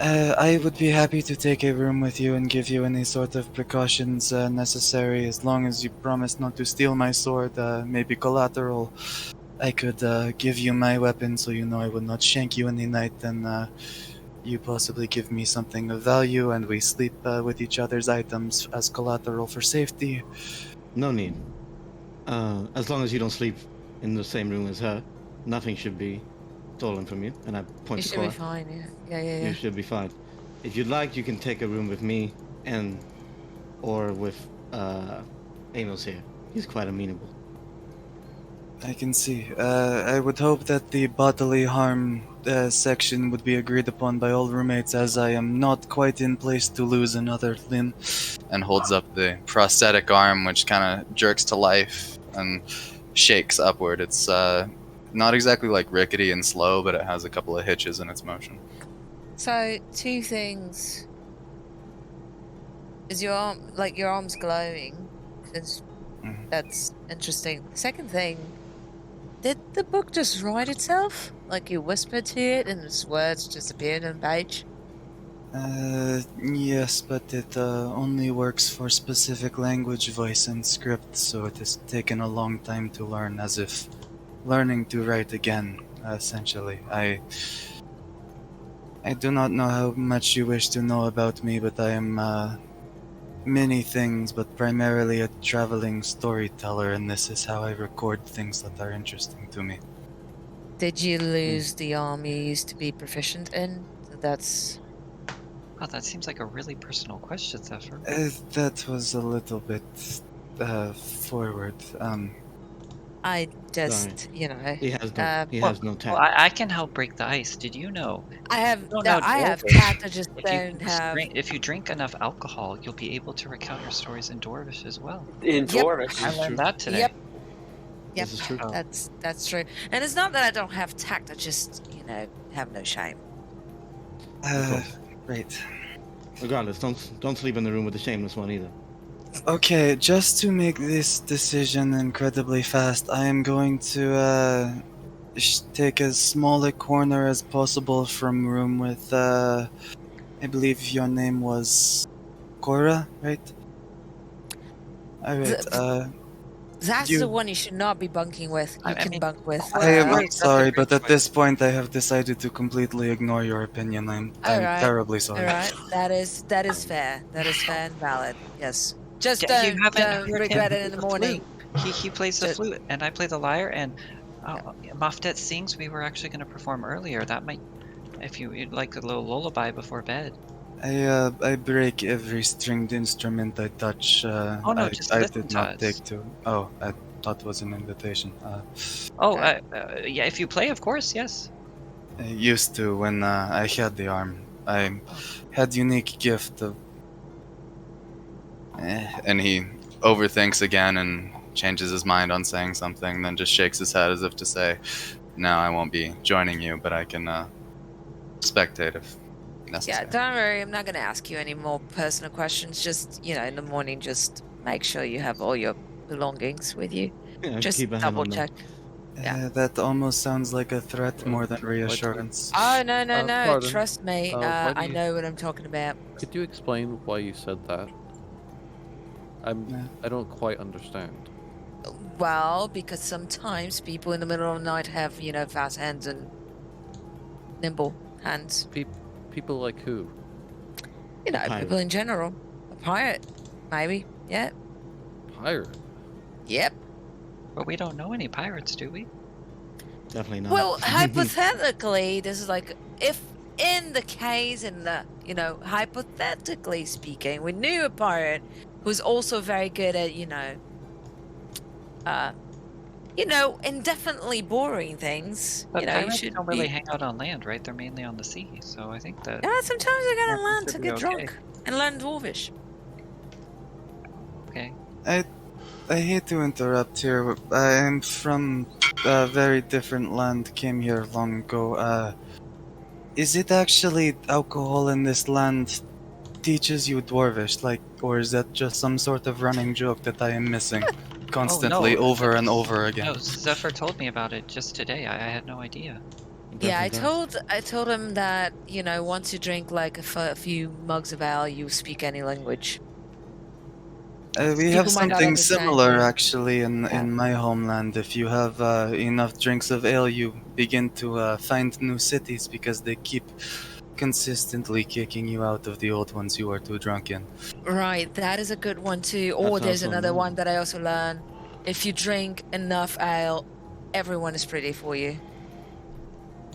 I would be happy to take a room with you and give you any sort of precautions necessary, as long as you promise not to steal my sword, maybe collateral. I could give you my weapon so you know I would not shank you in the night, and you possibly give me something of value, and we sleep with each other's items as collateral for safety. No need. As long as you don't sleep in the same room as her, nothing should be stolen from you. And I point You to should be Cora. fine. Yeah. You should be fine. If you'd like, you can take a room with me or with Amos here. He's quite amenable. I can see. I would hope that the bodily harm section would be agreed upon by all roommates, as I am not quite in place to lose another limb. And holds up the prosthetic arm, which kind of jerks to life and shakes upward. It's not exactly like rickety and slow, but it has a couple of hitches in its motion. So, two things. Is your arm, like your arm's glowing? Since Mhm. that's interesting. Second thing, did the book just write itself? Like you whispered to it and its words just appeared on the page? Yes, but it only works for specific language, voice, and script, so it has taken a long time to learn, as if learning to write again, essentially. I do not know how much you wish to know about me, but I am many things, but primarily a traveling storyteller, and this is how I record things that are interesting to me. Did you lose the arm you used to be proficient in? That's Oh, that seems like a really personal question, Zephyr. That was a little bit forward. I just, Sorry. you know, He has no. He Well, has no tact. well, I can help break the ice. Did you know? I have don't no, know I have Dwarvish. tact. I just If you don't have. if you drink enough alcohol, you'll be able to recount your stories in Dwarvish as well. In Yep. Dwarvish. I This is learned true. that today. Yep. Yep, This is true. Oh. that's true. And it's not that I don't have tact. I just, you know, have no shame. Right. Regardless, don't sleep in the room with the shameless one either. Okay, just to make this decision incredibly fast, I am going to take as small a corner as possible from room with I believe your name was Cora, right? Alright, That's You- the one you should not be bunking with. You I can mean, bunk with. I am Right, that's a sorry, great but at choice. this point I have decided to completely ignore your opinion. I'm Alright, terribly all sorry. right, that is fair. That is fair and valid. Yes. Just Yeah, you don't, haven't don't heard him regret play it in the the morning. He plays the Just- flute, and I play the lyre. And Moftet sings. We were actually going to perform earlier. That might, if you'd like a little lullaby before bed. I break every stringed instrument I touch. Oh, no, just I listen did to not us. take to. Oh, I thought it was an invitation. Oh, yeah. If you play, of course, yes. I used to when I had the arm. I had unique gift of. And he overthinks again and changes his mind on saying something, then just shakes his head as if to say, "No, I won't be joining you, but I can spectate if Yeah, necessary." don't worry. I'm not going to ask you any more personal questions. Just, you know, in the morning, just make sure you have all your belongings with you. Yeah, Just keep a hand double on them. check. Yeah. That almost sounds like a threat more than reassurance. Oh, no, no, no. Pardon. Trust me. Why do I you- know what I'm talking about. Could you explain why you said that? Yeah. I don't quite understand. Well, because sometimes people in the middle of the night have, you know, fast hands and nimble hands. People like who? You know, pirate. people in general. A pirate, maybe. Yeah. Pirate. Yep. But we don't know any pirates, do we? Definitely not. Well, hypothetically, this is like if in the case, you know, hypothetically speaking, we knew a pirate who's also very good at, indefinitely boring things. But you know, you pirates should don't really be. hang out on land, right? They're mainly on the sea. So I think that. Yeah, sometimes I gotta Pirates learn to should get be okay. drunk and learn Dwarvish. Okay. I hate to interrupt here. I am from a very different land. Came here long ago. Is it actually alcohol in this land teaches you Dwarvish? Like, or is that just some sort of running joke that I am missing constantly over and over again? No, Zephyr told me about it just today. I had no idea. Yeah, I Definitely does. told him that, once you drink like a few mugs of ale, you speak any language. We People have might not something understand similar you. actually Yeah. in my homeland. If you have enough drinks of ale, you begin to find new cities because they keep consistently kicking you out of the old ones you are too drunk in. Right, that is a good one too. Or That's there's also another one annoying. that I also learned. If you drink enough ale, everyone is pretty for you.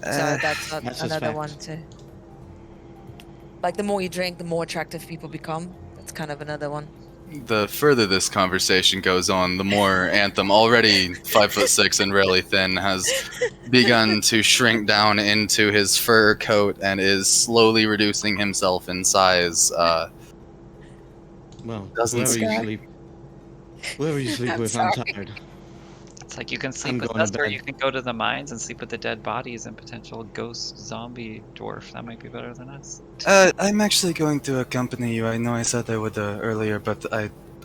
So that's That's just another fact. one too. Like the more you drink, the more attractive people become. That's kind of another one. The further this conversation goes on, the more Anthem, already 5'6" and really thin, has begun to shrink down into his fur coat and is slowly reducing himself in size. Well, Doesn't whoever you sleep I'm with, I'm sorry. tired. It's like you can sleep I'm with going us, to or bed. you can go to the mines and sleep with the dead bodies and potential ghost zombie dwarf. That might be better than us. I'm actually going to accompany you. I know I said I would earlier, but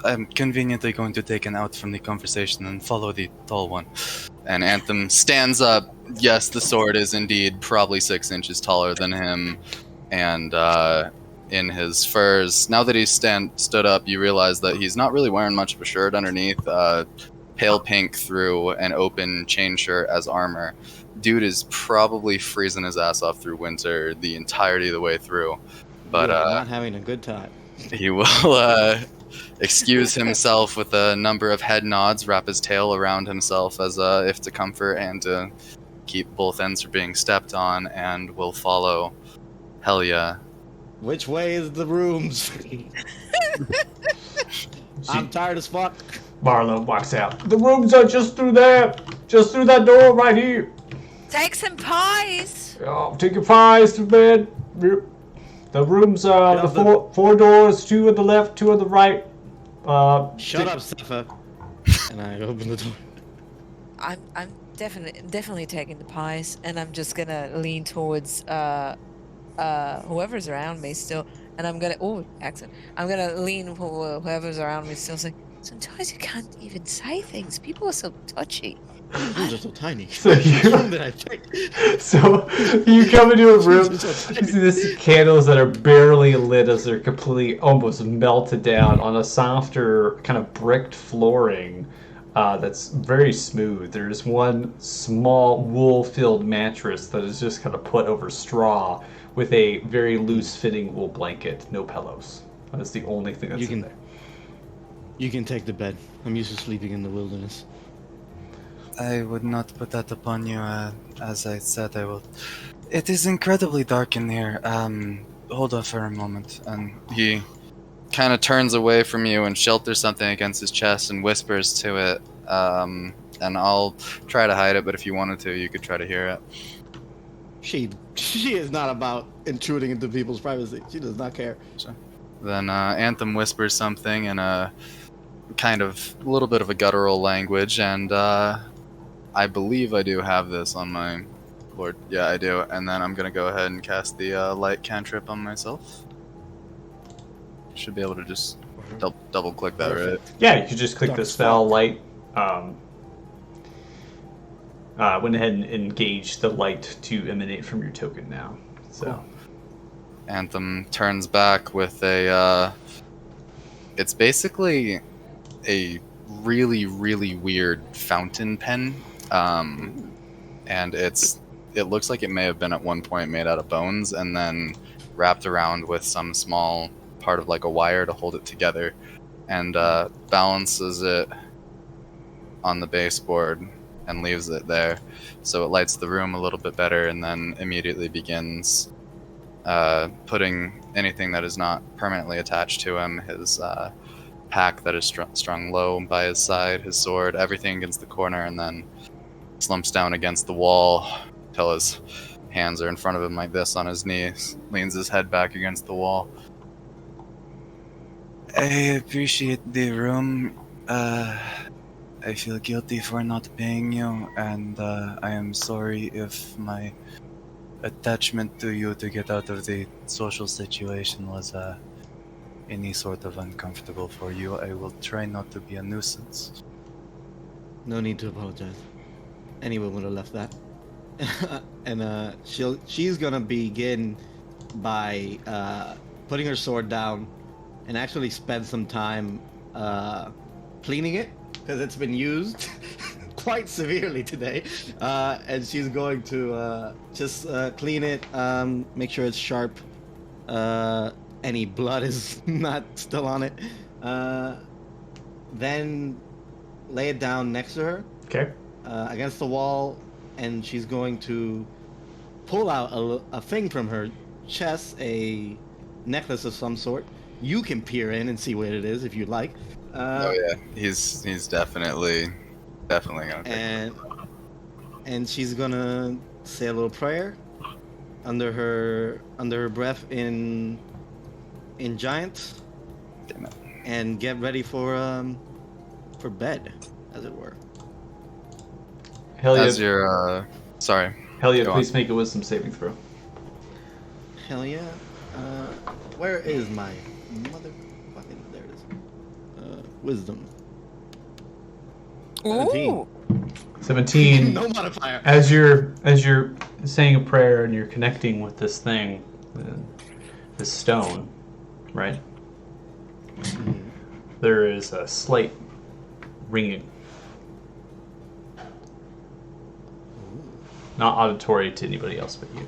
I'm conveniently going to take an out from the conversation and follow the tall one. And Anthem stands up. Yes, the sword is indeed probably 6 inches taller than him. And in his furs, now that he's stood up, you realize that he's not really wearing much of a shirt underneath. Pale pink through an open chain shirt as armor. Dude is probably freezing his ass off through winter the entirety of the way through. But You are not having a good time. he will excuse himself with a number of head nods, wrap his tail around himself as if to comfort and to keep both ends from being stepped on, and will follow Helia. Which way is the rooms? I'm tired as fuck. Marlowe walks out. The rooms are just through there. Just through that door right here. Take some pies. Oh, take your pies to bed. The rooms are Yeah, the four doors, 2 on the left, 2 on the right. Shut up, Zephyr. And I open the door. I'm definitely taking the pies, and I'm just gonna lean towards whoever's around me still, and I'm gonna I'm gonna lean whoever's around me still, saying, sometimes you can't even say things. People are so touchy. Rooms are so tiny. So Which you, room did I take? so you come into a room. You see these candles that are barely lit as they're completely, almost melted down on a softer kind of bricked flooring. That's very smooth. There's one small wool-filled mattress that is just kind of put over straw with a very loose-fitting wool blanket. No pillows. That is the only thing that's in there. You can take the bed. I'm used to sleeping in the wilderness. I would not put that upon you. As I said, I will. It is incredibly dark in here. Hold off for a moment, and He kind of turns away from you and shelters something against his chest and whispers to it. And I'll try to hide it, but if you wanted to, you could try to hear it. She is not about intruding into people's privacy. She does not care. Then Anthem whispers something in a kind of a little bit of a guttural language, and I believe I do have this on my board. Yeah, I do. And then I'm gonna go ahead and cast the light cantrip on myself. Should be able to just double click that, right? Yeah, you could just click Dark the as spell fuck. light. Went ahead and engaged the light to emanate from your token now. So. Cool. Anthem turns back with a. It's basically a really, really weird fountain pen, and it looks like it may have been at one point made out of bones and then wrapped around with some small part of like a wire to hold it together, and balances it on the baseboard and leaves it there, so it lights the room a little bit better, and then immediately begins putting anything that is not permanently attached to him, his pack that is strung low by his side, his sword, everything against the corner, and then slumps down against the wall till his hands are in front of him like this on his knees, leans his head back against the wall. I appreciate the room. I feel guilty for not paying you, and I am sorry if my attachment to you to get out of the social situation was any sort of uncomfortable for you, I will try not to be a nuisance. No need to apologize. Anyone would have left that. And she's gonna begin by putting her sword down and actually spend some time cleaning it because it's been used quite severely today. And she's going to just clean it, make sure it's sharp. Any blood is not still on it. Then lay it down next to her. Okay. Against the wall, and she's going to pull out a thing from her chest, a necklace of some sort. You can peer in and see what it is if you'd like. Oh yeah, he's definitely gonna. And she's gonna say a little prayer under her breath in giant, Damn it. and get ready for bed, as it were. As Helia, your sorry. Helia, go please make a wisdom saving throw. Hell yeah. Where is my motherfucking? There it is. Wisdom. 17. Ooh. 17. No modifier. As you're saying a prayer and you're connecting with this thing, this stone, right? There is a slight ringing. Not auditory to anybody else but you.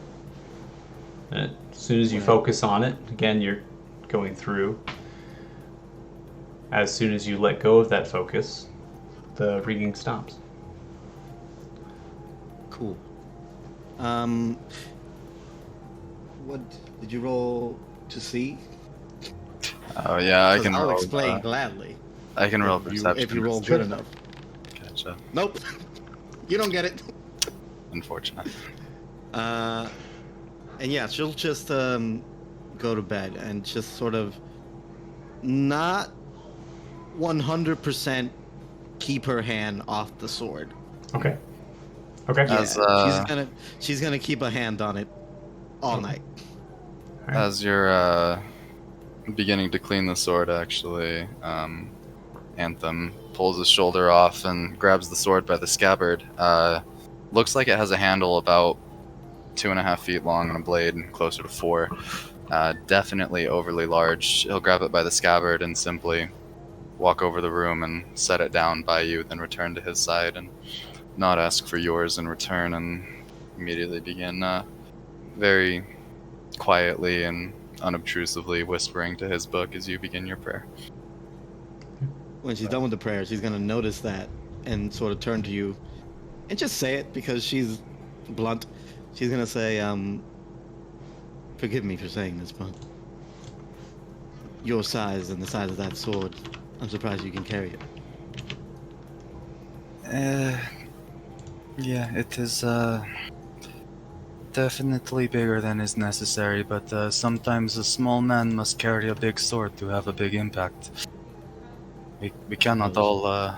And as soon as you focus on it, again, you're going through. As soon as you let go of that focus, the ringing stops. Cool. What did you roll to see? Oh yeah, I 'Cause can I'll roll. explain gladly. I can roll if you, perception. if you roll for good this. enough. Gotcha. Nope. You don't get it. Unfortunate. And yeah, she'll just go to bed and just sort of not 100% keep her hand off the sword. Okay. Okay. Yeah, As, she's gonna keep a hand on it all night. As you're beginning to clean the sword, actually, Anthem pulls his shoulder off and grabs the sword by the scabbard. Looks like it has a handle about 2.5 feet long and a blade closer to 4. Definitely overly large. He'll grab it by the scabbard and simply walk over the room and set it down by you, then return to his side and not ask for yours in return, and immediately begin very quietly and unobtrusively whispering to his book as you begin your prayer. When she's done with the prayer, she's gonna notice that and sort of turn to you and just say it because she's blunt. She's gonna say, forgive me for saying this, but your size and the size of that sword, I'm surprised you can carry it. Yeah, it is definitely bigger than is necessary, but sometimes a small man must carry a big sword to have a big impact. We cannot all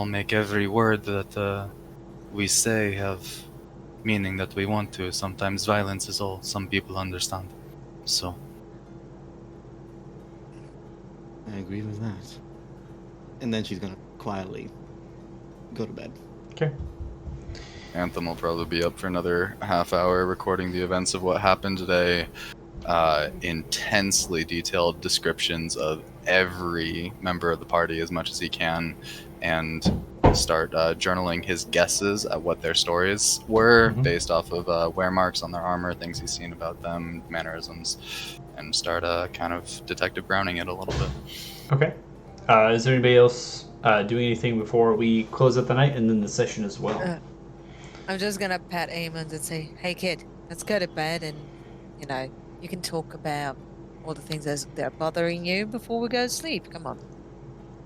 make every word that we say have meaning that we want to. Sometimes violence is all some people understand. So I agree with that. And then she's gonna quietly go to bed. Okay. Anthem will probably be up for another half hour recording the events of what happened today. Intensely detailed descriptions of every member of the party as much as he can, and start journaling his guesses at what their stories were based off of wear marks on their armor, things he's seen about them, mannerisms, and start kind of Detective Browning it a little bit. Okay. Is there anybody else doing anything before we close up the night and then the session as well? I'm just gonna pat Eamon and say, "Hey kid, let's go to bed, and you can talk about all the things that are bothering you before we go to sleep. Come on."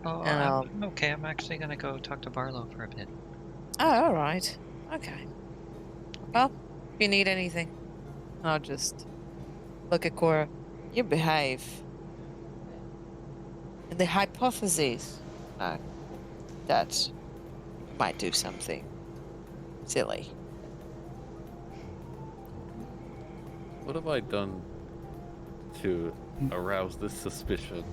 Oh, I'm okay. I'm actually gonna go talk to Barlow for a bit. Oh, all right. Okay. Well, if you need anything, I'll just look at Cora. You behave. And the hypothesis that you might do something silly. What have I done to arouse this suspicion?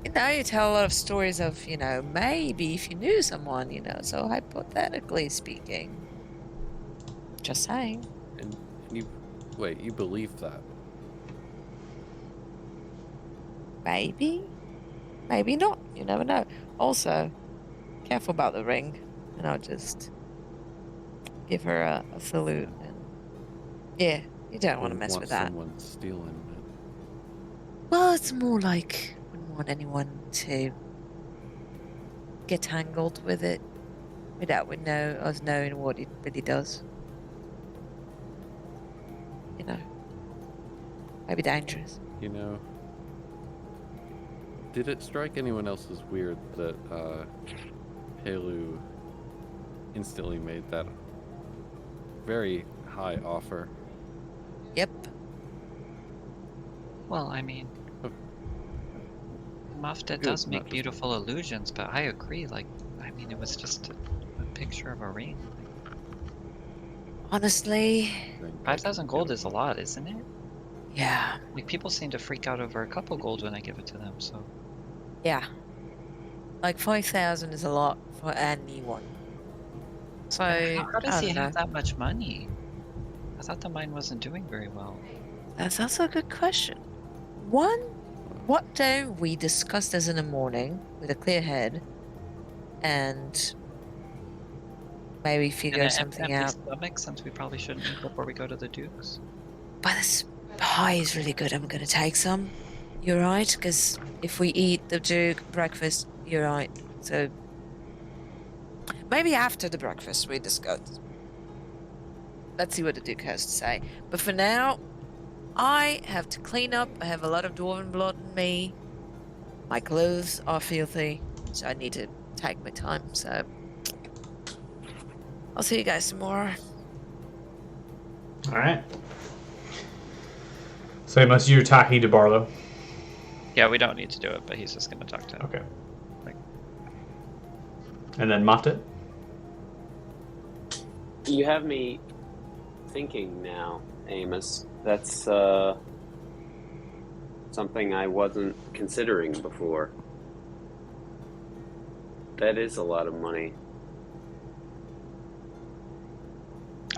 You tell a lot of stories of, maybe if you knew someone, so hypothetically speaking. Just saying. And you wait, you believe that? Maybe. Maybe not. You never know. Also, careful about the ring. And I'll just give her a salute. And yeah, you don't want to mess with that. Someone stealing it. Well, it's more like wouldn't want anyone to get tangled with it without us knowing what it really does. Might be dangerous. Did it strike anyone else as weird that Pelu instantly made that very high offer? Yep. Well, I mean, Mafta Good, does not make just beautiful illusions, but I agree. It was just a picture of a ring. Honestly, 5,000 gold is a lot, isn't it? yeah. People seem to freak out over a couple gold when I give it to them, so. Yeah. 5,000 is a lot for anyone. So, How does he I don't have know. that much money? I thought the mine wasn't doing very well. That's also a good question. One, what don't we discuss this in the morning with a clear head and maybe figure And an something empty out? stomach, since we probably shouldn't eat before we go to the Dukes. But this pie is really good. I'm going to take some. You're right, because if we eat the Duke breakfast, you're right. So maybe after the breakfast we discuss. Let's see what the Duke has to say. But for now, I have to clean up. I have a lot of dwarven blood in me. My clothes are filthy, so I need to take my time. So I'll see you guys tomorrow. All right. So unless you're talking to Barlow. Yeah, we don't need to do it, but he's just going to talk to him. Okay. And then Mafta? You have me thinking now, Amos. That's something I wasn't considering before. That is a lot of money.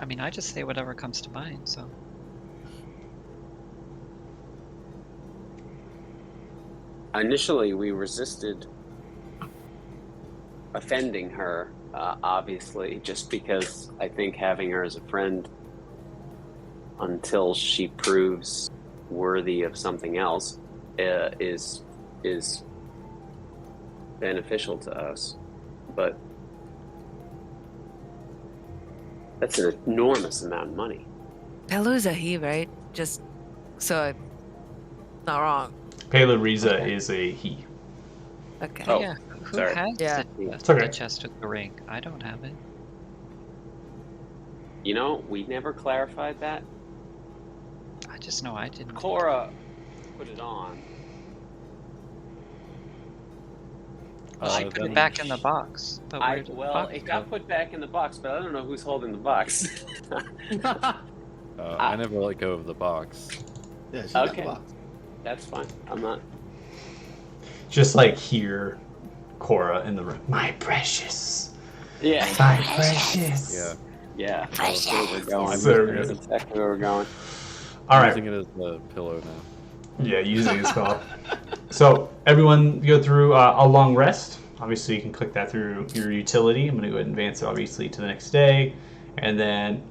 I mean, I just say whatever comes to mind, so. Initially, we resisted offending her, obviously, just because I think having her as a friend until she proves worthy of something else is beneficial to us. But that's an enormous amount of money. Pelu's a he, right? Just so I'm not wrong. Pela Riza Okay. is a he. Okay. Oh, Yeah, who sorry. has Yeah. It's okay. the chest with the ring? I don't have it. You know, we never clarified that. I just know I didn't. Cora put it on. Well, she put it back in the box. But where did the box It go? got put back in the box, but I don't know who's holding the box. I never let go of the box. Yeah, she got the Okay. box. That's fine. I'm not. Just hear Cora in the room. My precious. Yeah. My precious. Yeah. Yeah. That's where we're going. So That's good. exactly where we're going. All I'm right. using it as a pillow now. Yeah, using a spell. So everyone go through a long rest. Obviously, you can click that through your utility. I'm going to go ahead and advance it, obviously, to the next day. And then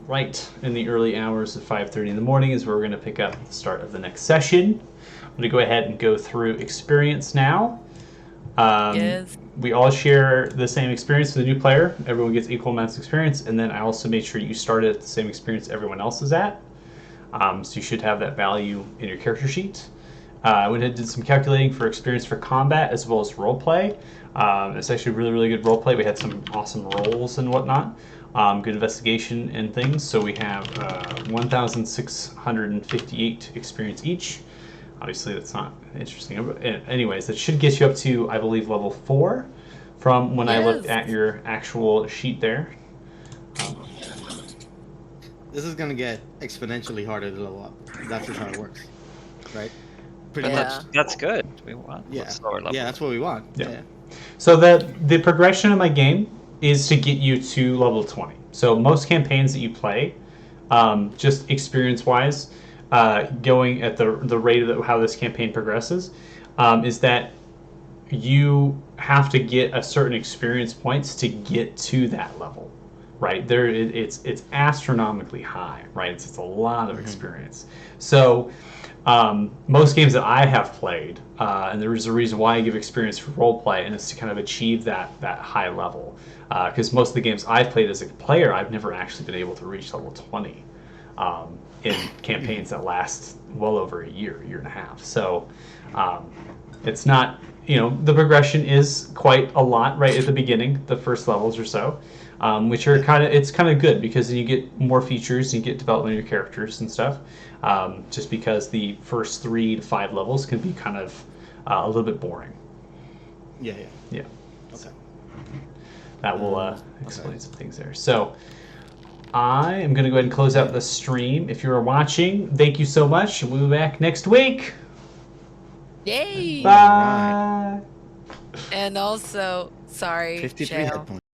right in the early hours of 5:30 in the morning is where we're going to pick up the start of the next session. I'm going to go ahead and go through experience now. Yes. We all share the same experience for the new player. Everyone gets equal amounts of experience. And then I also made sure you started at the same experience everyone else is at. So you should have that value in your character sheet. I went ahead and did some calculating for experience for combat as well as roleplay. It's actually really, really good roleplay. We had some awesome rolls and whatnot. Good investigation and things. So we have 1,658 experience each. Obviously, that's not interesting. Anyways, that should get you up to, I believe, level 4 from when I looked at your actual sheet there. This is gonna get exponentially harder to level up. That's just how it works, right? Pretty And much. that's good. We want Yeah. slower level. Yeah, that's what we want. Yeah. Yeah. So the progression of my game is to get you to level 20. So most campaigns that you play, just experience wise, going at the rate of how this campaign progresses, is that you have to get a certain experience points to get to that level, right? It's astronomically high, right? It's a lot of experience. So most games that I have played, and there is a reason why I give experience for roleplay, and it's to kind of achieve that high level. Because most of the games I've played as a player, I've never actually been able to reach level 20 in campaigns that last well over a year and a half. So it's not, the progression is quite a lot right at the beginning, the first levels or so. Which are it's kind of good because you get more features, you get development of your characters and stuff. Just because the first 3 to 5 levels can be kind of a little bit boring. Yeah. Yeah. Okay. That will explain some things there. So I am going to go ahead and close out the stream. If you're watching, thank you so much. We'll be back next week. Yay! Bye. And also, sorry, 53 Shale. hit points.